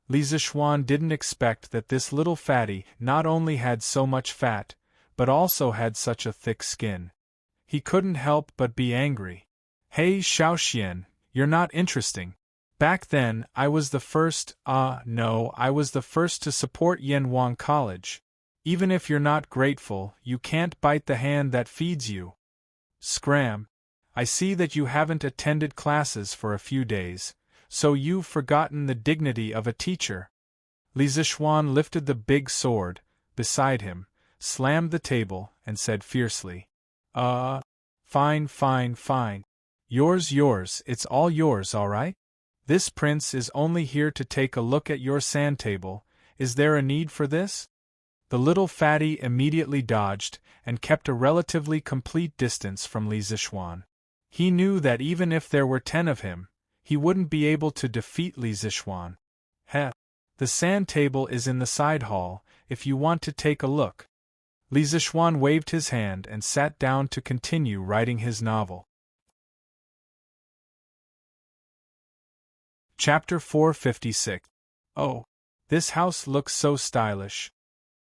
[SPEAKER 1] Li Zixuan didn't expect that this little fatty not only had so much fat, but also had such a thick skin. He couldn't help but be angry. Hey Xiaoxian, you're not interesting. Back then, I was the first, I was the first to support Yanhuang College. Even if you're not grateful, you can't bite the hand that feeds you. Scram. I see that you haven't attended classes for a few days, so you've forgotten the dignity of a teacher. Li Zixuan lifted the big sword beside him, slammed the table, and said fiercely, Fine. Yours, it's all yours, all right? This prince is only here to take a look at your sand table. Is there a need for this? The little fatty immediately dodged and kept a relatively complete distance from Li Zixuan. He knew that even if there were 10 of him, he wouldn't be able to defeat Li Zixuan. The sand table is in the side hall, if you want to take a look. Li Zixuan waved his hand and sat down to continue writing his novel. Chapter 456. Oh, this house looks so stylish.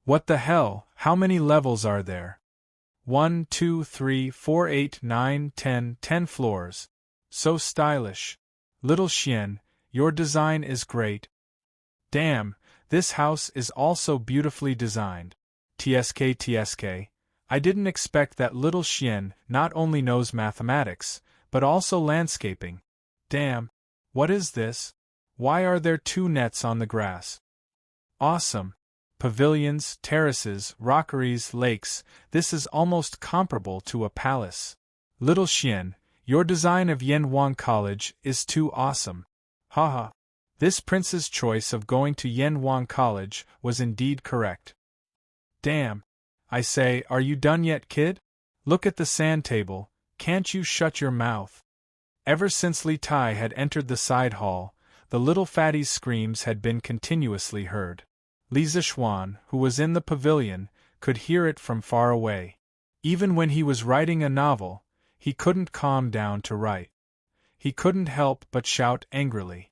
[SPEAKER 1] What the hell, how many levels are there? 1, 2, 3, 4, 8, 9, 10 floors. So stylish. Little Xian, your design is great. Damn, this house is also beautifully designed. TSK, I didn't expect that little Xian not only knows mathematics, but also landscaping. Damn, what is this? Why are there 2 nets on the grass? Awesome. Pavilions, terraces, rockeries, lakes, this is almost comparable to a palace. Little Xian, your design of Yanhuang College is too awesome. Haha. This prince's choice of going to Yanhuang College was indeed correct. Damn. I say, are you done yet, kid? Look at the sand table, can't you shut your mouth? Ever since Li Tai had entered the side hall, the little fatty's screams had been continuously heard. Li Zixuan, who was in the pavilion, could hear it from far away. Even when he was writing a novel, he couldn't calm down to write. He couldn't help but shout angrily.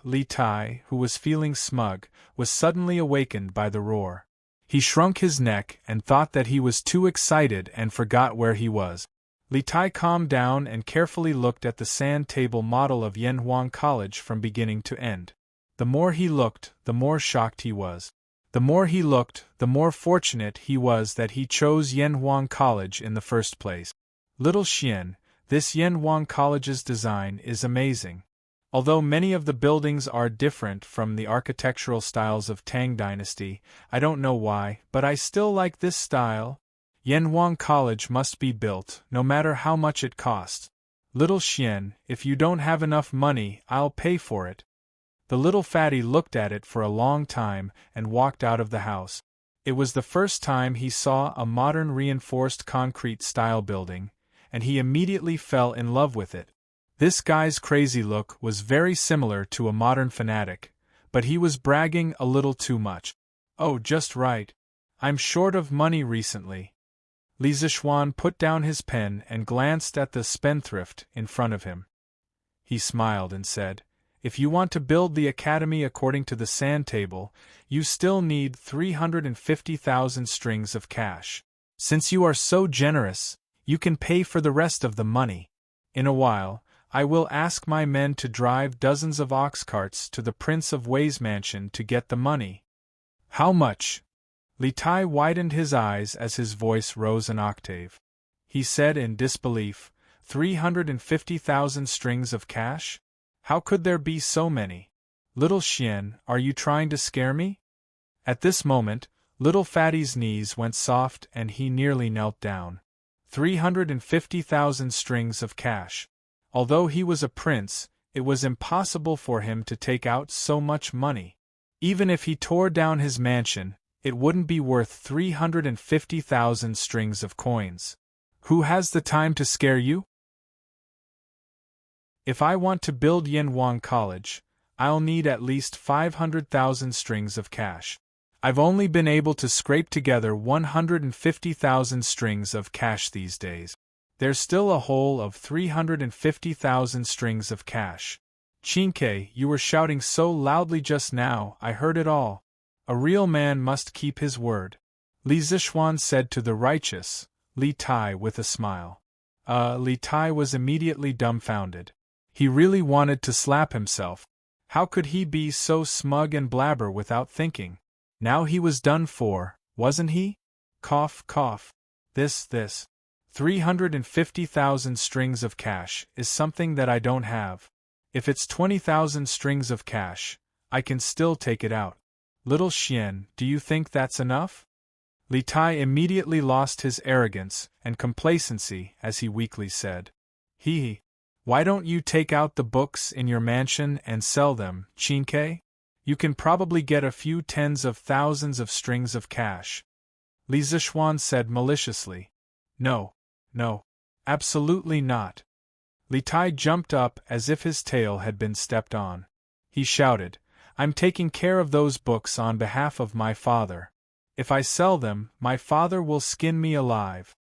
[SPEAKER 1] Li Tai, who was feeling smug, was suddenly awakened by the roar. He shrunk his neck and thought that he was too excited and forgot where he was. Li Tai calmed down and carefully looked at the sand table model of Yanhuang College from beginning to end. The more he looked, the more shocked he was. The more he looked, the more fortunate he was that he chose Yanhuang College in the first place. Little Xian, this Yanhuang College's design is amazing. Although many of the buildings are different from the architectural styles of Tang Dynasty, I don't know why, but I still like this style. Yanhuang College must be built, no matter how much it costs. Little Xian, if you don't have enough money, I'll pay for it. The little fatty looked at it for a long time and walked out of the house. It was the first time he saw a modern reinforced concrete style building, and he immediately fell in love with it. This guy's crazy look was very similar to a modern fanatic, but he was bragging a little too much. Oh, just right. I'm short of money recently. Li Zishuan put down his pen and glanced at the spendthrift in front of him. He smiled and said, if you want to build the academy according to the sand table, you still need 350,000 strings of cash. Since you are so generous, you can pay for the rest of the money. In a while, I will ask my men to drive dozens of ox carts to the Prince of Wei's mansion to get the money. How much? Li Tai widened his eyes as his voice rose an octave. He said in disbelief, 350,000 strings of cash? How could there be so many? Little Xian, are you trying to scare me? At this moment, little Fatty's knees went soft and he nearly knelt down. 350,000 strings of cash. Although he was a prince, it was impossible for him to take out so much money. Even if he tore down his mansion, it wouldn't be worth 350,000 strings of coins. Who has the time to scare you? If I want to build Yanwang College, I'll need at least 500,000 strings of cash. I've only been able to scrape together 150,000 strings of cash these days. There's still a hole of 350,000 strings of cash. Qinke, you were shouting so loudly just now, I heard it all. A real man must keep his word. Li Zishuan said to the righteous Li Tai with a smile. Li Tai was immediately dumbfounded. He really wanted to slap himself. How could he be so smug and blabber without thinking? Now he was done for, wasn't he? Cough, cough. This. 350,000 strings of cash is something that I don't have. If it's 20,000 strings of cash, I can still take it out. Little Xian, do you think that's enough? Li Tai immediately lost his arrogance and complacency as he weakly said. Hee. Why don't you take out the books in your mansion and sell them, Qinke? You can probably get a few tens of thousands of strings of cash. Li Zishuan said maliciously. No, absolutely not. Li Tai jumped up as if his tail had been stepped on. He shouted, I'm taking care of those books on behalf of my father. If I sell them, my father will skin me alive.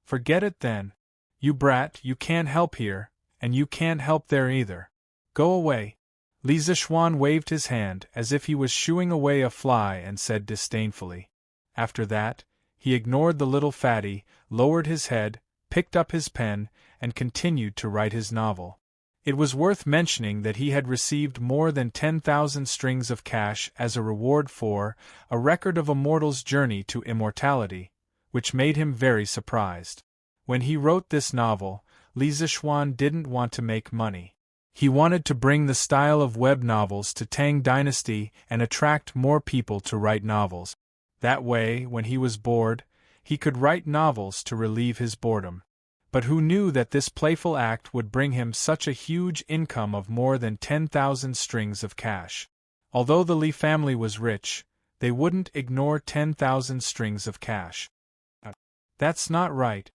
[SPEAKER 1] Forget it then. You brat, you can't help here, and you can't help there either. Go away. Li Zishuan waved his hand as if he was shooing away a fly and said disdainfully. After that, he ignored the little fatty, lowered his head, picked up his pen, and continued to write his novel. It was worth mentioning that he had received more than 10,000 strings of cash as a reward for A Record of a Mortal's Journey to Immortality, which made him very surprised. When he wrote this novel, Li Zishuan didn't want to make money. He wanted to bring the style of web novels to Tang Dynasty and attract more people to write novels. That way, when he was bored, he could write novels to relieve his boredom. But who knew that this playful act would bring him such a huge income of more than 10,000 strings of cash? Although the Li family was rich, they wouldn't ignore 10,000 strings of cash. That's not right.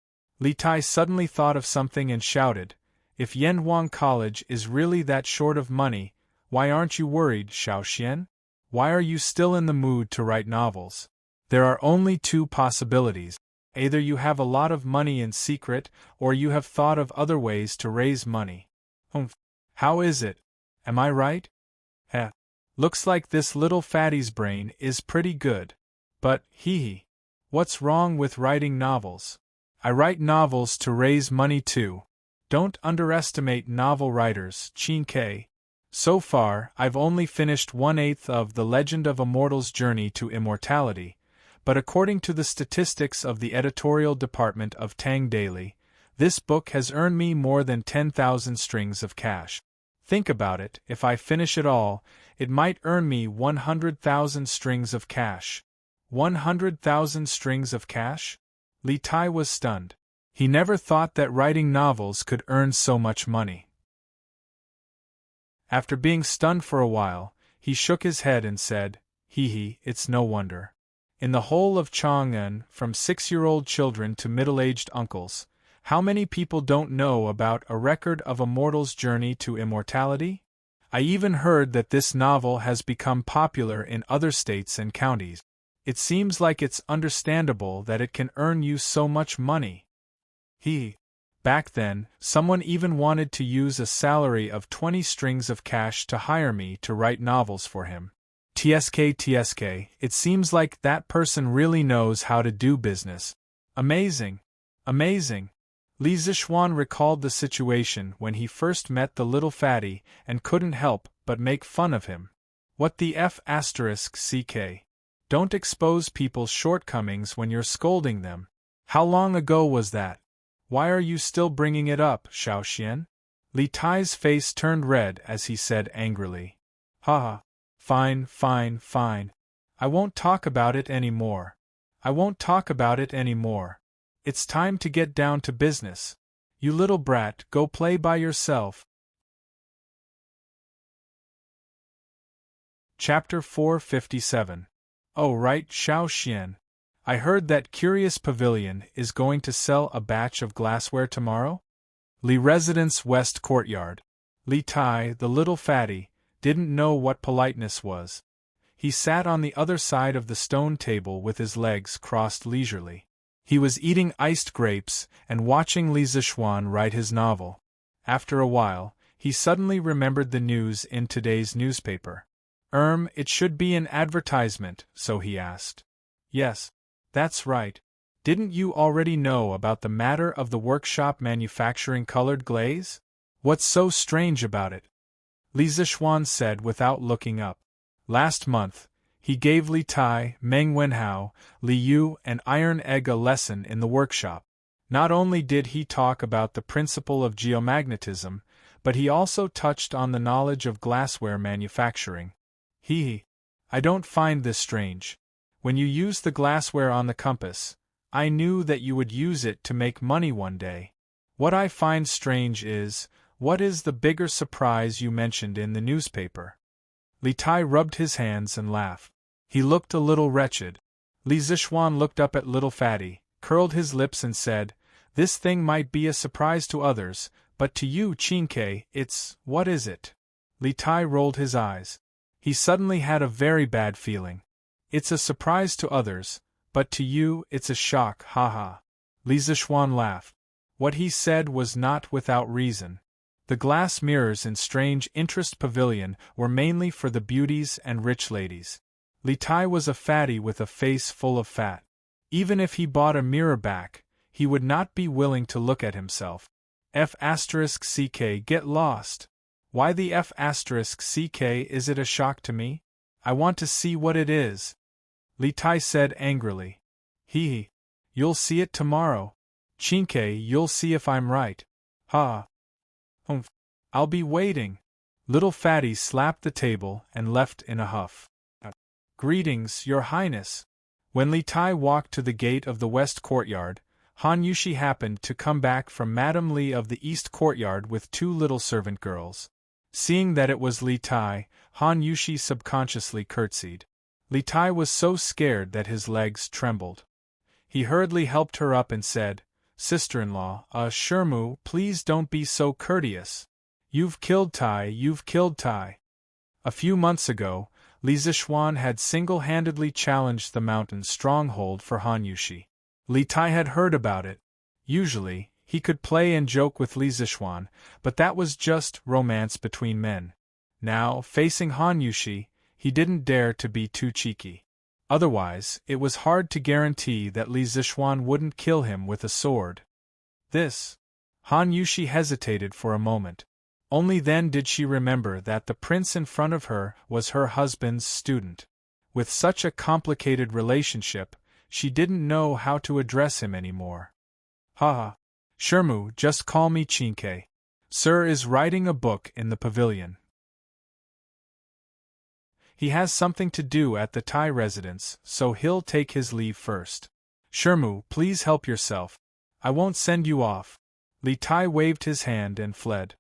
[SPEAKER 1] Li Tai suddenly thought of something and shouted, if Yanwang College is really that short of money, why aren't you worried, Xiaoxian? Why are you still in the mood to write novels? There are only two possibilities. Either you have a lot of money in secret, or you have thought of other ways to raise money. How is it? Am I right? Looks like this little fatty's brain is pretty good. But, what's wrong with writing novels? I write novels to raise money too. Don't underestimate novel writers, Qinke. So far, I've only finished 1/8 of The Legend of a Mortal's Journey to Immortality, but according to the statistics of the editorial department of Tang Daily, this book has earned me more than 10,000 strings of cash. Think about it, if I finish it all, it might earn me 100,000 strings of cash. 100,000 strings of cash? Li Tai was stunned. He never thought that writing novels could earn so much money. After being stunned for a while, he shook his head and said, it's no wonder. In the whole of Chang'an, from 6-year-old children to middle-aged uncles, How many people don't know about A Record of a Mortal's Journey to Immortality? I even heard that this novel has become popular in other states and counties. It seems like it's understandable that it can earn you so much money. Back then, someone even wanted to use a salary of 20 strings of cash to hire me to write novels for him. TSK, it seems like that person really knows how to do business. Amazing. Amazing. Li Zichuan recalled the situation when he first met the little fatty and couldn't help but make fun of him. What the F***ck? Don't expose people's shortcomings when you're scolding them. How long ago was that? Why are you still bringing it up, Xiaoxian? Li Tai's face turned red as he said angrily. Haha. Fine. I won't talk about it anymore. It's time to get down to business. You little brat, go play by yourself. Chapter 457. Oh right, Xiaoxian. I heard that Curious Pavilion is going to sell a batch of glassware tomorrow? Li Residence West Courtyard. Li Tai, the little fatty, didn't know what politeness was. He sat on the other side of the stone table with his legs crossed leisurely. He was eating iced grapes and watching Li Zichuan write his novel. After a while, he suddenly remembered the news in today's newspaper. It should be an advertisement, so he asked. Yes. That's right. Didn't you already know about the matter of the workshop manufacturing colored glaze? What's so strange about it? Li Zichuan said without looking up. Last month, he gave Li Tai, Meng Wenhao, Li Yu and Iron Egg a lesson in the workshop. Not only did he talk about the principle of geomagnetism, but he also touched on the knowledge of glassware manufacturing. I don't find this strange. When you use the glassware on the compass, I knew that you would use it to make money one day. What I find strange is, what is the bigger surprise you mentioned in the newspaper? Li Tai rubbed his hands and laughed. He looked a little wretched. Li Zichuan looked up at little fatty, curled his lips and said, This thing might be a surprise to others, but to you, Qinke, what is it? Li Tai rolled his eyes. He suddenly had a very bad feeling. It's a surprise to others, but to you it's a shock, haha. Li Zichuan laughed. What he said was not without reason. The glass mirrors in Strange Interest Pavilion were mainly for the beauties and rich ladies. Li Tai was a fatty with a face full of fat. Even if he bought a mirror back, he would not be willing to look at himself. F***ck get lost. Why the F***ck is it a shock to me? I want to see what it is. Li Tai said angrily. You'll see it tomorrow. Qinke, you'll see if I'm right. Ha. I'll be waiting. Little fatty slapped the table and left in a huff. Greetings, Your Highness. When Li Tai walked to the gate of the West Courtyard, Han Yushi happened to come back from Madame Li of the East Courtyard with two little servant girls. Seeing that it was Li Tai, Han Yushi subconsciously curtsied. Li Tai was so scared that his legs trembled. He hurriedly helped her up and said, Sister-in-law, Shermu, please don't be so courteous. You've killed Tai. A few months ago, Li Zichuan had single-handedly challenged the mountain stronghold for Han Yushi. Li Tai had heard about it. Usually, he could play and joke with Li Zichuan, but that was just romance between men. Now, facing Han Yushi, he didn't dare to be too cheeky. Otherwise, it was hard to guarantee that Li Zichuan wouldn't kill him with a sword. Han Yushi hesitated for a moment. Only then did she remember that the prince in front of her was her husband's student. With such a complicated relationship, she didn't know how to address him anymore. Shermu, just call me Qinke. Sir is writing a book in the pavilion. He has something to do at the Tai residence, so he'll take his leave first. Shermu, please help yourself. I won't send you off. Li Tai waved his hand and fled.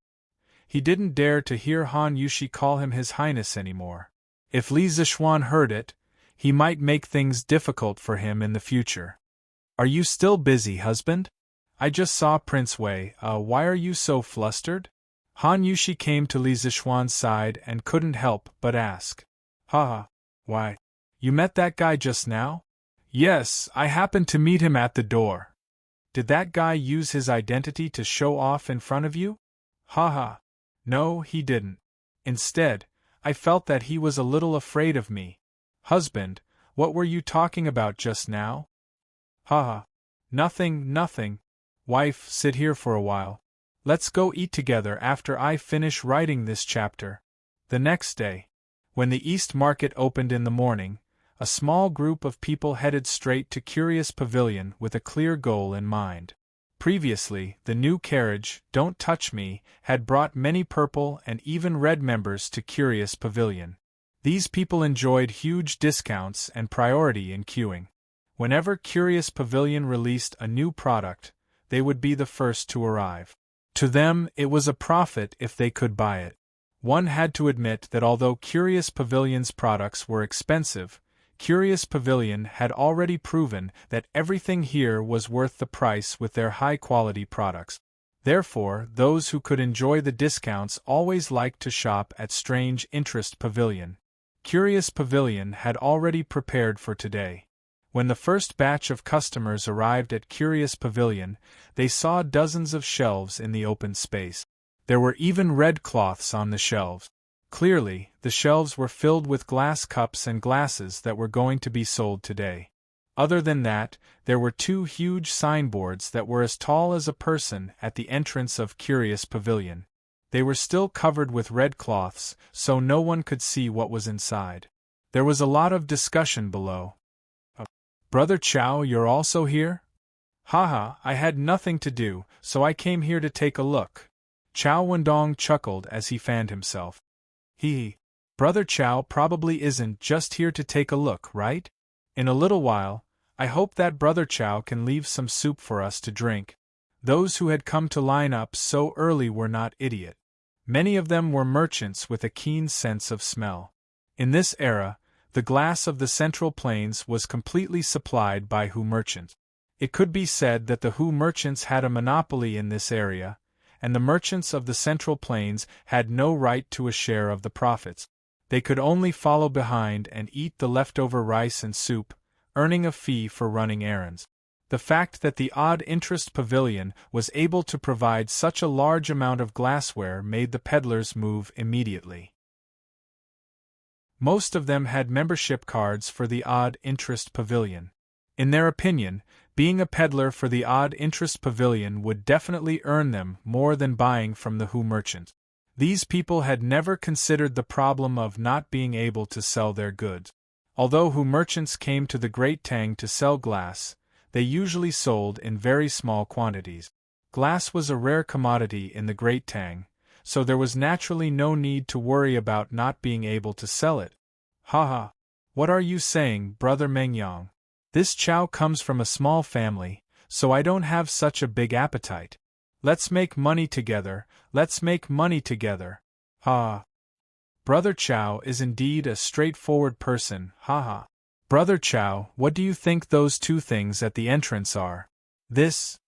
[SPEAKER 1] He didn't dare to hear Han Yushi call him His Highness anymore. If Li Zichuan heard it, he might make things difficult for him in the future. Are you still busy, husband? I just saw Prince Wei. Why are you so flustered? Han Yushi came to Li Zixuan's side and couldn't help but ask. Haha. Why? You met that guy just now? Yes, I happened to meet him at the door. Did that guy use his identity to show off in front of you? Haha. No, he didn't. Instead, I felt that he was a little afraid of me. Husband, what were you talking about just now? Haha. Nothing. Wife, sit here for a while. Let's go eat together after I finish writing this chapter. The next day, when the East Market opened in the morning, a small group of people headed straight to Curious Pavilion with a clear goal in mind. Previously, the new carriage, Don't Touch Me, had brought many purple and even red members to Curious Pavilion. These people enjoyed huge discounts and priority in queuing. Whenever Curious Pavilion released a new product, they would be the first to arrive. To them, it was a profit if they could buy it. One had to admit that although Curious Pavilion's products were expensive, Curious Pavilion had already proven that everything here was worth the price with their high-quality products. Therefore, those who could enjoy the discounts always liked to shop at Strange Interest Pavilion. Curious Pavilion had already prepared for today. When the first batch of customers arrived at Curious Pavilion, they saw dozens of shelves in the open space. There were even red cloths on the shelves. Clearly, the shelves were filled with glass cups and glasses that were going to be sold today. Other than that, there were two huge signboards that were as tall as a person at the entrance of Curious Pavilion. They were still covered with red cloths, so no one could see what was inside. There was a lot of discussion below. Brother Chow, you're also here? Haha, I had nothing to do, so I came here to take a look. Chow Wendong chuckled as he fanned himself. Brother Chow probably isn't just here to take a look, right? In a little while, I hope that Brother Chow can leave some soup for us to drink. Those who had come to line up so early were not idiot. Many of them were merchants with a keen sense of smell. In this era, the glass of the Central Plains was completely supplied by Hu merchants. It could be said that the Hu merchants had a monopoly in this area, and the merchants of the Central Plains had no right to a share of the profits. They could only follow behind and eat the leftover rice and soup, earning a fee for running errands. The fact that the Odd Interest Pavilion was able to provide such a large amount of glassware made the peddlers move immediately. Most of them had membership cards for the Odd Interest Pavilion. In their opinion, being a peddler for the Odd Interest Pavilion would definitely earn them more than buying from the Hu merchant. These people had never considered the problem of not being able to sell their goods. Although Hu merchants came to the Great Tang to sell glass, they usually sold in very small quantities. Glass was a rare commodity in the Great Tang, so there was naturally no need to worry about not being able to sell it. Haha. What are you saying, Brother Mengyang? This Chow comes from a small family, so I don't have such a big appetite. Let's make money together, Ha. Brother Chow is indeed a straightforward person, haha. Brother Chow, what do you think those two things at the entrance are? This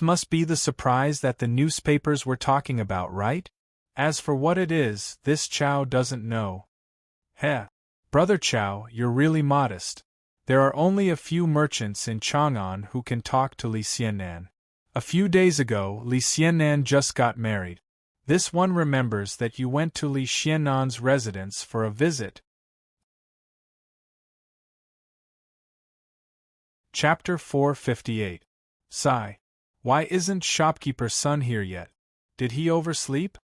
[SPEAKER 1] must be the surprise that the newspapers were talking about, right? As for what it is, this Chow doesn't know. Heh. Brother Chow, you're really modest. There are only a few merchants in Chang'an who can talk to Li Xiannan. A few days ago, Li Xiannan just got married. This one remembers that you went to Li Xiannan's residence for a visit. Chapter 458. Sigh. Why isn't shopkeeper's son here yet? Did he oversleep?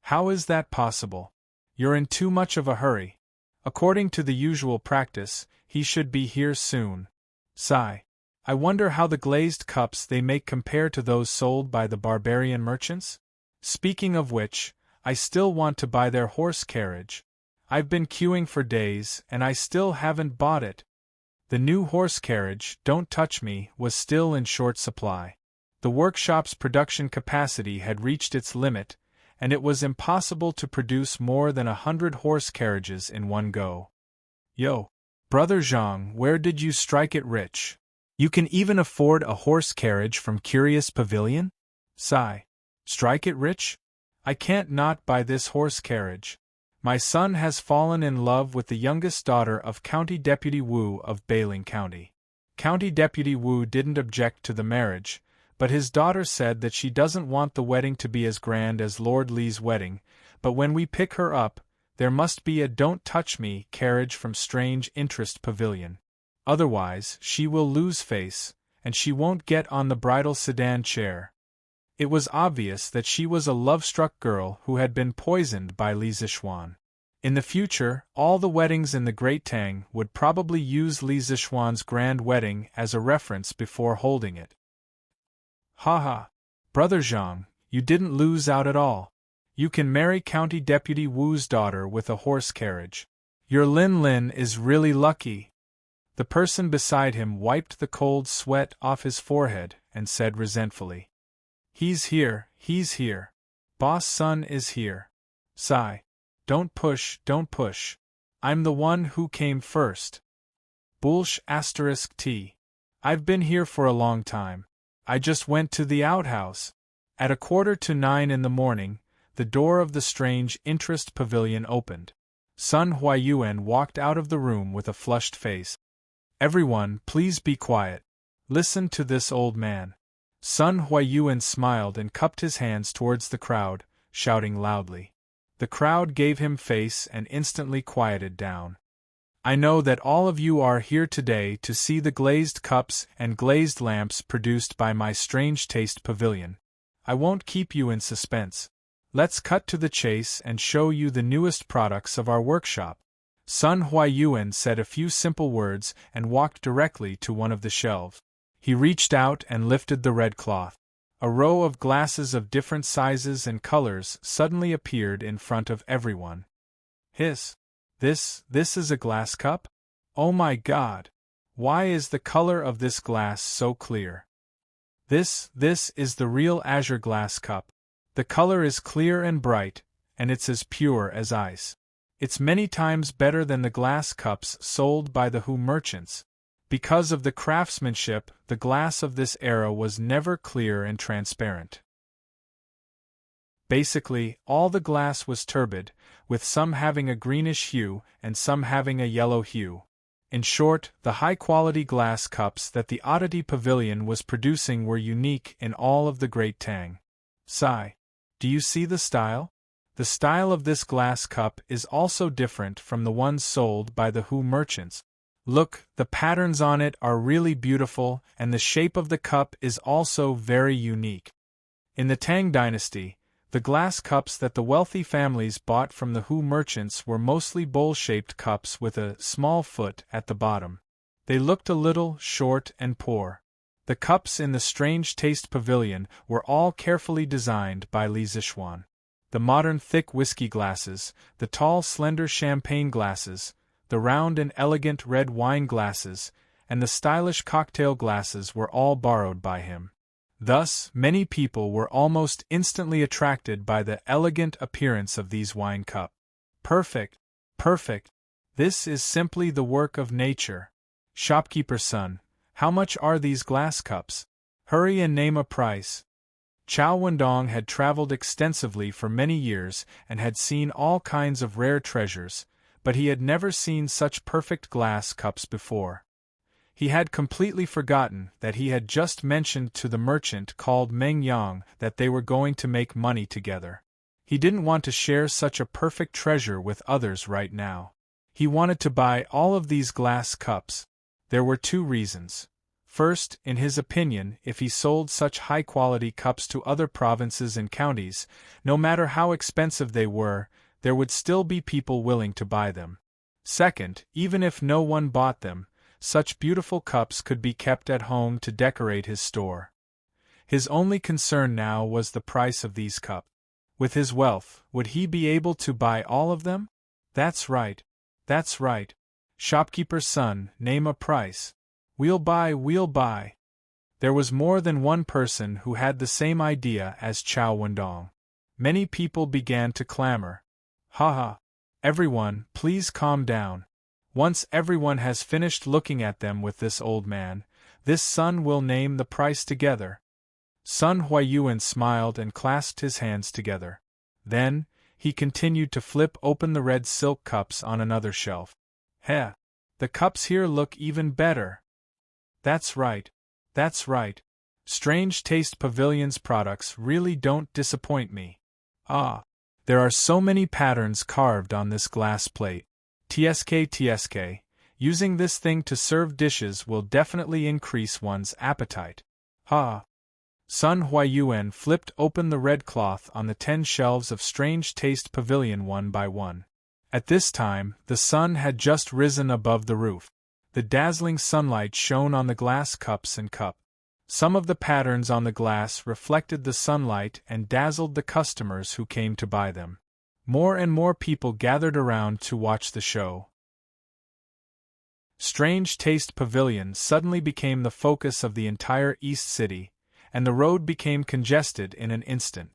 [SPEAKER 1] How is that possible? You're in too much of a hurry. According to the usual practice, he should be here soon. Sigh. I wonder how the glazed cups they make compare to those sold by the barbarian merchants? Speaking of which, I still want to buy their horse carriage. I've been queuing for days, and I still haven't bought it. The new horse carriage, Don't Touch Me, was still in short supply. The workshop's production capacity had reached its limit, and it was impossible to produce more than 100 horse carriages in one go. Yo! Brother Zhang, where did you strike it rich? You can even afford a horse carriage from Curious Pavilion? Sigh. Strike it rich? I can't not buy this horse carriage. My son has fallen in love with the youngest daughter of County Deputy Wu of Bailing County. County Deputy Wu didn't object to the marriage, but his daughter said that she doesn't want the wedding to be as grand as Lord Lee's wedding, but when we pick her up, there must be a Don't Touch Me carriage from Strange Interest Pavilion. Otherwise, she will lose face, and she won't get on the bridal sedan chair. It was obvious that she was a love-struck girl who had been poisoned by Li Zixuan. In the future, all the weddings in the Great Tang would probably use Li Zixuan's grand wedding as a reference before holding it. Ha! Brother Zhang, you didn't lose out at all. You can marry County Deputy Wu's daughter with a horse carriage. Your Lin Lin is really lucky. The person beside him wiped the cold sweat off his forehead and said resentfully. He's here. Boss Sun is here. Sigh. Don't push. I'm the one who came first. Bullsh *T. I've been here for a long time. I just went to the outhouse. At 8:45 in the morning, the door of the Strange Interest Pavilion opened. Sun Huayuan walked out of the room with a flushed face. Everyone, please be quiet. Listen to this old man. Sun Huayuan smiled and cupped his hands towards the crowd, shouting loudly. The crowd gave him face and instantly quieted down. I know that all of you are here today to see the glazed cups and glazed lamps produced by my Strange Taste Pavilion. I won't keep you in suspense. Let's cut to the chase and show you the newest products of our workshop. Sun Huayuan said a few simple words and walked directly to one of the shelves. He reached out and lifted the red cloth. A row of glasses of different sizes and colors suddenly appeared in front of everyone. This is a glass cup? Oh my God! Why is the color of this glass so clear? This is the real azure glass cup. The color is clear and bright, and it's as pure as ice. It's many times better than the glass cups sold by the Hu merchants. Because of the craftsmanship, the glass of this era was never clear and transparent. Basically, all the glass was turbid, with some having a greenish hue and some having a yellow hue. In short, the high-quality glass cups that the Oddity Pavilion was producing were unique in all of the Great Tang. Sigh. Do you see the style? The style of this glass cup is also different from the ones sold by the Hu merchants. Look, the patterns on it are really beautiful, and the shape of the cup is also very unique. In the Tang Dynasty, the glass cups that the wealthy families bought from the Hu merchants were mostly bowl-shaped cups with a small foot at the bottom. They looked a little short and poor. The cups in the Strange Taste Pavilion were all carefully designed by Li Zixuan. The modern thick whiskey glasses, the tall slender champagne glasses, the round and elegant red wine glasses, and the stylish cocktail glasses were all borrowed by him. Thus, many people were almost instantly attracted by the elegant appearance of these wine cups. Perfect! This is simply the work of nature. Shopkeeper's son, how much are these glass cups? Hurry and name a price. Chao Wendong had traveled extensively for many years and had seen all kinds of rare treasures, but he had never seen such perfect glass cups before. He had completely forgotten that he had just mentioned to the merchant called Meng Yang that they were going to make money together. He didn't want to share such a perfect treasure with others right now. He wanted to buy all of these glass cups. There were two reasons. First, in his opinion, if he sold such high-quality cups to other provinces and counties, no matter how expensive they were, there would still be people willing to buy them. Second, even if no one bought them, such beautiful cups could be kept at home to decorate his store. His only concern now was the price of these cups. With his wealth, would he be able to buy all of them? That's right. Shopkeeper's son, name a price. We'll buy. There was more than one person who had the same idea as Chao Wendong. Many people began to clamor. Ha! Everyone, please calm down. Once everyone has finished looking at them with this old man, This Sun will name the price together. Sun Huayuan smiled and clasped his hands together. Then, he continued to flip open the red silk cups on another shelf. Heh! The cups here look even better. That's right. That's right. Strange Taste Pavilion's products really don't disappoint me. Ah! There are so many patterns carved on this glass plate. TSK. Using this thing to serve dishes will definitely increase one's appetite. Ha! Sun Huayuan flipped open the red cloth on the 10 shelves of Strange Taste Pavilion one by one. At this time, the sun had just risen above the roof. The dazzling sunlight shone on the glass cups and cup. Some of the patterns on the glass reflected the sunlight and dazzled the customers who came to buy them. More and more people gathered around to watch the show. Strange Taste Pavilion suddenly became the focus of the entire East City, and the road became congested in an instant.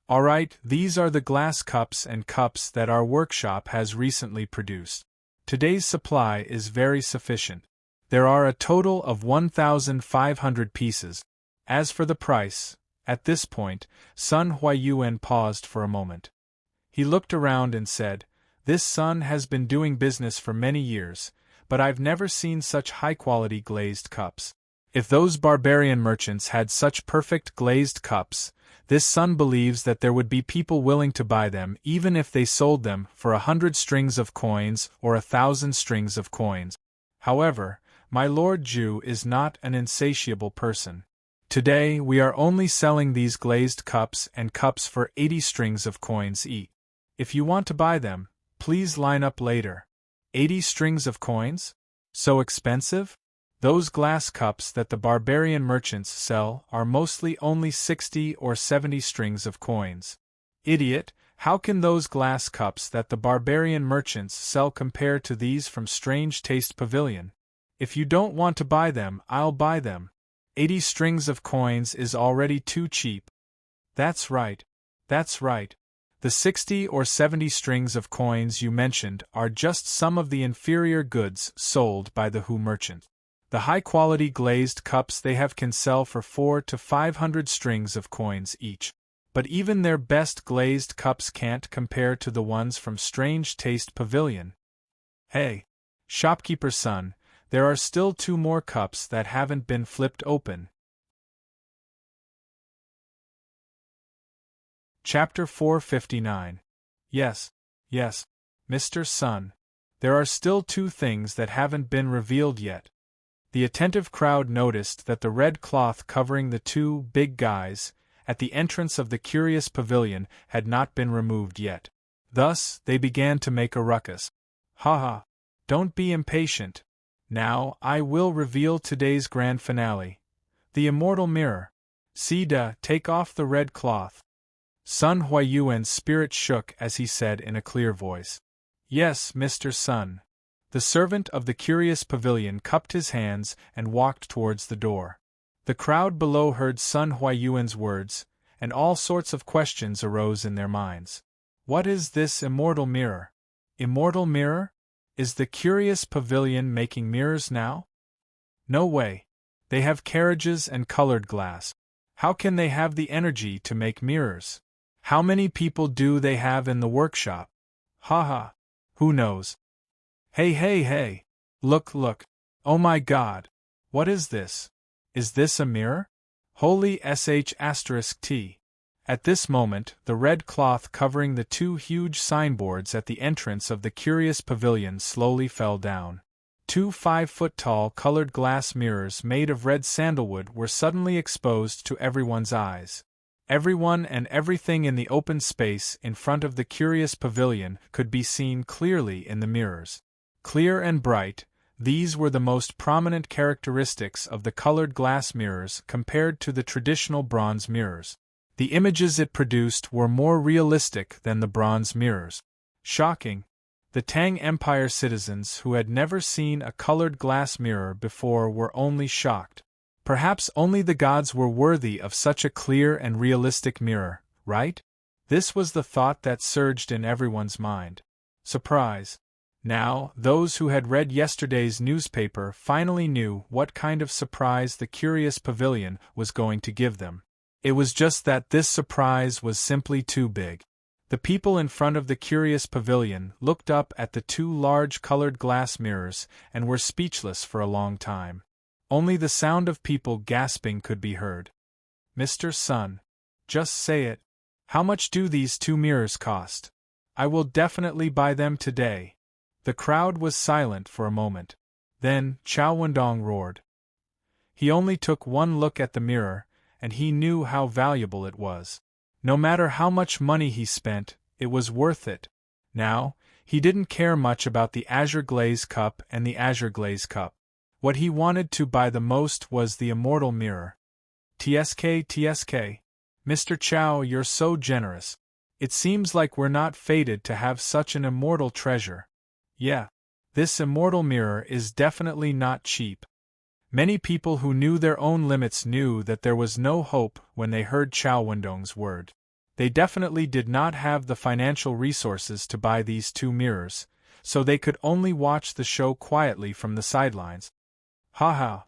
[SPEAKER 1] Alright, these are the glass cups and cups that our workshop has recently produced. Today's supply is very sufficient. There are a total of 1,500 pieces. As for the price, at this point, Sun Huayuan paused for a moment. He looked around and said, "This Sun has been doing business for many years, but I've never seen such high-quality glazed cups. If those barbarian merchants had such perfect glazed cups, this Sun believes that there would be people willing to buy them even if they sold them for 100 strings of coins or 1,000 strings of coins. However, my Lord Zhu is not an insatiable person. Today we are only selling these glazed cups and cups for 80 strings of coins each. If you want to buy them, please line up later." 80 strings of coins? So expensive? Those glass cups that the barbarian merchants sell are mostly only 60 or 70 strings of coins. Idiot, how can those glass cups that the barbarian merchants sell compare to these from Strange Taste Pavilion? If you don't want to buy them, I'll buy them. 80 strings of coins is already too cheap. That's right. That's right. The 60 or 70 strings of coins you mentioned are just some of the inferior goods sold by the Hu merchant. The high-quality glazed cups they have can sell for 400 to 500 strings of coins each. But even their best glazed cups can't compare to the ones from Strange Taste Pavilion. Hey, shopkeeper's son, there are still 2 more cups that haven't been flipped open. Chapter 459. Yes, Mr. Sun. There are still 2 things that haven't been revealed yet. The attentive crowd noticed that the red cloth covering the 2 big guys at the entrance of the curious pavilion had not been removed yet. Thus, they began to make a ruckus. "Ha! Don't be impatient. Now, I will reveal today's grand finale. The immortal mirror. Sida, take off the red cloth." Sun Huayuan's spirit shook as he said in a clear voice, "Yes, Mr. Sun." The servant of the curious pavilion cupped his hands and walked towards the door. The crowd below heard Sun Huayuan's words, and all sorts of questions arose in their minds. What is this immortal mirror? Immortal mirror? Is the curious pavilion making mirrors now? No way. They have carriages and colored glass. How can they have the energy to make mirrors? How many people do they have in the workshop? Ha! Who knows? Hey! Look! Oh my God! What is this? Is this a mirror? Holy sh**t. At this moment, the red cloth covering the 2 huge signboards at the entrance of the curious pavilion slowly fell down. 2 5-foot-tall colored glass mirrors made of red sandalwood were suddenly exposed to everyone's eyes. Everyone and everything in the open space in front of the curious pavilion could be seen clearly in the mirrors. Clear and bright, these were the most prominent characteristics of the colored glass mirrors compared to the traditional bronze mirrors. The images it produced were more realistic than the bronze mirrors. Shocking! The Tang Empire citizens who had never seen a colored glass mirror before were only shocked. Perhaps only the gods were worthy of such a clear and realistic mirror, right? This was the thought that surged in everyone's mind. Surprise! Now, those who had read yesterday's newspaper finally knew what kind of surprise the curious pavilion was going to give them. It was just that this surprise was simply too big. The people in front of the curious pavilion looked up at the two large colored glass mirrors and were speechless for a long time. Only the sound of people gasping could be heard. "Mr. Sun, just say it. How much do these two mirrors cost? I will definitely buy them today." The crowd was silent for a moment. Then, Chao Wendong roared. He only took one look at the mirror, and he knew how valuable it was. No matter how much money he spent, it was worth it. Now, he didn't care much about the azure glaze cup and the azure glaze cup. What he wanted to buy the most was the immortal mirror. "TSK, TSK. Mr. Chao, you're so generous. It seems like we're not fated to have such an immortal treasure. Yeah, this immortal mirror is definitely not cheap." Many people who knew their own limits knew that there was no hope when they heard Chao Wendong's word. They definitely did not have the financial resources to buy these two mirrors, so they could only watch the show quietly from the sidelines. Ha ha!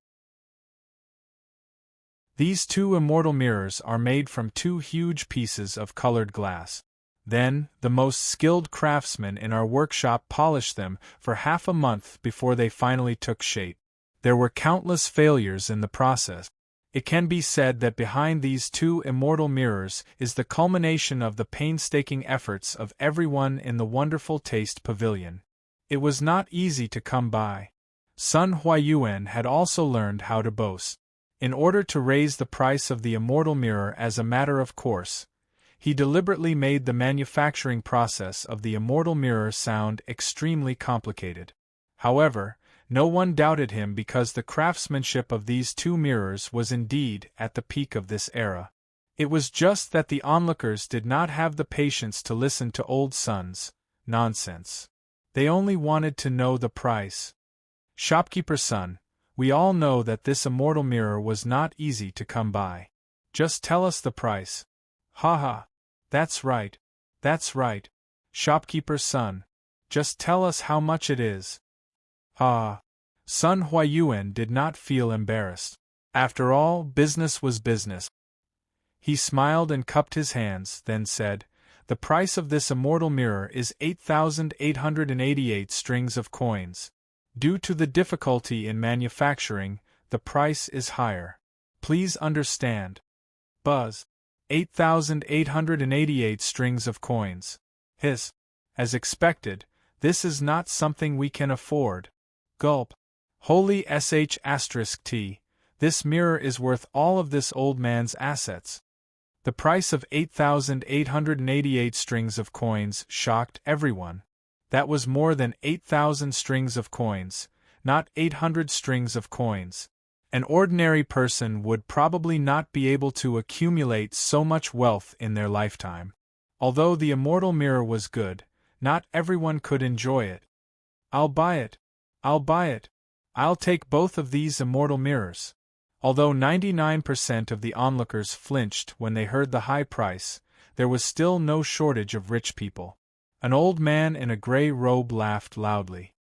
[SPEAKER 1] These two immortal mirrors are made from two huge pieces of colored glass. Then, the most skilled craftsmen in our workshop polished them for half a month before they finally took shape. There were countless failures in the process. It can be said that behind these two immortal mirrors is the culmination of the painstaking efforts of everyone in the wonderful Taste Pavilion. It was not easy to come by. Sun Huayuan had also learned how to boast. In order to raise the price of the immortal mirror as a matter of course, he deliberately made the manufacturing process of the immortal mirror sound extremely complicated. However, no one doubted him because the craftsmanship of these two mirrors was indeed at the peak of this era. It was just that the onlookers did not have the patience to listen to old Sun's nonsense. They only wanted to know the price. "Shopkeeper Sun, we all know that this immortal mirror was not easy to come by. Just tell us the price." "Ha ha! That's right. That's right. Shopkeeper Sun, just tell us how much it is." Ah! Sun Huayuan did not feel embarrassed. After all, business was business. He smiled and cupped his hands, then said, "The price of this immortal mirror is 8,888 strings of coins. Due to the difficulty in manufacturing, the price is higher. Please understand." Buzz. 8,888 strings of coins. Hiss. As expected, this is not something we can afford. Gulp. Holy sh*t, this mirror is worth all of this old man's assets. The price of 8,888 strings of coins shocked everyone. That was more than 8,000 strings of coins, not 800 strings of coins. An ordinary person would probably not be able to accumulate so much wealth in their lifetime. Although the immortal mirror was good, not everyone could enjoy it. "I'll buy it. I'll buy it. I'll take both of these immortal mirrors." Although 99% of the onlookers flinched when they heard the high price, there was still no shortage of rich people. An old man in a gray robe laughed loudly.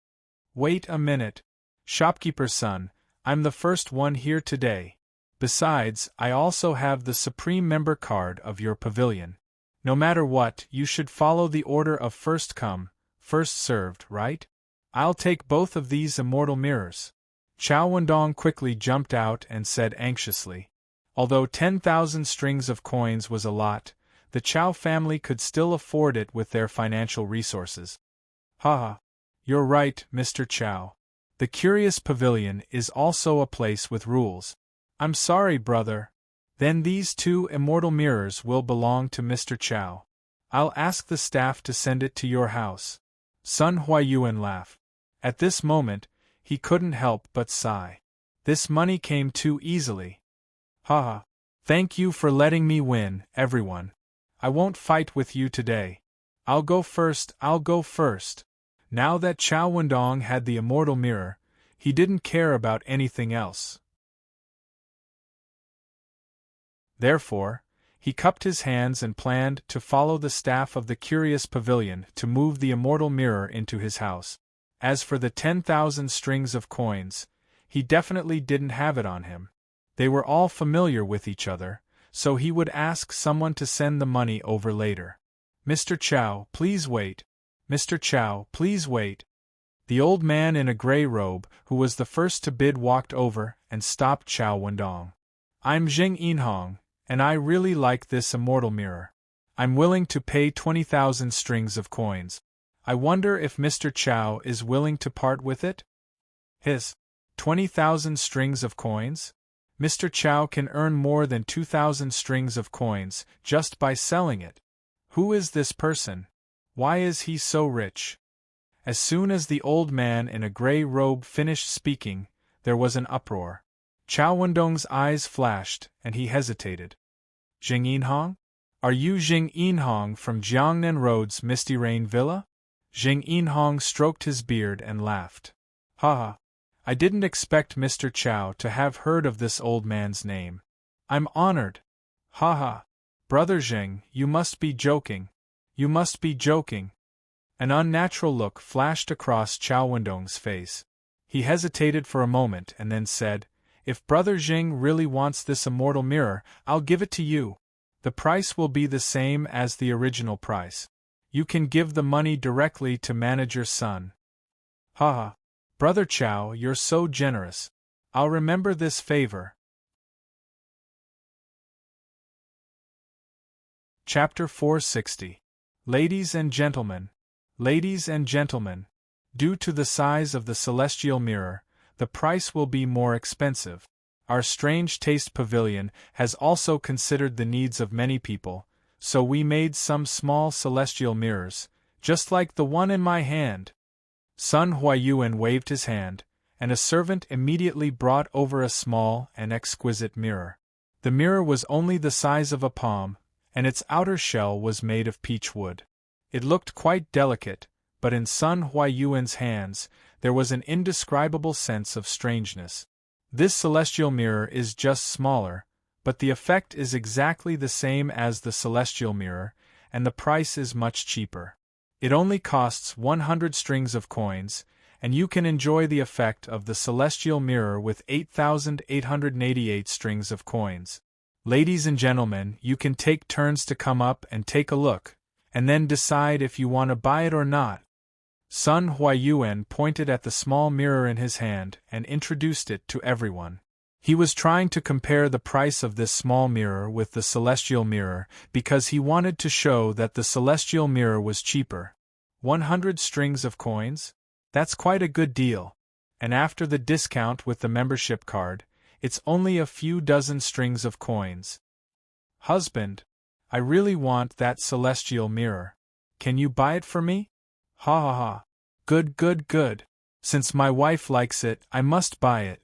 [SPEAKER 1] "Wait a minute. Shopkeeper Sun, I'm the first one here today. Besides, I also have the Supreme Member card of your pavilion. No matter what, you should follow the order of first come, first served, right? I'll take both of these immortal mirrors." Chao Wendong quickly jumped out and said anxiously. Although 10,000 strings of coins was a lot, the Chao family could still afford it with their financial resources. "Haha. You're right, Mr. Chao. The Curious Pavilion is also a place with rules. I'm sorry, brother. Then these two immortal mirrors will belong to Mr. Chao. I'll ask the staff to send it to your house." Sun Huayuan laughed. At this moment, he couldn't help but sigh. This money came too easily. "Haha. Thank you for letting me win, everyone. I won't fight with you today. I'll go first, I'll go first." Now that Chao Wendong had the immortal mirror, he didn't care about anything else. Therefore, he cupped his hands and planned to follow the staff of the Curious Pavilion to move the immortal mirror into his house. As for the 10,000 strings of coins, he definitely didn't have it on him. They were all familiar with each other, so he would ask someone to send the money over later. Mr. Chow, please wait. Mr. Chow, please wait. The old man in a gray robe, who was the first to bid, walked over and stopped Chow Wendong. I'm Jing Yinhong, and I really like this immortal mirror. I'm willing to pay 20,000 strings of coins. I wonder if Mr. Chow is willing to part with it? His 20,000 strings of coins? Mr. Chow can earn more than 2,000 strings of coins just by selling it. Who is this person? Why is he so rich? As soon as the old man in a gray robe finished speaking, there was an uproar. Chow Wendong's eyes flashed, and he hesitated. Jing Yinhong? Are you Jing Yinhong from Jiangnan Road's Misty Rain Villa? Jing Yinhong stroked his beard and laughed. Ha! I didn't expect Mr. Chow to have heard of this old man's name. I'm honored. Ha ha! Brother Jing, you must be joking. You must be joking. An unnatural look flashed across Chow Wendong's face. He hesitated for a moment and then said, If Brother Jing really wants this immortal mirror, I'll give it to you. The price will be the same as the original price. You can give the money directly to Manager Sun. Ha ha! Brother Chow, you're so generous. I'll remember this favor. Chapter 460. Ladies and Gentlemen. Ladies and gentlemen, due to the size of the celestial mirror, the price will be more expensive. Our Strange Taste Pavilion has also considered the needs of many people, so we made some small celestial mirrors, just like the one in my hand. Sun Huayuan waved his hand, and a servant immediately brought over a small and exquisite mirror. The mirror was only the size of a palm, and its outer shell was made of peach wood. It looked quite delicate, but in Sun Huayuan's hands, there was an indescribable sense of strangeness. This celestial mirror is just smaller, but the effect is exactly the same as the celestial mirror, and the price is much cheaper. It only costs 100 strings of coins, and you can enjoy the effect of the celestial mirror with 8,888 strings of coins. Ladies and gentlemen, you can take turns to come up and take a look, and then decide if you want to buy it or not. Sun Huayuan pointed at the small mirror in his hand and introduced it to everyone. He was trying to compare the price of this small mirror with the celestial mirror because he wanted to show that the celestial mirror was cheaper. 100 strings of coins? That's quite a good deal. And after the discount with the membership card, it's only a few dozen strings of coins. Husband, I really want that celestial mirror. Can you buy it for me? Ha ha ha. Good, good, good. Since my wife likes it, I must buy it.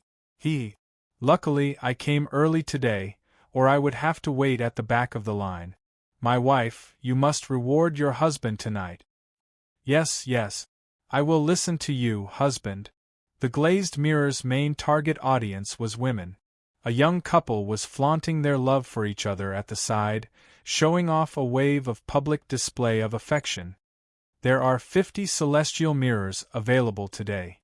[SPEAKER 1] Luckily, I came early today, or I would have to wait at the back of the line. My wife, you must reward your husband tonight. Yes, yes. I will listen to you, husband. The glazed mirror's main target audience was women. A young couple was flaunting their love for each other at the side, showing off a wave of public display of affection. There are 50 celestial mirrors available today.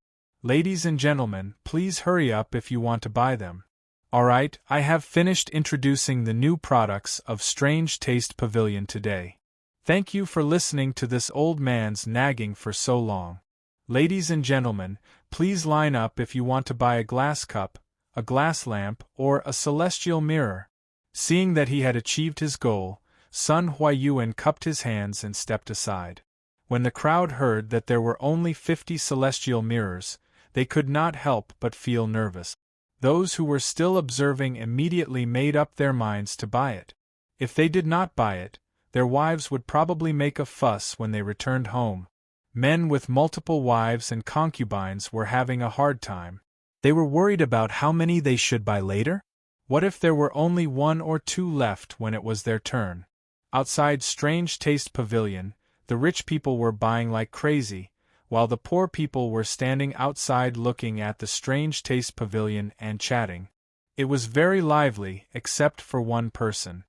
[SPEAKER 1] Ladies and gentlemen, please hurry up if you want to buy them. Alright, I have finished introducing the new products of Strange Taste Pavilion today. Thank you for listening to this old man's nagging for so long. Ladies and gentlemen, please line up if you want to buy a glass cup, a glass lamp, or a celestial mirror. Seeing that he had achieved his goal, Sun Huayuan cupped his hands and stepped aside. When the crowd heard that there were only 50 celestial mirrors, they could not help but feel nervous. Those who were still observing immediately made up their minds to buy it. If they did not buy it, their wives would probably make a fuss when they returned home. Men with multiple wives and concubines were having a hard time. They were worried about how many they should buy later. What if there were only 1 or 2 left when it was their turn? Outside Strange Taste Pavilion, the rich people were buying like crazy, while the poor people were standing outside looking at the Strange Taste Pavilion and chatting. It was very lively, except for one person.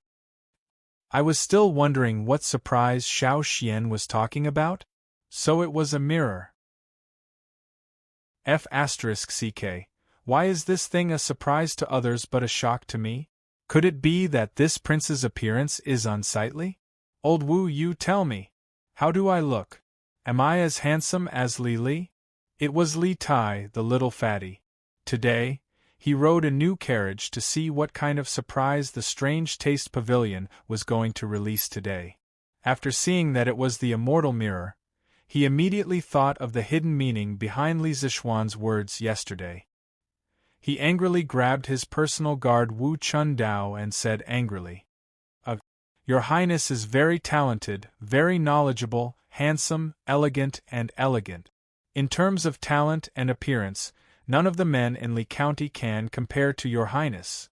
[SPEAKER 1] I was still wondering what surprise Xiao Xian was talking about. So it was a mirror. F*ck. Why is this thing a surprise to others but a shock to me? Could it be that this prince's appearance is unsightly? Old Wu, you tell me. How do I look? Am I as handsome as Li Li? It was Li Tai, the little fatty. Today, he rode a new carriage to see what kind of surprise the Strange Taste Pavilion was going to release today. After seeing that it was the immortal mirror, he immediately thought of the hidden meaning behind Li Zishuan's words yesterday. He angrily grabbed his personal guard Wu Chundao and said angrily, Your Highness is very talented, very knowledgeable, handsome, elegant, and elegant. In terms of talent and appearance, none of the men in Li County can compare to Your Highness.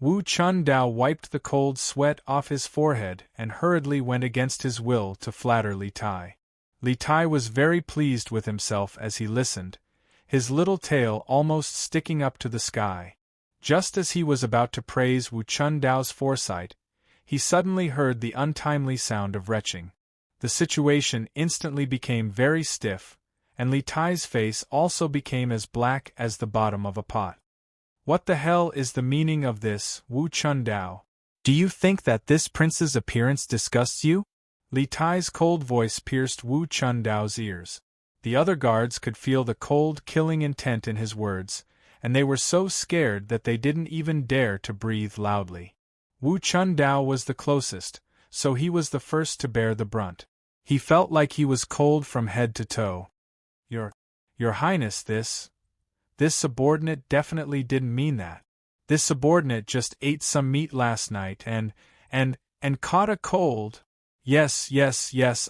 [SPEAKER 1] Wu Chundao wiped the cold sweat off his forehead and hurriedly went against his will to flatter Li Tai. Li Tai was very pleased with himself as he listened, his little tail almost sticking up to the sky. Just as he was about to praise Wu Chundao's foresight, he suddenly heard the untimely sound of retching. The situation instantly became very stiff, and Li Tai's face also became as black as the bottom of a pot. What the hell is the meaning of this, Wu Chundao? Do you think that this prince's appearance disgusts you? Li Tai's cold voice pierced Wu Chundao's ears. The other guards could feel the cold, killing intent in his words, and they were so scared that they didn't even dare to breathe loudly. Wu Chundao was the closest, so he was the first to bear the brunt. He felt like he was cold from head to toe. Your Highness, this subordinate definitely didn't mean that. This subordinate just ate some meat last night and caught a cold. Yes,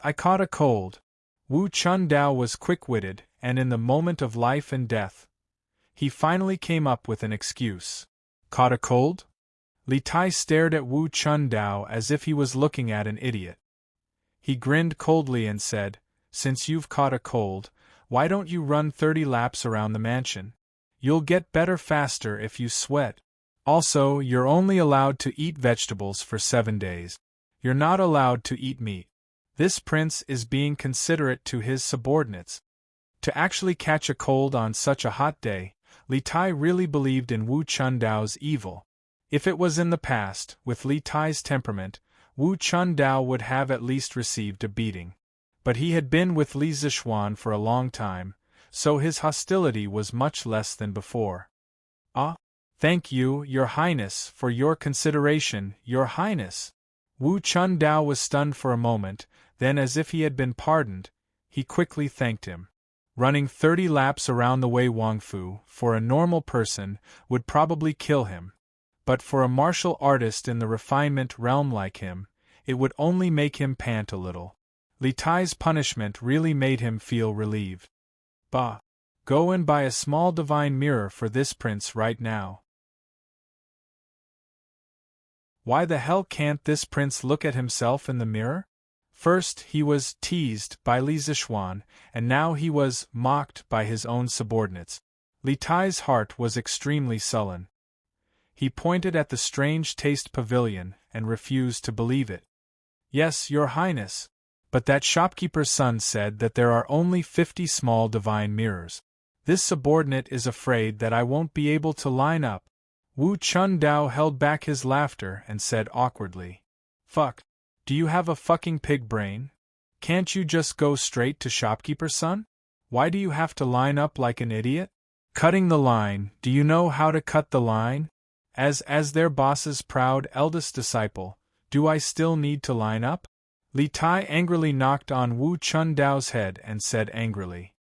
[SPEAKER 1] I caught a cold. Wu Chundao was quick-witted, and in the moment of life and death, he finally came up with an excuse. Caught a cold? Li Tai stared at Wu Chundao as if he was looking at an idiot. He grinned coldly and said, Since you've caught a cold, why don't you run 30 laps around the mansion? You'll get better faster if you sweat. Also, you're only allowed to eat vegetables for 7 days. You're not allowed to eat meat. This prince is being considerate to his subordinates. To actually catch a cold on such a hot day, Li Tai really believed in Wu Chundao's evil. If it was in the past, with Li Tai's temperament, Wu Chundao would have at least received a beating. But he had been with Li Zishuan for a long time, so his hostility was much less than before. Thank you, Your Highness, for your consideration, Your Highness. Wu Chundao was stunned for a moment, then as if he had been pardoned, he quickly thanked him. Running 30 laps around the Wei Wangfu, for a normal person, would probably kill him. But for a martial artist in the refinement realm like him, it would only make him pant a little. Li Tai's punishment really made him feel relieved. Go and buy a small divine mirror for this prince right now. Why the hell can't this prince look at himself in the mirror? First he was teased by Li Zishuan, and now he was mocked by his own subordinates. Li Tai's heart was extremely sullen. He pointed at the Strange Taste Pavilion and refused to believe it. Yes, Your Highness. But that shopkeeper's son said that there are only 50 small divine mirrors. This subordinate is afraid that I won't be able to line up. Wu Chundao held back his laughter and said awkwardly, Fuck, do you have a fucking pig brain? Can't you just go straight to shopkeeper's son? Why do you have to line up like an idiot? Cutting the line, do you know how to cut the line? As their boss's proud eldest disciple, do I still need to line up? Li Tai angrily knocked on Wu Chundao's head and said angrily,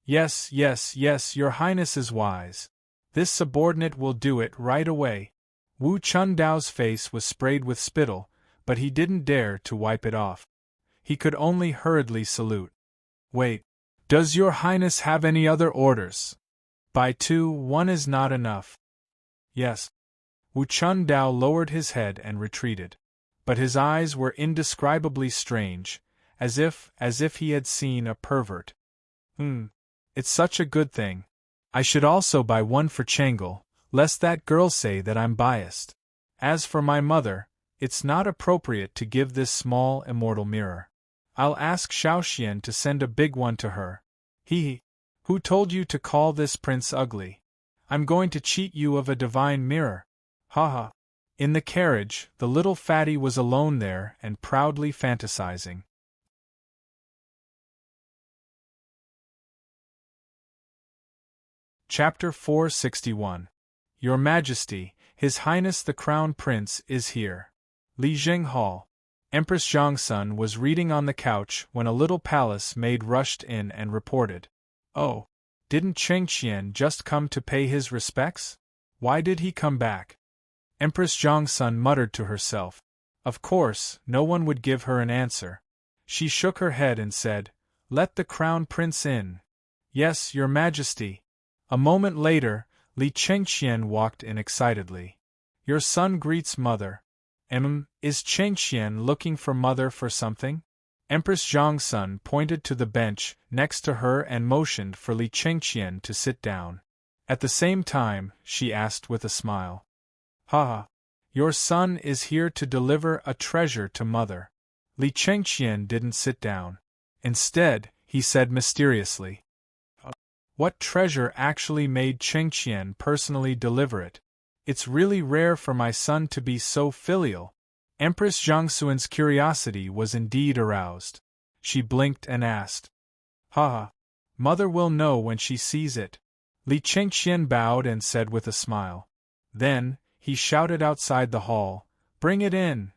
[SPEAKER 1] Yes, Your Highness is wise. This subordinate will do it right away. Wu Chundao's face was sprayed with spittle, but he didn't dare to wipe it off. He could only hurriedly salute. Wait, does Your Highness have any other orders? By 2, 1 is not enough. Yes. Wu Chundao lowered his head and retreated. But his eyes were indescribably strange, as if he had seen a pervert. It's such a good thing. I should also buy one for Chang'e, lest that girl say that I'm biased. As for my mother, it's not appropriate to give this small immortal mirror. I'll ask Xiaoxian to send a big one to her. Who told you to call this prince ugly? I'm going to cheat you of a divine mirror. Ha ha. In the carriage, the little fatty was alone there and proudly fantasizing. Chapter 461. Your Majesty, His Highness the Crown Prince is here. Li Jing Hall. Empress Zhongsun was reading on the couch when a little palace maid rushed in and reported. Oh, didn't Chengqian just come to pay his respects? Why did he come back? Empress Zhongsun muttered to herself. Of course, no one would give her an answer. She shook her head and said, Let the crown prince in. Yes, Your Majesty. A moment later, Li Chengqian walked in excitedly. Your son greets mother. Is Chengqian looking for mother for something? Empress Zhongsun pointed to the bench next to her and motioned for Li Chengqian to sit down. At the same time, she asked with a smile. Ha! Your son is here to deliver a treasure to mother. Li Chengqian didn't sit down. Instead, he said mysteriously. What treasure actually made Chengqian personally deliver it? It's really rare for my son to be so filial. Empress Zhongsun's curiosity was indeed aroused. She blinked and asked. Ha! Mother will know when she sees it. Li Chengqian bowed and said with a smile. Then, he shouted outside the hall, Bring it in!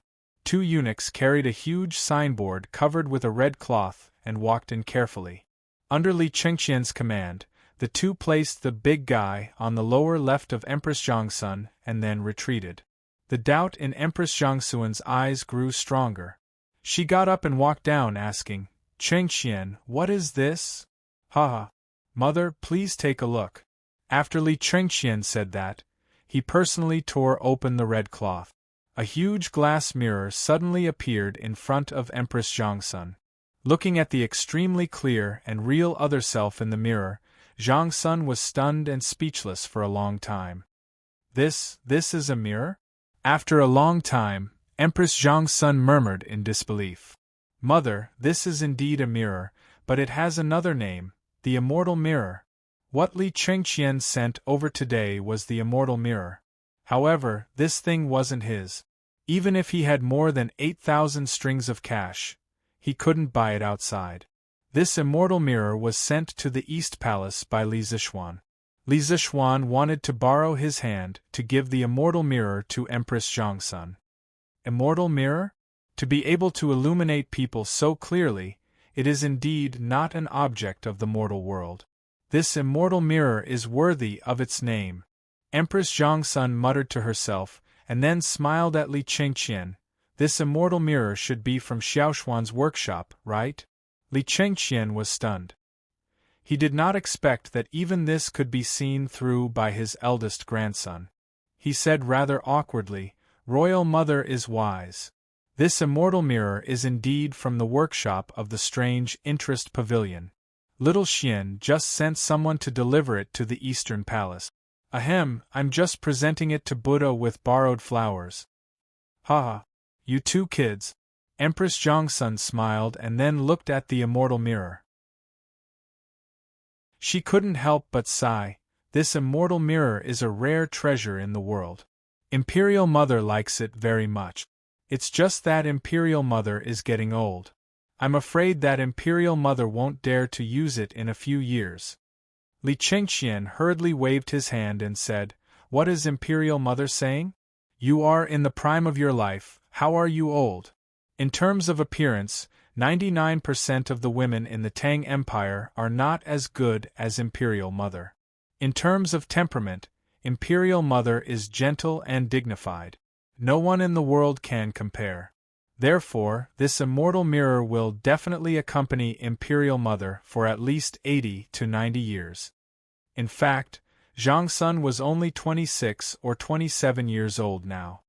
[SPEAKER 1] 2 eunuchs carried a huge signboard covered with a red cloth and walked in carefully. Under Li Chengqian's command, the 2 placed the big guy on the lower left of Empress Zhongsun and then retreated. The doubt in Empress Zhongsun's eyes grew stronger. She got up and walked down asking, Chengqian, what is this? Ha ha. Mother, please take a look. After Li Chengqian said that, he personally tore open the red cloth. A huge glass mirror suddenly appeared in front of Empress Zhongsun. Looking at the extremely clear and real other self in the mirror, Zhongsun was stunned and speechless for a long time. This is a mirror? After a long time, Empress Zhongsun murmured in disbelief. Mother, this is indeed a mirror, but it has another name, the immortal mirror. What Li Chengqian sent over today was the immortal mirror. However, this thing wasn't his. Even if he had more than 8,000 strings of cash, he couldn't buy it outside. This immortal mirror was sent to the East Palace by Li Zishuan. Li Zishuan wanted to borrow his hand to give the immortal mirror to Empress Zhongsun. Immortal mirror? To be able to illuminate people so clearly, it is indeed not an object of the mortal world. This immortal mirror is worthy of its name. Empress Zhongsun muttered to herself, and then smiled at Li Chengqian. This immortal mirror should be from Xiaoshuan's workshop, right? Li Chengqian was stunned. He did not expect that even this could be seen through by his eldest grandson. He said rather awkwardly, Royal Mother is wise. This immortal mirror is indeed from the workshop of the strange interest pavilion. Little Xian just sent someone to deliver it to the Eastern Palace. Ahem, I'm just presenting it to Buddha with borrowed flowers. Ha ha. You 2 kids. Empress Zhongsun smiled and then looked at the immortal mirror. She couldn't help but sigh. This immortal mirror is a rare treasure in the world. Imperial Mother likes it very much. It's just that Imperial Mother is getting old. I'm afraid that Imperial Mother won't dare to use it in a few years. Li Chengqian hurriedly waved his hand and said, What is Imperial Mother saying? You are in the prime of your life, how are you old? In terms of appearance, 99% of the women in the Tang Empire are not as good as Imperial Mother. In terms of temperament, Imperial Mother is gentle and dignified. No one in the world can compare. Therefore, this immortal mirror will definitely accompany Imperial Mother for at least 80 to 90 years. In fact, Zhongsun was only 26 or 27 years old now.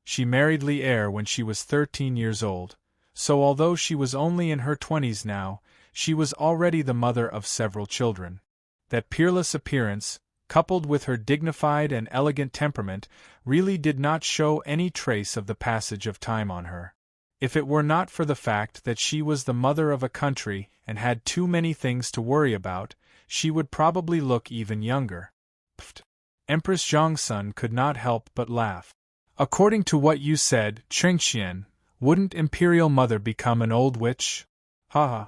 [SPEAKER 1] She married Li Er when she was 13 years old, so although she was only in her 20s now, she was already the mother of several children. That peerless appearance, coupled with her dignified and elegant temperament, really did not show any trace of the passage of time on her. If it were not for the fact that she was the mother of a country and had too many things to worry about, she would probably look even younger. Pfft. Empress Zhongsun could not help but laugh. According to what you said, Chengxian, wouldn't Imperial Mother become an old witch? Haha.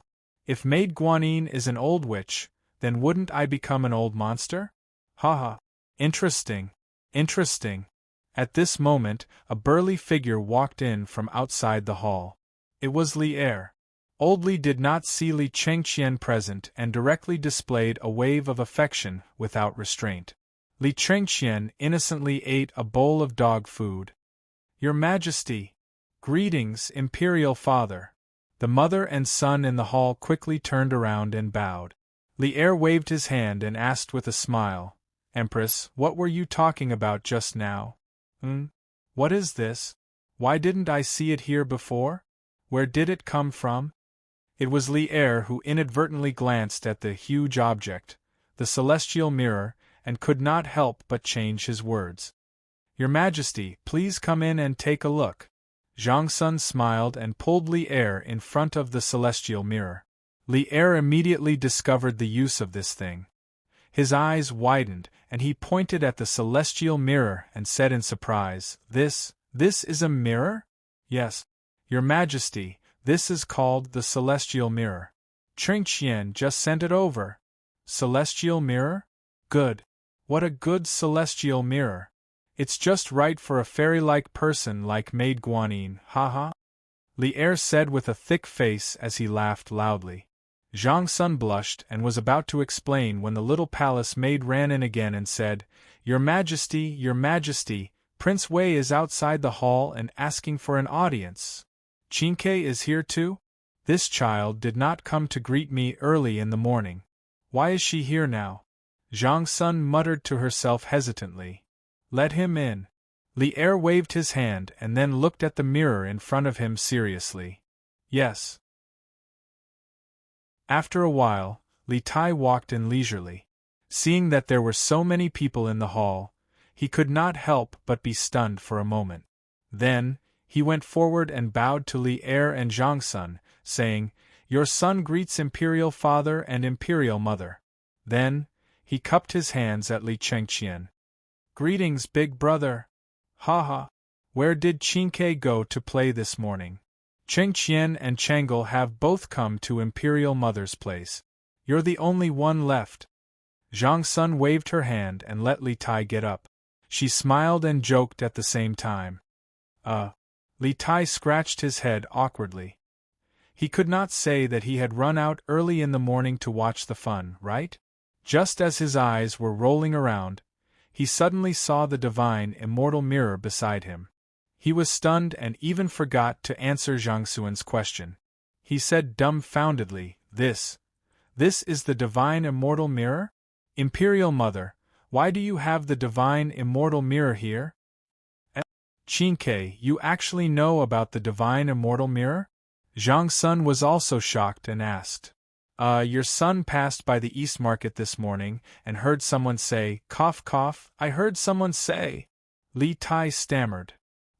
[SPEAKER 1] If Maid Guanyin is an old witch, then wouldn't I become an old monster? Haha. Interesting. Interesting. At this moment, a burly figure walked in from outside the hall. It was Li Er. Old Li did not see Li Chengqian present and directly displayed a wave of affection without restraint. Li Chengqian innocently ate a bowl of dog food. Your Majesty! Greetings, Imperial Father! The mother and son in the hall quickly turned around and bowed. Li Er waved his hand and asked with a smile, Empress, what were you talking about just now? What is this? Why didn't I see it here before? Where did it come from? It was Li Er who inadvertently glanced at the huge object, the celestial mirror, and could not help but change his words. Your Majesty, please come in and take a look. Zhongsun smiled and pulled Li Er in front of the celestial mirror. Li Er immediately discovered the use of this thing. His eyes widened, and he pointed at the celestial mirror and said in surprise, This is a mirror? Yes, Your Majesty, this is called the celestial mirror. Chengqian just sent it over. Celestial mirror? Good. What a good celestial mirror. It's just right for a fairy-like person like Maid Guanyin, haha. Li Er said with a thick face as he laughed loudly. Zhongsun blushed and was about to explain when the little palace maid ran in again and said, Your Majesty, Prince Wei is outside the hall and asking for an audience. Qingke is here too? This child did not come to greet me early in the morning. Why is she here now? Zhongsun muttered to herself hesitantly. Let him in. Li Er waved his hand and then looked at the mirror in front of him seriously. Yes. After a while, Li Tai walked in leisurely. Seeing that there were so many people in the hall, he could not help but be stunned for a moment. Then, he went forward and bowed to Li Er and Zhongsun, saying, Your son greets Imperial Father and Imperial Mother. Then, he cupped his hands at Li Chengqian. Greetings, big brother. Haha. Where did Qingke go to play this morning? Chengqian and Chang'e have both come to Imperial Mother's place. You're the only one left. Zhongsun waved her hand and let Li Tai get up. She smiled and joked at the same time. Li Tai scratched his head awkwardly. He could not say that he had run out early in the morning to watch the fun, right? Just as his eyes were rolling around, he suddenly saw the divine immortal mirror beside him. He was stunned and even forgot to answer Zhang Xuan's question. He said dumbfoundedly, This is the divine immortal mirror? Imperial Mother, why do you have the divine immortal mirror here? Qingke, you actually know about the divine immortal mirror? Zhang Sun was also shocked and asked. Your son passed by the East Market this morning and heard someone say, cough cough, I heard someone say. Li Tai stammered.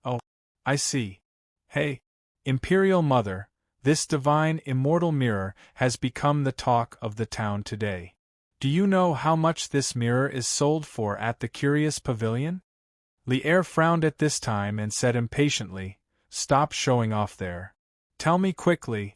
[SPEAKER 1] Oh, I see. Hey, Imperial Mother, this divine immortal mirror has become the talk of the town today. Do you know how much this mirror is sold for at the Curious Pavilion? Li Er frowned at this time and said impatiently, Stop showing off there. Tell me quickly.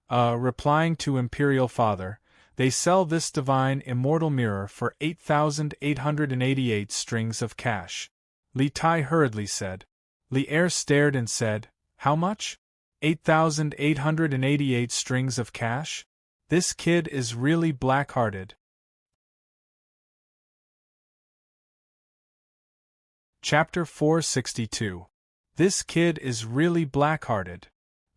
[SPEAKER 1] Replying to Imperial Father, they sell this divine immortal mirror for 8,888 strings of cash. Li Tai hurriedly said. Li Er stared and said, How much? 8,888 strings of cash? This kid is really black-hearted. Chapter 462. This kid is really black-hearted.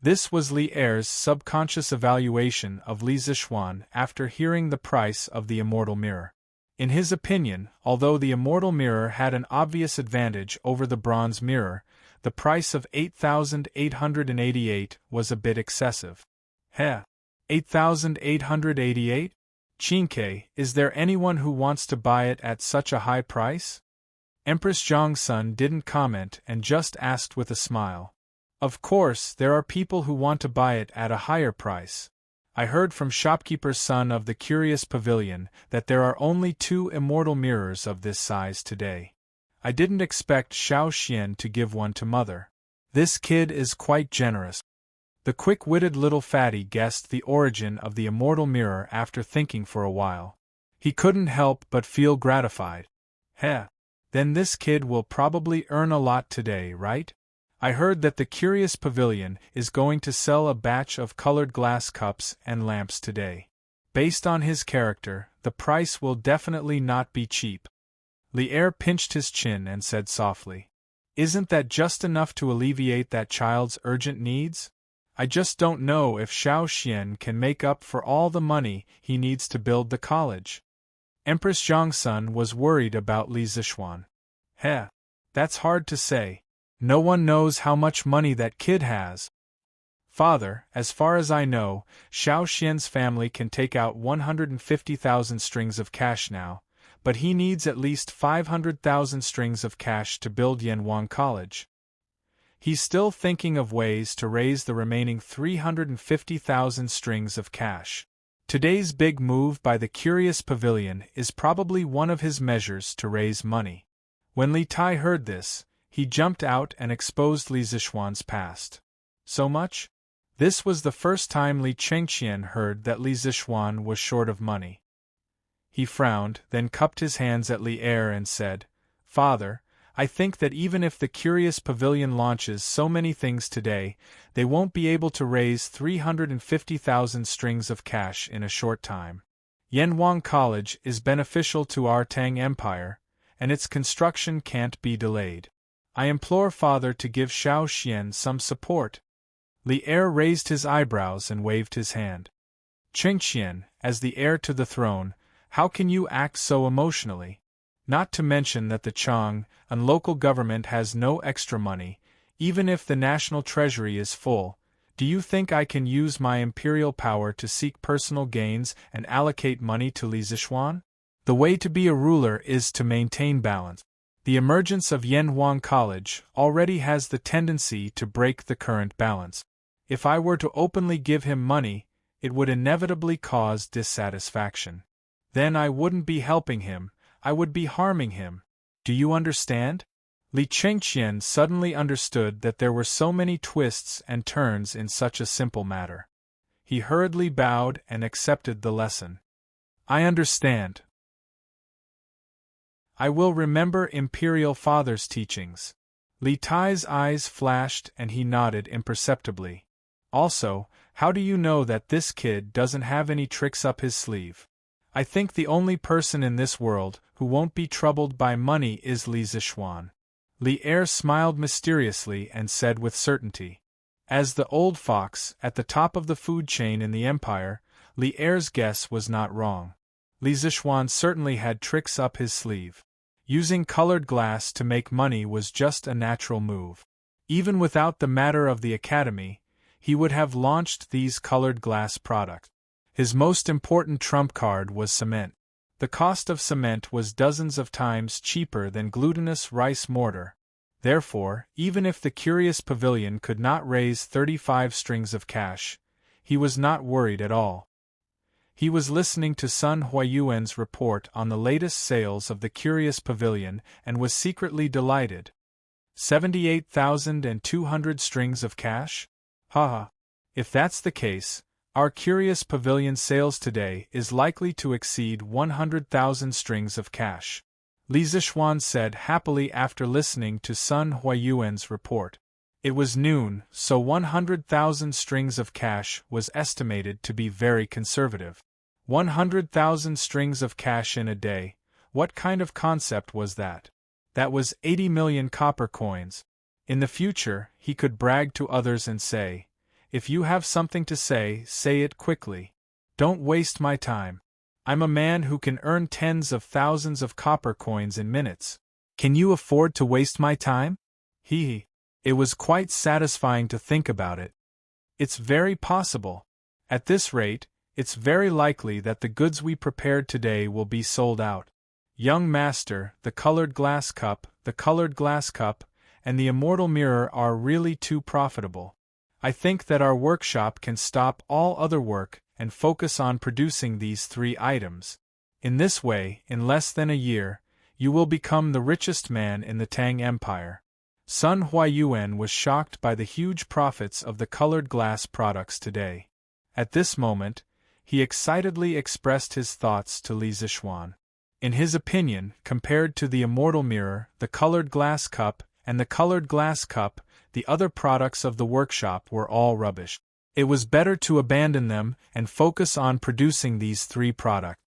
[SPEAKER 1] This was Li Er's subconscious evaluation of Li Zixuan after hearing the price of the immortal mirror. In his opinion, although the immortal mirror had an obvious advantage over the bronze mirror, the price of 8,888 was a bit excessive. 8,888? Qingke, is there anyone who wants to buy it at such a high price? Empress Zhongsun didn't comment and just asked with a smile. Of course, there are people who want to buy it at a higher price. I heard from shopkeeper's son of the curious pavilion that there are only 2 immortal mirrors of this size today. I didn't expect Xiao Xian to give one to mother. This kid is quite generous. The quick-witted little fatty guessed the origin of the immortal mirror after thinking for a while. He couldn't help but feel gratified. Heh. Then this kid will probably earn a lot today, right? I heard that the curious pavilion is going to sell a batch of colored glass cups and lamps today. Based on his character, the price will definitely not be cheap. Li'er pinched his chin and said softly, "Isn't that just enough to alleviate that child's urgent needs? I just don't know if Xiao Xian can make up for all the money he needs to build the college." Empress Zhongsun was worried about Li Zixuan. Heh. That's hard to say. No one knows how much money that kid has. Father, as far as I know, Xiao Xian's family can take out 150,000 strings of cash now, but he needs at least 500,000 strings of cash to build Yanwang College. He's still thinking of ways to raise the remaining 350,000 strings of cash. Today's big move by the Curious Pavilion is probably one of his measures to raise money. When Li Tai heard this, he jumped out and exposed Li Zixuan's past. So much? This was the first time Li Chengqian heard that Li Zixuan was short of money. He frowned, then cupped his hands at Li'er and said, "Father, I think that even if the Curious Pavilion launches so many things today, they won't be able to raise 350,000 strings of cash in a short time. Yanwang College is beneficial to our Tang Empire, and its construction can't be delayed. I implore Father to give Xiao Xian some support." Li'er raised his eyebrows and waved his hand. "Chengqian, as the heir to the throne, how can you act so emotionally? Not to mention that the Chang and local government has no extra money, even if the national treasury is full. Do you think I can use my imperial power to seek personal gains and allocate money to Li Zixuan? The way to be a ruler is to maintain balance. The emergence of Yanwang College already has the tendency to break the current balance. If I were to openly give him money, it would inevitably cause dissatisfaction. Then I wouldn't be helping him, I would be harming him. Do you understand?" Li Chengqian suddenly understood that there were so many twists and turns in such a simple matter. He hurriedly bowed and accepted the lesson. "I understand. I will remember Imperial Father's teachings." Li Tai's eyes flashed and he nodded imperceptibly. "Also, how do you know that this kid doesn't have any tricks up his sleeve? I think the only person in this world who won't be troubled by money is Li Zixuan." Li'er smiled mysteriously and said with certainty. As the old fox at the top of the food chain in the empire, Li'er's guess was not wrong. Li Zixuan certainly had tricks up his sleeve. Using colored glass to make money was just a natural move. Even without the matter of the academy, he would have launched these colored glass products. His most important trump card was cement. The cost of cement was dozens of times cheaper than glutinous rice mortar. Therefore, even if the Curious Pavilion could not raise 35 strings of cash, he was not worried at all. He was listening to Sun Huayuan's report on the latest sales of the Curious Pavilion and was secretly delighted. 78,200 strings of cash? Haha. If that's the case, our Curious Pavilion sales today is likely to exceed 100,000 strings of cash. Li Zixuan said happily after listening to Sun Huayuan's report. It was noon, so 100,000 strings of cash was estimated to be very conservative. 100,000 strings of cash in a day, what kind of concept was that? That was 80 million copper coins. In the future, he could brag to others and say, "If you have something to say it quickly. Don't waste my time. I'm a man who can earn tens of thousands of copper coins in minutes. Can you afford to waste my time?" He. It was quite satisfying to think about it. It's very possible. At this rate, it's very likely that the goods we prepared today will be sold out. Young master, the colored glass cup, and the immortal mirror are really too profitable. I think that our workshop can stop all other work and focus on producing these 3 items. In this way, in less than a year, you will become the richest man in the Tang Empire. Sun Huayuan was shocked by the huge profits of the colored glass products today. At this moment, he excitedly expressed his thoughts to Li Zishuan. In his opinion, compared to the immortal mirror, the colored glass cup, and the colored glass cup, the other products of the workshop were all rubbish. It was better to abandon them and focus on producing these 3 products.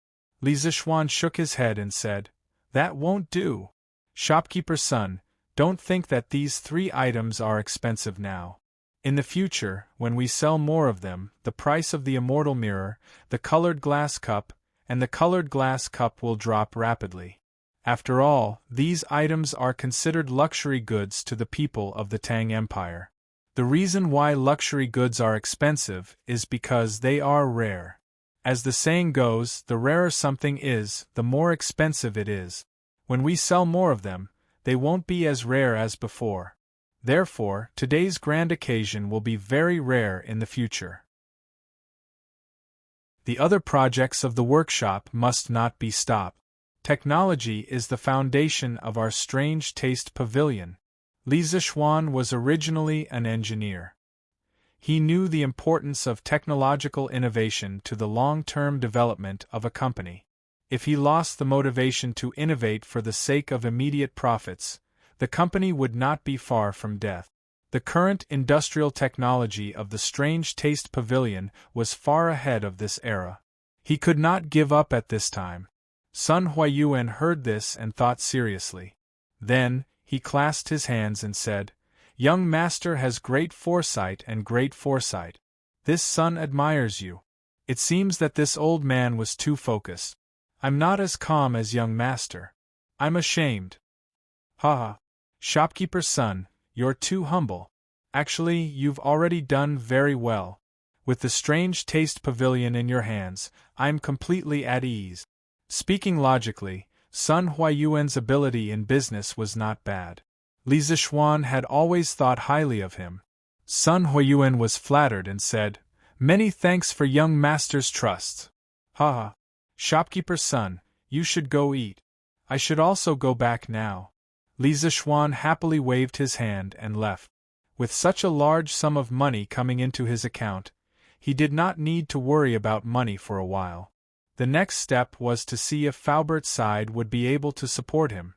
[SPEAKER 1] Li Zishuan shook his head and said, "That won't do. Shopkeeper's son, don't think that these 3 items are expensive now. In the future, when we sell more of them, the price of the immortal mirror, the colored glass cup, and the colored glass cup will drop rapidly. After all, these items are considered luxury goods to the people of the Tang Empire. The reason why luxury goods are expensive is because they are rare. As the saying goes, the rarer something is, the more expensive it is. When we sell more of them, they won't be as rare as before. Therefore, today's grand occasion will be very rare in the future. The other projects of the workshop must not be stopped. Technology is the foundation of our strange taste pavilion. Li Zishuan was originally an engineer. He knew the importance of technological innovation to the long-term development of a company. If he lost the motivation to innovate for the sake of immediate profits, the company would not be far from death. The current industrial technology of the Strange Taste Pavilion was far ahead of this era. He could not give up at this time. Sun Huayuan heard this and thought seriously. Then, he clasped his hands and said, "Young master has great foresight and great foresight. This son admires you. It seems that this old man was too focused. I'm not as calm as young master. I'm ashamed. Ha ha. Shopkeeper's son, you're too humble. Actually, you've already done very well. With the Strange Taste Pavilion in your hands, I'm completely at ease." Speaking logically, Sun Huayuan's ability in business was not bad. Li Zishuan had always thought highly of him. Sun Huayuan was flattered and said, "Many thanks for young master's trust. Ha ha. Shopkeeper's son, you should go eat. I should also go back now." Li Zishuan happily waved his hand and left. With such a large sum of money coming into his account, he did not need to worry about money for a while. The next step was to see if Faubert's side would be able to support him.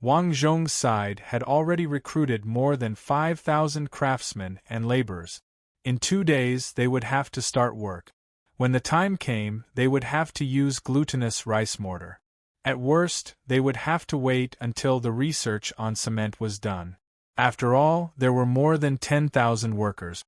[SPEAKER 1] Wang Zhong's side had already recruited more than 5,000 craftsmen and laborers. In 2 days they would have to start work. When the time came, they would have to use glutinous rice mortar. At worst, they would have to wait until the research on cement was done. After all, there were more than 10,000 workers.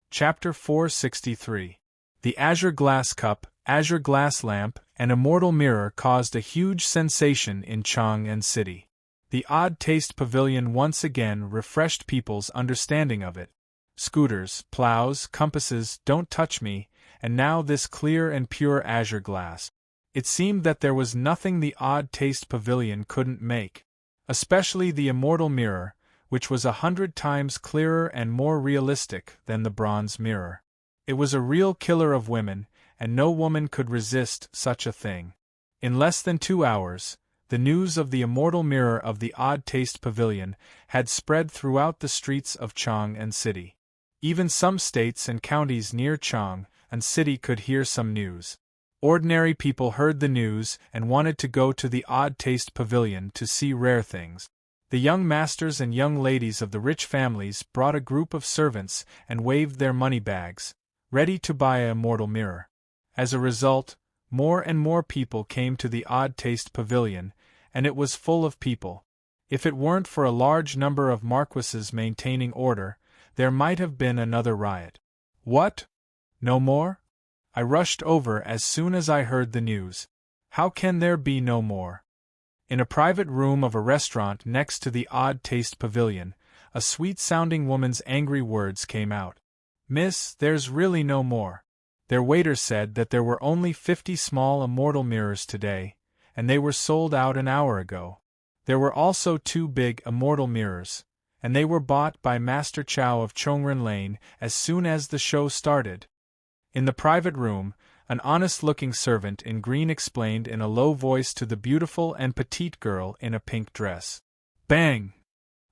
[SPEAKER 1] Chapter 463. The Azure Glass Cup, Azure Glass Lamp, and Immortal Mirror caused a huge sensation in Chang'an City. The Odd Taste Pavilion once again refreshed people's understanding of it. Scooters, plows, compasses, don't touch me, and now this clear and pure azure glass. It seemed that there was nothing the Odd Taste Pavilion couldn't make. Especially the Immortal Mirror, which was 100 times clearer and more realistic than the bronze mirror. It was a real killer of women, and no woman could resist such a thing. In less than 2 hours, the news of the Immortal Mirror of the Odd Taste Pavilion had spread throughout the streets of Chang'an City. Even some states and counties near Chang'an City could hear some news. Ordinary people heard the news and wanted to go to the Odd Taste Pavilion to see rare things. The young masters and young ladies of the rich families brought a group of servants and waved their money bags, ready to buy an immortal mirror. As a result, more and more people came to the Odd Taste Pavilion, and it was full of people. If it weren't for a large number of marquises maintaining order, there might have been another riot. What? No more? I rushed over as soon as I heard the news. How can there be no more? In a private room of a restaurant next to the Odd Taste Pavilion, a sweet-sounding woman's angry words came out. "Miss, there's really no more. Their waiter said that there were only 50 small immortal mirrors today, and they were sold out an hour ago. There were also 2 big immortal mirrors, and they were bought by Master Chow of Chongren Lane as soon as the show started. In the private room, an honest-looking servant in green explained in a low voice to the beautiful and petite girl in a pink dress. Bang!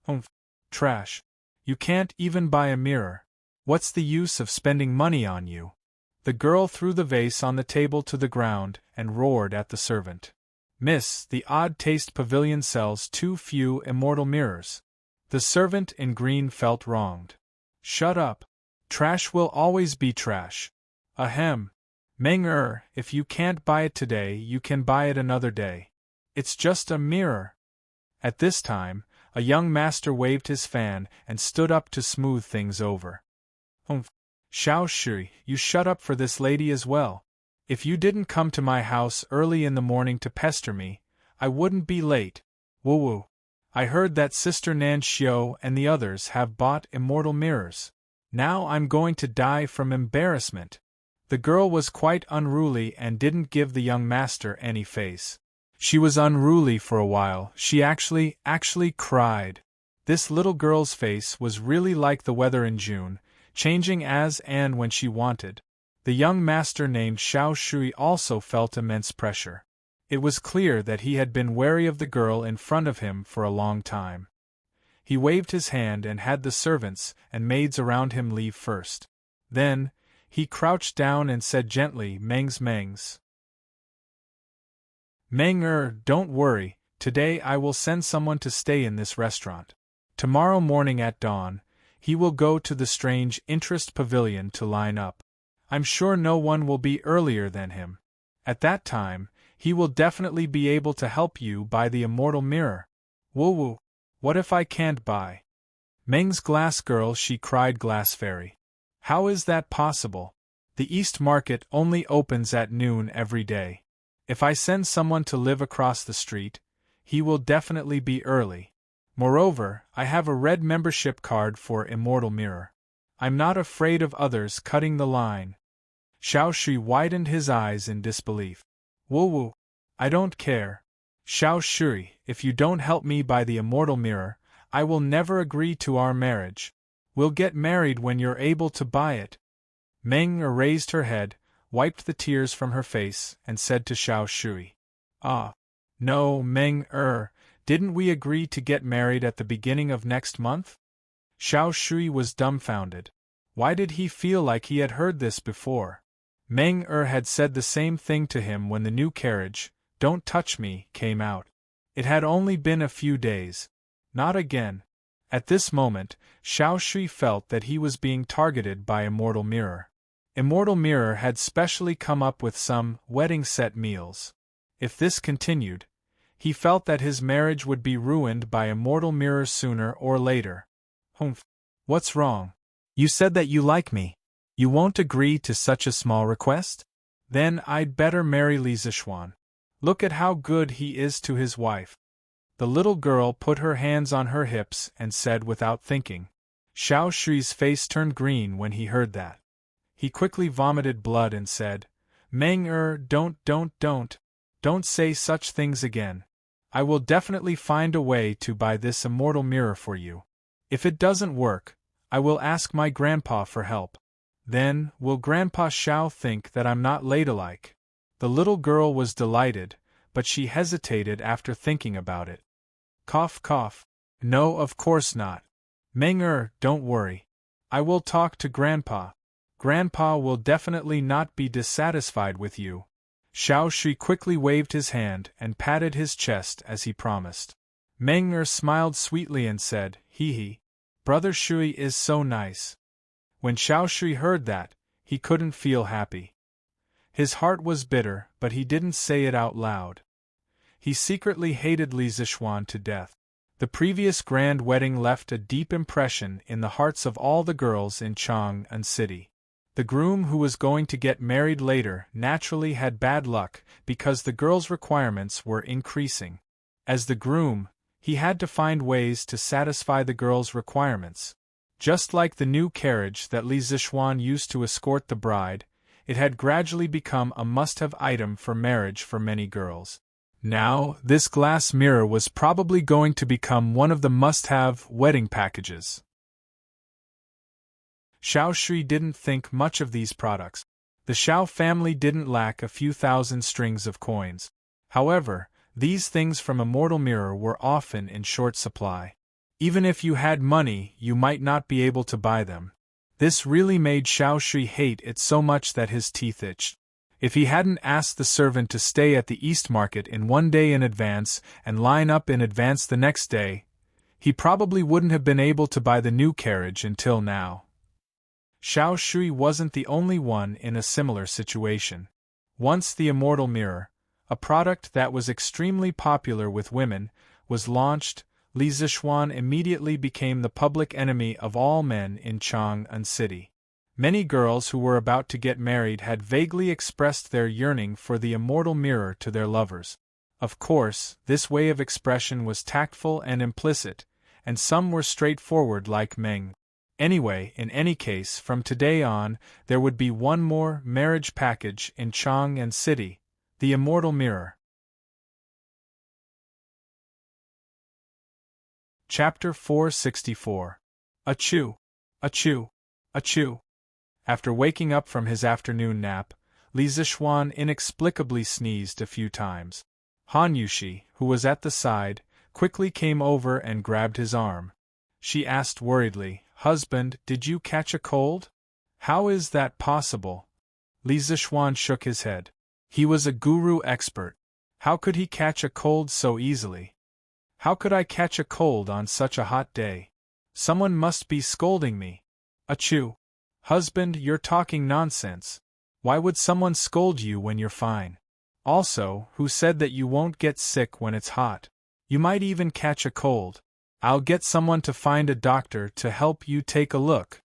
[SPEAKER 1] Humph! Trash! You can't even buy a mirror. What's the use of spending money on you? The girl threw the vase on the table to the ground and roared at the servant. Miss, the Odd Taste Pavilion sells too few immortal mirrors. The servant in green felt wronged. Shut up. Trash will always be trash. Ahem. Meng if you can't buy it today, you can buy it another day. It's just a mirror. At this time, a young master waved his fan and stood up to smooth things over. Humph. Xiao Shui, you shut up for this lady as well. If you didn't come to my house early in the morning to pester me, I wouldn't be late. Woo-woo. I heard that Sister Nan Xiao and the others have bought immortal mirrors. Now I'm going to die from embarrassment. The girl was quite unruly and didn't give the young master any face. She was unruly for a while. She actually cried. This little girl's face was really like the weather in June, changing as and when she wanted. The young master named Xiao Shui also felt immense pressure. It was clear that he had been wary of the girl in front of him for a long time. He waved his hand and had the servants and maids around him leave first. Then, he crouched down and said gently, Mengs. Meng don't worry, today I will send someone to stay in this restaurant. Tomorrow morning at dawn, he will go to the Strange Interest Pavilion to line up. I'm sure no one will be earlier than him. At that time, he will definitely be able to help you buy the immortal mirror. Woo-woo. What if I can't buy? Meng's glass girl, she cried, glass fairy. How is that possible? The East Market only opens at noon every day. If I send someone to live across the street, he will definitely be early. Moreover, I have a red membership card for Immortal Mirror. I'm not afraid of others cutting the line. Xiao Shui widened his eyes in disbelief. Woo-woo. I don't care. Xiao Shui, if you don't help me buy the Immortal Mirror, I will never agree to our marriage. We'll get married when you're able to buy it. Meng raised her head, wiped the tears from her face, and said to Xiao Shui. Ah. No, Meng didn't we agree to get married at the beginning of next month? Xiao Shui was dumbfounded. Why did he feel like he had heard this before? Meng had said the same thing to him when the new carriage, Don't Touch Me, came out. It had only been a few days. Not again. At this moment, Xiao Shui felt that he was being targeted by Immortal Mirror. Immortal Mirror had specially come up with some wedding set meals. If this continued, he felt that his marriage would be ruined by Immortal Mirror sooner or later. Humph. What's wrong? You said that you like me. You won't agree to such a small request? Then I'd better marry Li Zixuan. Look at how good he is to his wife. The little girl put her hands on her hips and said without thinking. Xiao Shui's face turned green when he heard that. He quickly vomited blood and said, Meng don't say such things again. I will definitely find a way to buy this immortal mirror for you. If it doesn't work, I will ask my grandpa for help. Then, will Grandpa Xiao think that I'm not ladylike? The little girl was delighted, but she hesitated after thinking about it. Cough, cough. No, of course not. Meng don't worry. I will talk to Grandpa. Grandpa will definitely not be dissatisfied with you. Xiao Shui quickly waved his hand and patted his chest as he promised. Meng smiled sweetly and said, Hee. Brother Shui is so nice. When Xiao Shui heard that, he couldn't feel happy. His heart was bitter, but he didn't say it out loud. He secretly hated Li Zixuan to death. The previous grand wedding left a deep impression in the hearts of all the girls in Chang'an City. The groom who was going to get married later naturally had bad luck because the girls' requirements were increasing. As the groom, he had to find ways to satisfy the girls' requirements. Just like the new carriage that Li Zixuan used to escort the bride, it had gradually become a must-have item for marriage for many girls. Now, this glass mirror was probably going to become one of the must-have wedding packages. Xiao Shui didn't think much of these products. The Xiao family didn't lack a few thousand strings of coins. However, these things from Immortal Mirror were often in short supply. Even if you had money, you might not be able to buy them. This really made Xiao Shui hate it so much that his teeth itched. If he hadn't asked the servant to stay at the East Market in 1 day in advance and line up in advance the next day, he probably wouldn't have been able to buy the new carriage until now. Xiao Shui wasn't the only one in a similar situation. Once the Immortal Mirror, a product that was extremely popular with women, was launched, Li Zixuan immediately became the public enemy of all men in Chang'an City. Many girls who were about to get married had vaguely expressed their yearning for the Immortal Mirror to their lovers. Of course, this way of expression was tactful and implicit, and some were straightforward like Meng. Anyway, in any case, from today on, there would be one more marriage package in Chang'an City, the Immortal Mirror. Chapter 464. Achoo! Achoo! Achoo! After waking up from his afternoon nap, Li Zixuan inexplicably sneezed a few times. Han Yushi, who was at the side, quickly came over and grabbed his arm. She asked worriedly, "Husband, did you catch a cold? How is that possible?" Li Zixuan shook his head. He was a guru expert. How could he catch a cold so easily? How could I catch a cold on such a hot day? Someone must be scolding me. Achoo! Husband, you're talking nonsense. Why would someone scold you when you're fine? Also, who said that you won't get sick when it's hot? You might even catch a cold. I'll get someone to find a doctor to help you take a look.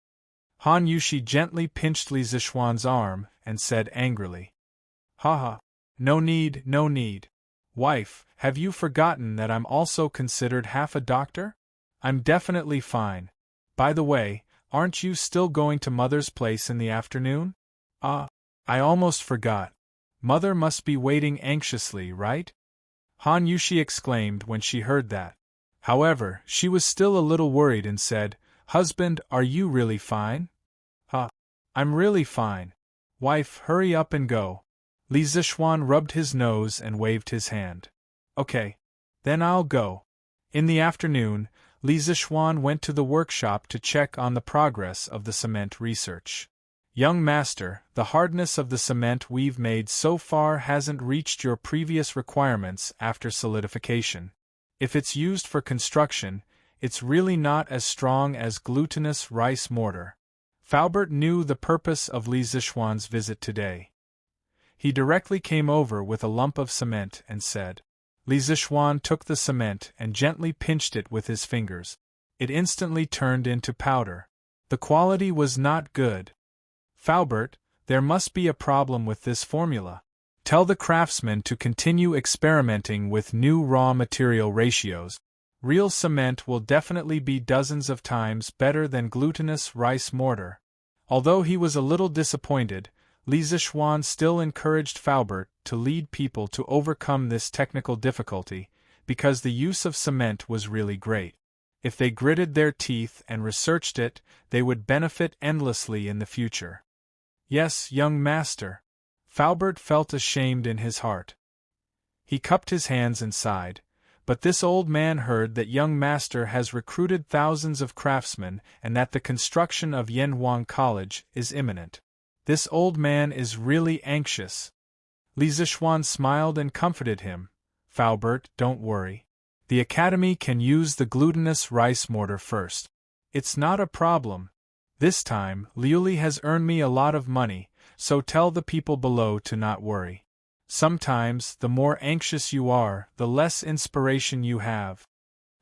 [SPEAKER 1] Han Yushi gently pinched Li Zixuan's arm and said angrily. Haha. No need, no need. Wife, have you forgotten that I'm also considered half a doctor? I'm definitely fine. By the way, aren't you still going to Mother's place in the afternoon? I almost forgot. Mother must be waiting anxiously, right? Han Yushi exclaimed when she heard that. However, she was still a little worried and said, Husband, are you really fine? I'm really fine. Wife, hurry up and go. Li Zixuan rubbed his nose and waved his hand. Okay. Then I'll go. In the afternoon, Li Zixuan went to the workshop to check on the progress of the cement research. Young master, the hardness of the cement we've made so far hasn't reached your previous requirements after solidification. If it's used for construction, it's really not as strong as glutinous rice mortar. Faubert knew the purpose of Li Zixuan's visit today. He directly came over with a lump of cement and said. Li Zixuan took the cement and gently pinched it with his fingers. It instantly turned into powder. The quality was not good. Faubert, there must be a problem with this formula. Tell the craftsman to continue experimenting with new raw material ratios. Real cement will definitely be dozens of times better than glutinous rice mortar. Although he was a little disappointed, Li Zixuan still encouraged Faubert to lead people to overcome this technical difficulty, because the use of cement was really great. If they gritted their teeth and researched it, they would benefit endlessly in the future. Yes, young master. Faubert felt ashamed in his heart. He cupped his hands and sighed. But this old man heard that young master has recruited thousands of craftsmen and that the construction of Yanhuang College is imminent. This old man is really anxious. Li Zixuan smiled and comforted him. Faubert, don't worry. The academy can use the glutinous rice mortar first. It's not a problem. This time, Liuli has earned me a lot of money, so tell the people below to not worry. Sometimes, the more anxious you are, the less inspiration you have.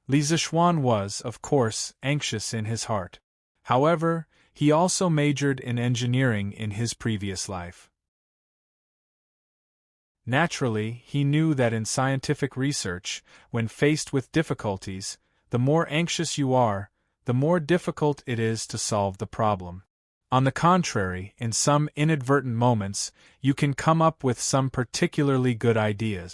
[SPEAKER 1] Li Zixuan was, of course, anxious in his heart. However, he also majored in engineering in his previous life. Naturally, he knew that in scientific research, when faced with difficulties, the more anxious you are, the more difficult it is to solve the problem. On the contrary, in some inadvertent moments, you can come up with some particularly good ideas.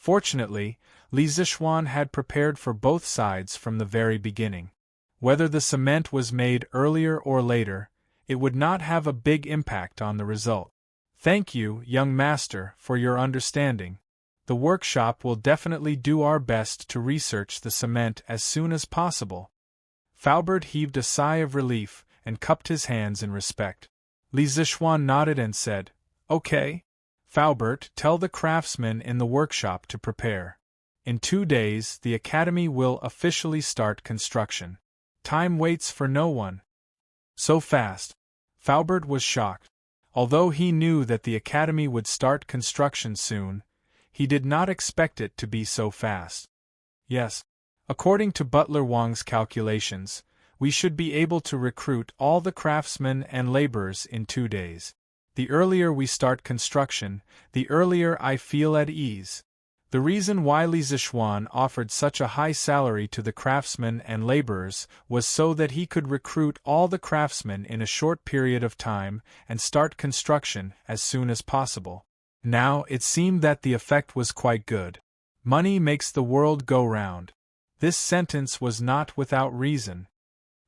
[SPEAKER 1] Fortunately, Li Zixuan had prepared for both sides from the very beginning. Whether the cement was made earlier or later, it would not have a big impact on the result. Thank you, young master, for your understanding. The workshop will definitely do our best to research the cement as soon as possible. Faubert heaved a sigh of relief and cupped his hands in respect. Li Zixuan nodded and said, "Okay. Faubert, tell the craftsmen in the workshop to prepare. In 2 days, the academy will officially start construction. Time waits for no one." So fast. Faubert was shocked. Although he knew that the academy would start construction soon, he did not expect it to be so fast. Yes. According to Butler Wang's calculations, we should be able to recruit all the craftsmen and laborers in 2 days. The earlier we start construction, the earlier I feel at ease. The reason why Li Zixuan offered such a high salary to the craftsmen and laborers was so that he could recruit all the craftsmen in a short period of time and start construction as soon as possible. Now it seemed that the effect was quite good. Money makes the world go round. This sentence was not without reason.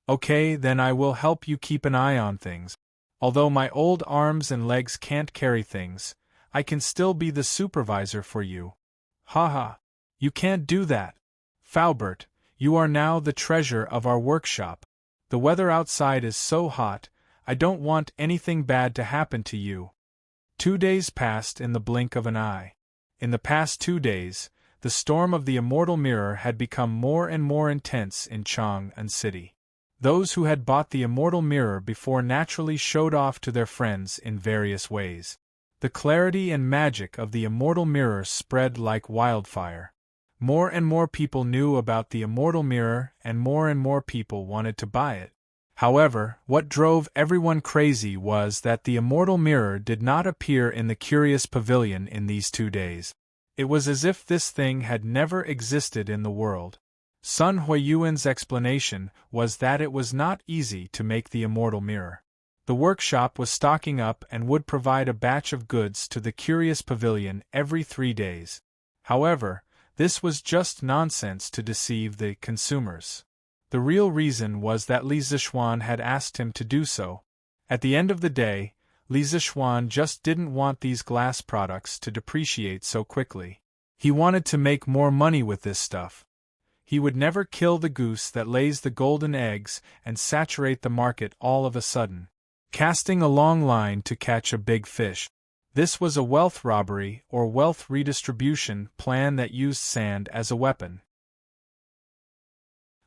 [SPEAKER 1] Okay, then I will help you keep an eye on things. Although my old arms and legs can't carry things, I can still be the supervisor for you. Haha. You can't do that. Faubert, you are now the treasure of our workshop. The weather outside is so hot, I don't want anything bad to happen to you. 2 days passed in the blink of an eye. In the past 2 days, the storm of the immortal mirror had become more and more intense in Chang'an City. Those who had bought the immortal mirror before naturally showed off to their friends in various ways. The clarity and magic of the immortal mirror spread like wildfire. More and more people knew about the immortal mirror, and more people wanted to buy it. However, what drove everyone crazy was that the immortal mirror did not appear in the curious pavilion in these 2 days. It was as if this thing had never existed in the world. Sun Huiyuan's explanation was that it was not easy to make the immortal mirror. The workshop was stocking up and would provide a batch of goods to the curious pavilion every 3 days. However, this was just nonsense to deceive the consumers. The real reason was that Li Zixuan had asked him to do so. At the end of the day, Li Zixuan just didn't want these glass products to depreciate so quickly. He wanted to make more money with this stuff. He would never kill the goose that lays the golden eggs and saturate the market all of a sudden, casting a long line to catch a big fish. This was a wealth robbery or wealth redistribution plan that used sand as a weapon.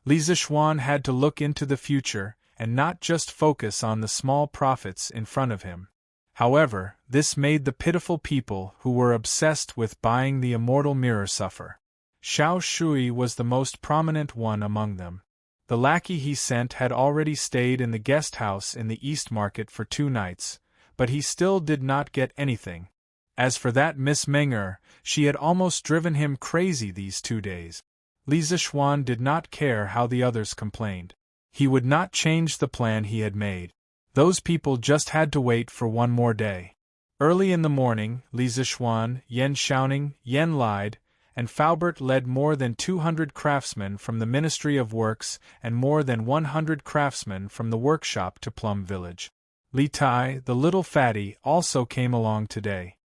[SPEAKER 1] Li Zixuan had to look into the future and not just focus on the small profits in front of him. However, this made the pitiful people who were obsessed with buying the immortal mirror suffer. Xiao Shui was the most prominent one among them. The lackey he sent had already stayed in the guest house in the East Market for 2 nights, but he still did not get anything. As for that Miss Menger, she had almost driven him crazy these 2 days. Li Zixuan did not care how the others complained. He would not change the plan he had made. Those people just had to wait for 1 more day. Early in the morning, Li Zixuan, Yan Xiaoning, Yan Lied, and Faubert led more than 200 craftsmen from the Ministry of Works and more than 100 craftsmen from the workshop to Plum Village. Li Tai, the little fatty, also came along today.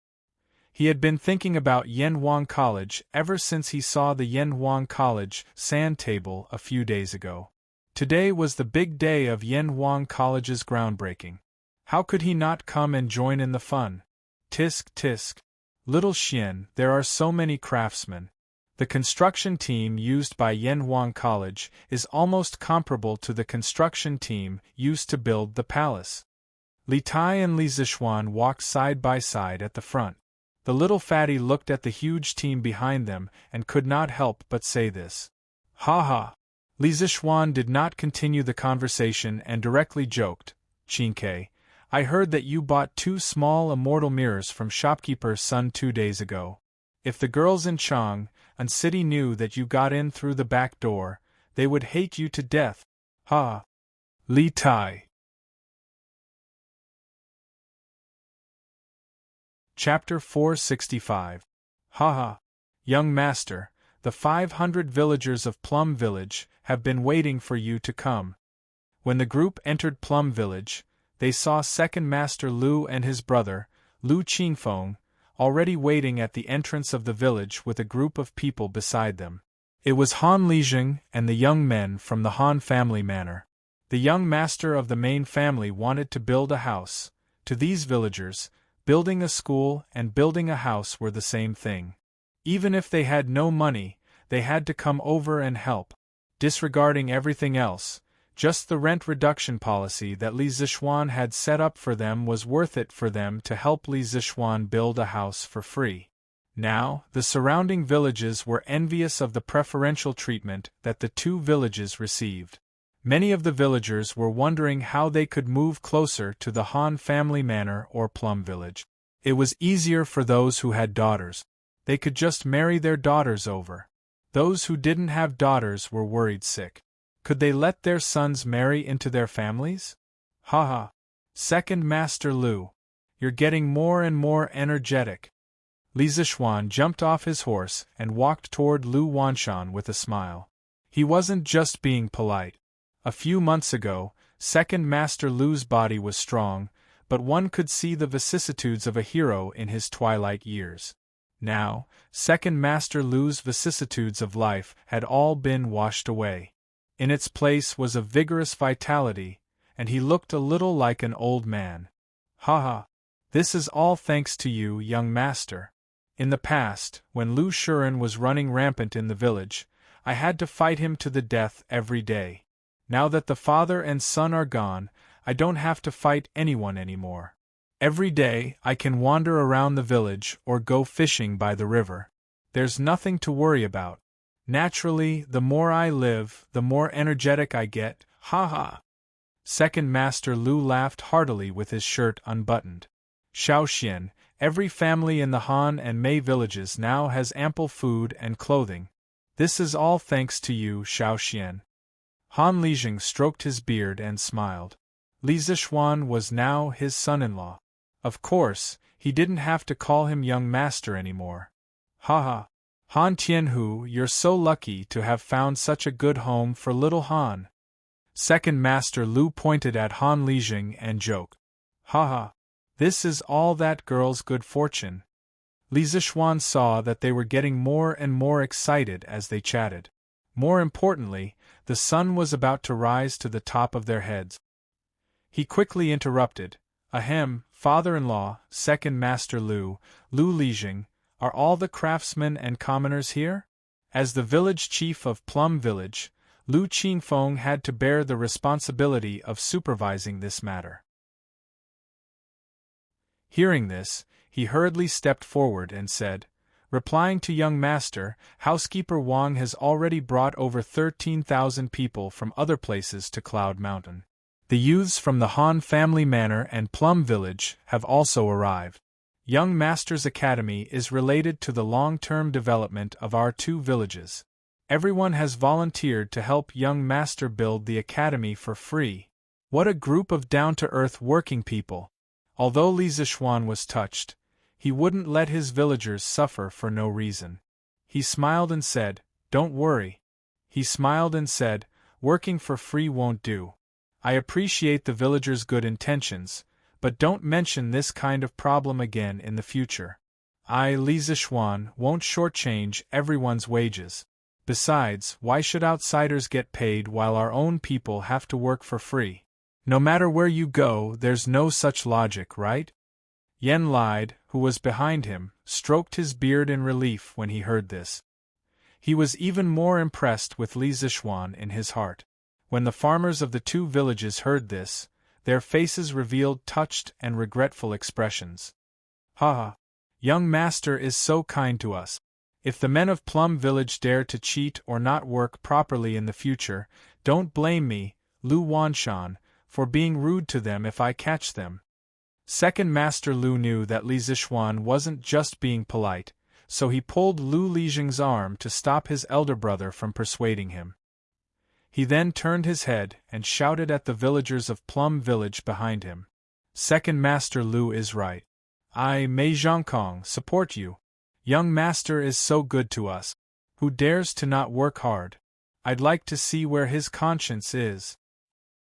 [SPEAKER 1] He had been thinking about Yanhuang College ever since he saw the Yanhuang College sand table a few days ago. Today was the big day of Yanhuang College's groundbreaking. How could he not come and join in the fun? Tisk tisk. Little Xian, there are so many craftsmen. The construction team used by Yanhuang College is almost comparable to the construction team used to build the palace. Li Tai and Li Zixuan walked side by side at the front. The little fatty looked at the huge team behind them and could not help but say this. Ha ha! Li Zixuan did not continue the conversation and directly joked, Qingke, I heard that you bought 2 small immortal mirrors from shopkeeper Sun 2 days ago. If the girls in Chang'an City knew that you got in through the back door, they would hate you to death. Ha! Li Tai. Chapter 465. Ha ha! Young master, the 500 villagers of Plum Village have been waiting for you to come. When the group entered Plum Village, they saw Second Master Lu and his brother, Lu Qingfeng, already waiting at the entrance of the village with a group of people beside them. It was Han Lijing and the young men from the Han family manor. The young master of the main family wanted to build a house. To these villagers, building a school and building a house were the same thing. Even if they had no money, they had to come over and help. Disregarding everything else, just the rent reduction policy that Li Zixuan had set up for them was worth it for them to help Li Zixuan build a house for free. Now, the surrounding villages were envious of the preferential treatment that the two villages received. Many of the villagers were wondering how they could move closer to the Han family manor or Plum Village. It was easier for those who had daughters. They could just marry their daughters over. Those who didn't have daughters were worried sick. Could they let their sons marry into their families? Haha. Second Master Lu. You're getting more and more energetic. Li Zixuan jumped off his horse and walked toward Lu Wanshan with a smile. He wasn't just being polite. A few months ago, Second Master Lu's body was strong, but one could see the vicissitudes of a hero in his twilight years. Now, Second Master Lu's vicissitudes of life had all been washed away. In its place was a vigorous vitality, and he looked a little like an old man. Haha. This is all thanks to you, young master. In the past, when Lu Shuren was running rampant in the village, I had to fight him to the death every day. Now that the father and son are gone, I don't have to fight anyone anymore. Every day, I can wander around the village or go fishing by the river. There's nothing to worry about. Naturally, the more I live, the more energetic I get, ha. Second Master Lu laughed heartily with his shirt unbuttoned. Shaoxian, every family in the Han and Mei villages now has ample food and clothing. This is all thanks to you, Shaoxian. Han Lijing stroked his beard and smiled. Li Zixuan was now his son-in-law. Of course, he didn't have to call him young master anymore. Haha. Han Tianhu, you're so lucky to have found such a good home for little Han. Second Master Lu pointed at Han Lijing and joked. Haha. This is all that girl's good fortune. Li Zixuan saw that they were getting more and more excited as they chatted. More importantly, the sun was about to rise to the top of their heads. He quickly interrupted. Ahem, father-in-law, Second Master Lu, Lu Lijing, are all the craftsmen and commoners here? As the village chief of Plum Village, Lu Qingfeng had to bear the responsibility of supervising this matter. Hearing this, he hurriedly stepped forward and said, replying to young master, housekeeper Wang has already brought over 13,000 people from other places to Cloud Mountain. The youths from the Han family manor and Plum Village have also arrived. Young Master's Academy is related to the long-term development of our two villages. Everyone has volunteered to help young Master build the academy for free. What a group of down-to-earth working people! Although Li Zixuan was touched, he wouldn't let his villagers suffer for no reason. He smiled and said, "Don't worry." He smiled and said, "Working for free won't do. I appreciate the villagers' good intentions, but don't mention this kind of problem again in the future. I, Li Zixuan, won't shortchange everyone's wages. Besides, why should outsiders get paid while our own people have to work for free? No matter where you go, there's no such logic, right?" Yen Lide, who was behind him, stroked his beard in relief when he heard this. He was even more impressed with Li Zixuan in his heart. When the farmers of the two villages heard this, their faces revealed touched and regretful expressions. Haha. Young master is so kind to us. If the men of Plum Village dare to cheat or not work properly in the future, don't blame me, Lu Wanshan, for being rude to them if I catch them. Second Master Lu knew that Li Zixuan wasn't just being polite, so he pulled Lu Lijing's arm to stop his elder brother from persuading him. He then turned his head and shouted at the villagers of Plum Village behind him. Second Master Lu is right. I, Mei Zhongkong, support you. Young master is so good to us. Who dares to not work hard? I'd like to see where his conscience is.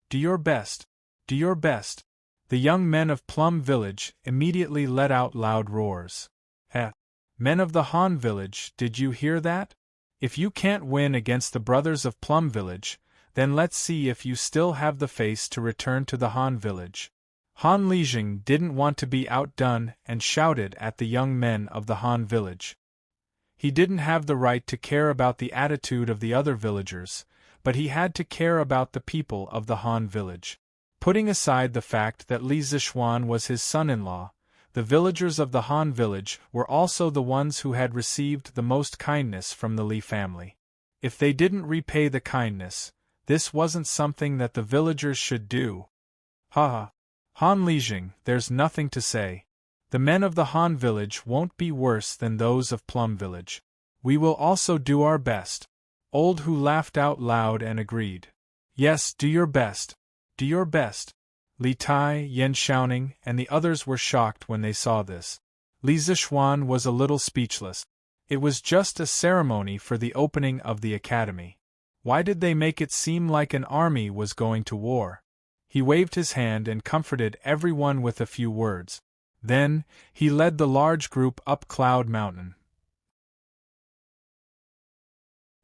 [SPEAKER 1] Do your best. Do your best. The young men of Plum Village immediately let out loud roars. Men of the Han Village, did you hear that? If you can't win against the brothers of Plum Village, then let's see if you still have the face to return to the Han Village. Han Lijing didn't want to be outdone and shouted at the young men of the Han Village. He didn't have the right to care about the attitude of the other villagers, but he had to care about the people of the Han Village. Putting aside the fact that Li Zixuan was his son-in-law, the villagers of the Han Village were also the ones who had received the most kindness from the Li family. If they didn't repay the kindness, this wasn't something that the villagers should do. Ha! Han Lijing, there's nothing to say. The men of the Han Village won't be worse than those of Plum Village. We will also do our best. Old Hu laughed out loud and agreed. Yes, do your best. Do your best. Li Tai, Yan Xiaoning, and the others were shocked when they saw this. Li Zixuan was a little speechless. It was just a ceremony for the opening of the academy. Why did they make it seem like an army was going to war? He waved his hand and comforted everyone with a few words. Then, he led the large group up Cloud Mountain.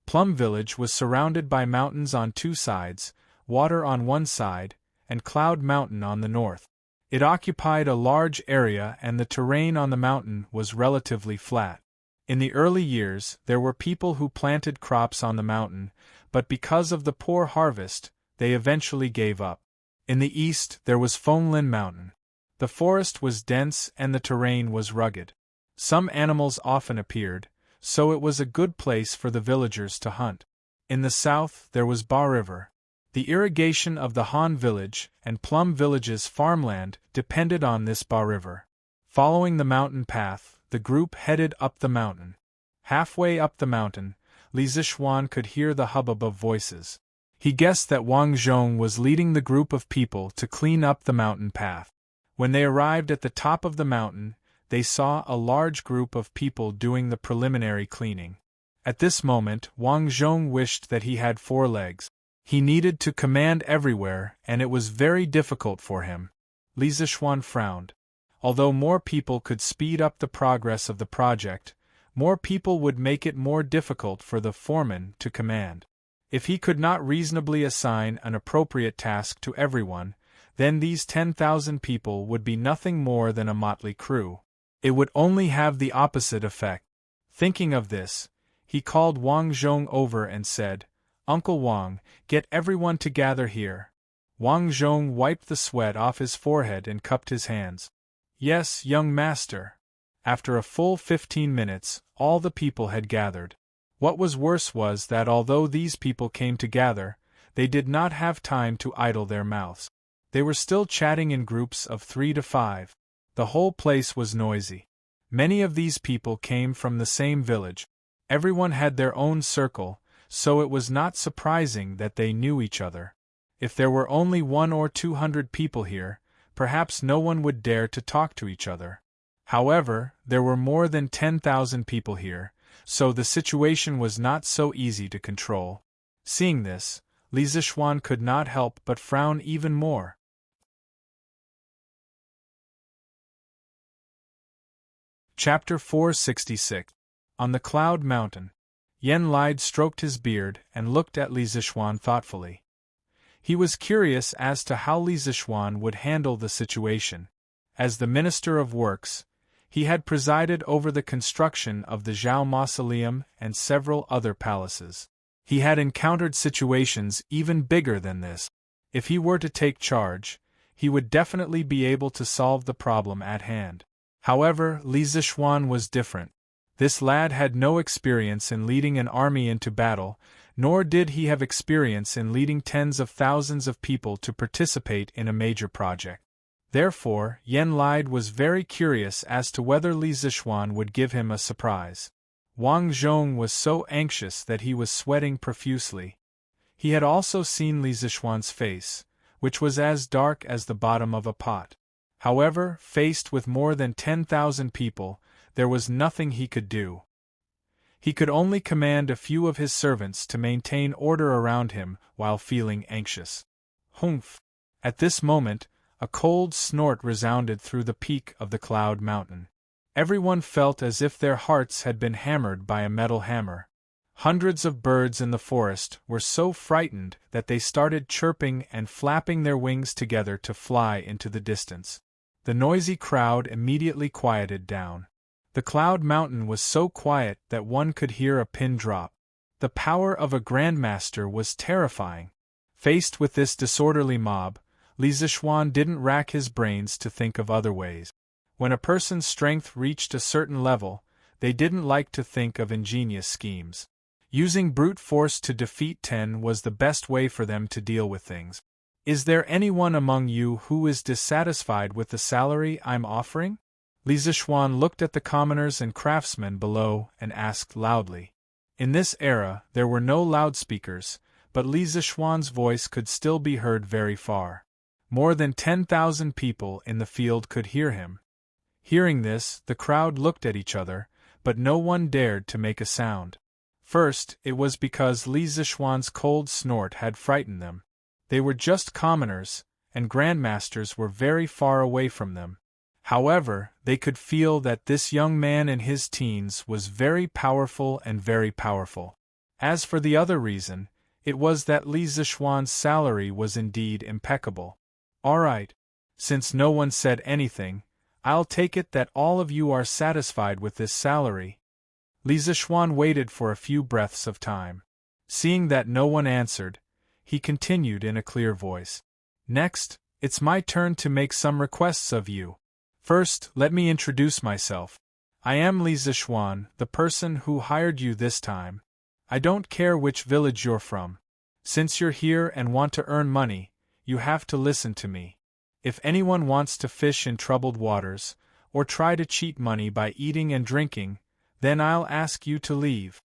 [SPEAKER 1] Plum Village was surrounded by mountains on two sides, water on one side, and Cloud Mountain on the north. It occupied a large area and the terrain on the mountain was relatively flat. In the early years, there were people who planted crops on the mountain, but because of the poor harvest, they eventually gave up. In the east, there was Fenglin Mountain. The forest was dense and the terrain was rugged. Some animals often appeared, so it was a good place for the villagers to hunt. In the south, there was Ba River. The irrigation of the Han Village and Plum Village's farmland depended on this Ba River. Following the mountain path, the group headed up the mountain. Halfway up the mountain, Li Zixuan could hear the hubbub of voices. He guessed that Wang Zhong was leading the group of people to clean up the mountain path. When they arrived at the top of the mountain, they saw a large group of people doing the preliminary cleaning. At this moment, Wang Zhong wished that he had 4 legs. He needed to command everywhere, and it was very difficult for him. Li Zixuan frowned. Although more people could speed up the progress of the project, more people would make it more difficult for the foreman to command. If he could not reasonably assign an appropriate task to everyone, then these 10,000 people would be nothing more than a motley crew. It would only have the opposite effect. Thinking of this, he called Wang Zhong over and said, "Uncle Wang, get everyone to gather here." Wang Zhong wiped the sweat off his forehead and cupped his hands. "Yes, young master." After a full 15 minutes, all the people had gathered. What was worse was that although these people came to gather, they did not have time to idle their mouths. They were still chatting in groups of 3 to 5. The whole place was noisy. Many of these people came from the same village. Everyone had their own circle, so it was not surprising that they knew each other. If there were only 100 or 200 people here, perhaps no one would dare to talk to each other. However, there were more than 10,000 people here, so the situation was not so easy to control. Seeing this, Li Zixuan could not help but frown even more. Chapter 466. On the Cloud Mountain. Yan Lide stroked his beard and looked at Li Zixuan thoughtfully. He was curious as to how Li Zixuan would handle the situation. As the Minister of Works, he had presided over the construction of the Zhao Mausoleum and several other palaces. He had encountered situations even bigger than this. If he were to take charge, he would definitely be able to solve the problem at hand. However, Li Zixuan was different. This lad had no experience in leading an army into battle, nor did he have experience in leading tens of thousands of people to participate in a major project. Therefore, Yan Lide was very curious as to whether Li Zixuan would give him a surprise. Wang Zhong was so anxious that he was sweating profusely. He had also seen Li Zixuan's face, which was as dark as the bottom of a pot. However, faced with more than 10,000 people, there was nothing he could do. He could only command a few of his servants to maintain order around him while feeling anxious. Humph! At this moment, a cold snort resounded through the peak of the cloud mountain. Everyone felt as if their hearts had been hammered by a metal hammer. Hundreds of birds in the forest were so frightened that they started chirping and flapping their wings together to fly into the distance. The noisy crowd immediately quieted down. The cloud mountain was so quiet that one could hear a pin drop. The power of a grandmaster was terrifying. Faced with this disorderly mob, Li Zichuan didn't rack his brains to think of other ways. When a person's strength reached a certain level, they didn't like to think of ingenious schemes. Using brute force to defeat 10 was the best way for them to deal with things. Is there anyone among you who is dissatisfied with the salary I'm offering? Li Zichuan looked at the commoners and craftsmen below and asked loudly. In this era, there were no loudspeakers, but Li Zichuan's voice could still be heard very far. More than 10,000 people in the field could hear him. Hearing this, the crowd looked at each other, but no one dared to make a sound. First, it was because Li Zichuan's cold snort had frightened them. They were just commoners, and grandmasters were very far away from them. However, they could feel that this young man in his teens was very powerful and very powerful. As for the other reason, it was that Li Zichuan's salary was indeed impeccable. All right. Since no one said anything, I'll take it that all of you are satisfied with this salary. Li Zichuan waited for a few breaths of time. Seeing that no one answered, he continued in a clear voice. Next, it's my turn to make some requests of you. First, let me introduce myself. I am Li Zichuan, the person who hired you this time. I don't care which village you're from. Since you're here and want to earn money, you have to listen to me. If anyone wants to fish in troubled waters, or try to cheat money by eating and drinking, then I'll ask you to leave.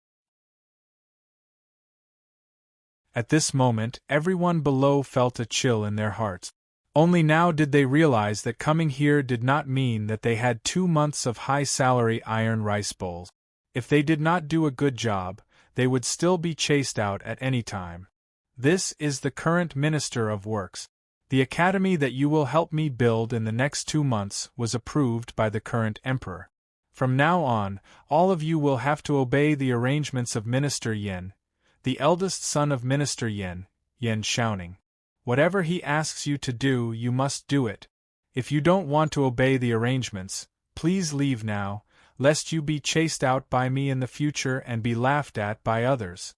[SPEAKER 1] At this moment, everyone below felt a chill in their hearts. Only now did they realize that coming here did not mean that they had 2 months of high-salary iron rice bowls. If they did not do a good job, they would still be chased out at any time. This is the current Minister of Works. The academy that you will help me build in the next 2 months was approved by the current emperor. From now on, all of you will have to obey the arrangements of Minister Yan, the eldest son of Minister Yan, Yan Xiaoning. Whatever he asks you to do, you must do it. If you don't want to obey the arrangements, please leave now, lest you be chased out by me in the future and be laughed at by others.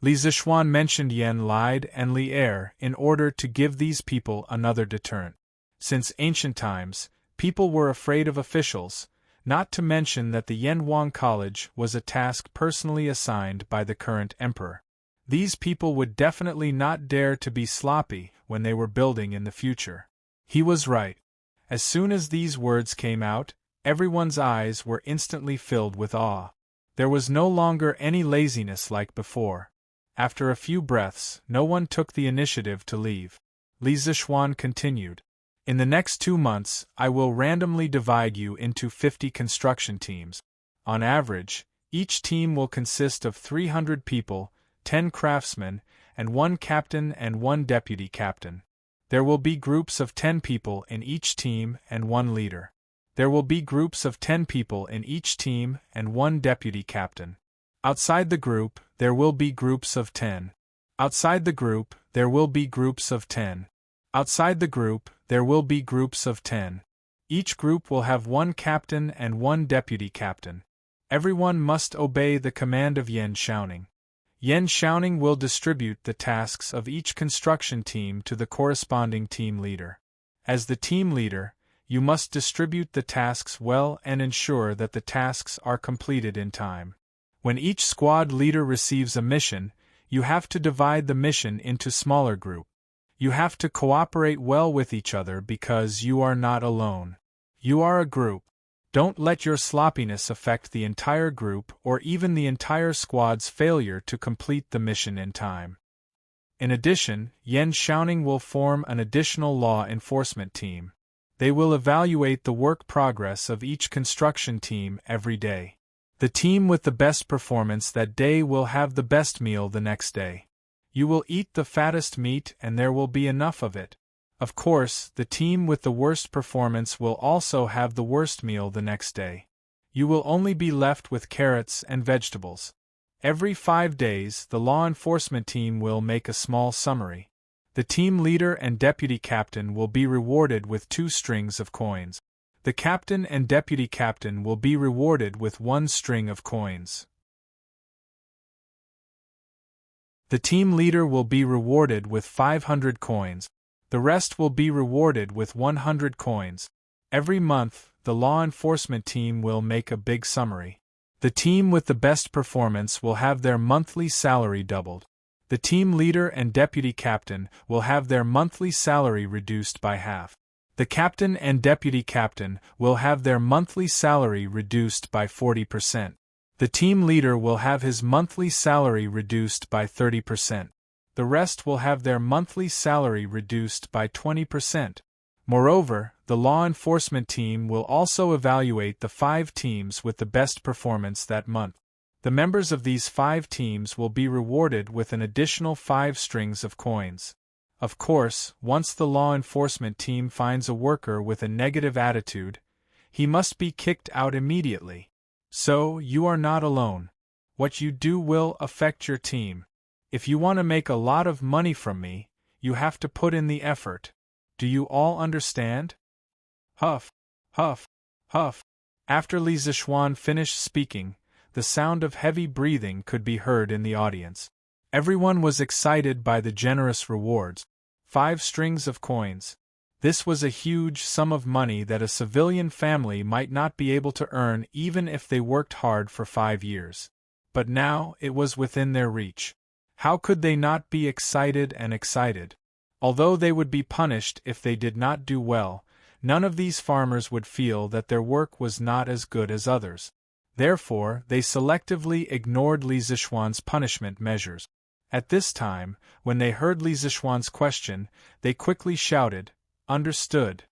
[SPEAKER 1] Li Zichuan mentioned Yan Lide and Li Er in order to give these people another deterrent. Since ancient times, people were afraid of officials, not to mention that the Yanwang College was a task personally assigned by the current emperor. These people would definitely not dare to be sloppy when they were building in the future. He was right. As soon as these words came out, everyone's eyes were instantly filled with awe. There was no longer any laziness like before. After a few breaths, no one took the initiative to leave. Li Zichuan continued. In the next 2 months, I will randomly divide you into 50 construction teams. On average, each team will consist of 300 people, 10 craftsmen, and 1 captain and 1 deputy captain. There will be groups of 10 people in each team and 1 leader. There will be groups of 10 people in each team and 1 deputy captain. Outside the group, there will be groups of 10. Outside the group, there will be groups of 10. Outside the group, there will be groups of 10. Each group will have 1 captain and 1 deputy captain. Everyone must obey the command of Yan Xiaoning. Yan Xiaoning will distribute the tasks of each construction team to the corresponding team leader. As the team leader, you must distribute the tasks well and ensure that the tasks are completed in time. When each squad leader receives a mission, you have to divide the mission into smaller groups. You have to cooperate well with each other because you are not alone. You are a group. Don't let your sloppiness affect the entire group or even the entire squad's failure to complete the mission in time. In addition, Yan Xiaoning will form an additional law enforcement team. They will evaluate the work progress of each construction team every day. The team with the best performance that day will have the best meal the next day. You will eat the fattest meat and there will be enough of it. Of course, the team with the worst performance will also have the worst meal the next day. You will only be left with carrots and vegetables. Every 5 days, the law enforcement team will make a small summary. The team leader and deputy captain will be rewarded with 2 strings of coins. The captain and deputy captain will be rewarded with 1 string of coins. The team leader will be rewarded with 500 coins. The rest will be rewarded with 100 coins. Every month, the law enforcement team will make a big summary. The team with the best performance will have their monthly salary doubled. The team leader and deputy captain will have their monthly salary reduced by half. The captain and deputy captain will have their monthly salary reduced by 40%. The team leader will have his monthly salary reduced by 30%. The rest will have their monthly salary reduced by 20%. Moreover, the law enforcement team will also evaluate the 5 teams with the best performance that month. The members of these 5 teams will be rewarded with an additional 5 strings of coins. Of course, once the law enforcement team finds a worker with a negative attitude, he must be kicked out immediately. So, you are not alone. What you do will affect your team. If you want to make a lot of money from me, you have to put in the effort. Do you all understand? Huff, huff, huff. After Li Zixuan finished speaking, the sound of heavy breathing could be heard in the audience. Everyone was excited by the generous rewards. 5 strings of coins. This was a huge sum of money that a civilian family might not be able to earn even if they worked hard for 5 years. But now it was within their reach. How could they not be excited and excited? Although they would be punished if they did not do well, none of these farmers would feel that their work was not as good as others. Therefore, they selectively ignored Li Zixuan's punishment measures. At this time, when they heard Li Zixuan's question, they quickly shouted, "Understood."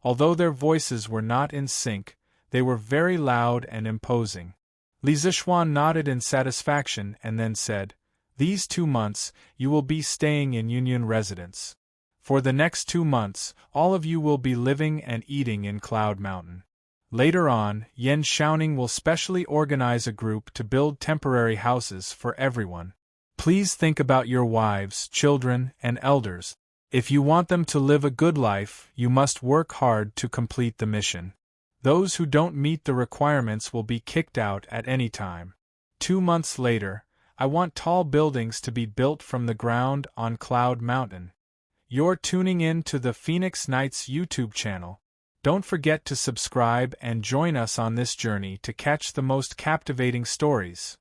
[SPEAKER 1] Although their voices were not in sync, they were very loud and imposing. Li Zixuan nodded in satisfaction and then said, "These 2 months, you will be staying in Union residence. For the next 2 months, all of you will be living and eating in Cloud Mountain. Later on, Yan Xiaoning will specially organize a group to build temporary houses for everyone. Please think about your wives, children, and elders. If you want them to live a good life, you must work hard to complete the mission. Those who don't meet the requirements will be kicked out at any time. 2 months later, I want tall buildings to be built from the ground on Cloud Mountain. You're tuning in to the Phoenix Knights YouTube channel. Don't forget to subscribe and join us on this journey to catch the most captivating stories.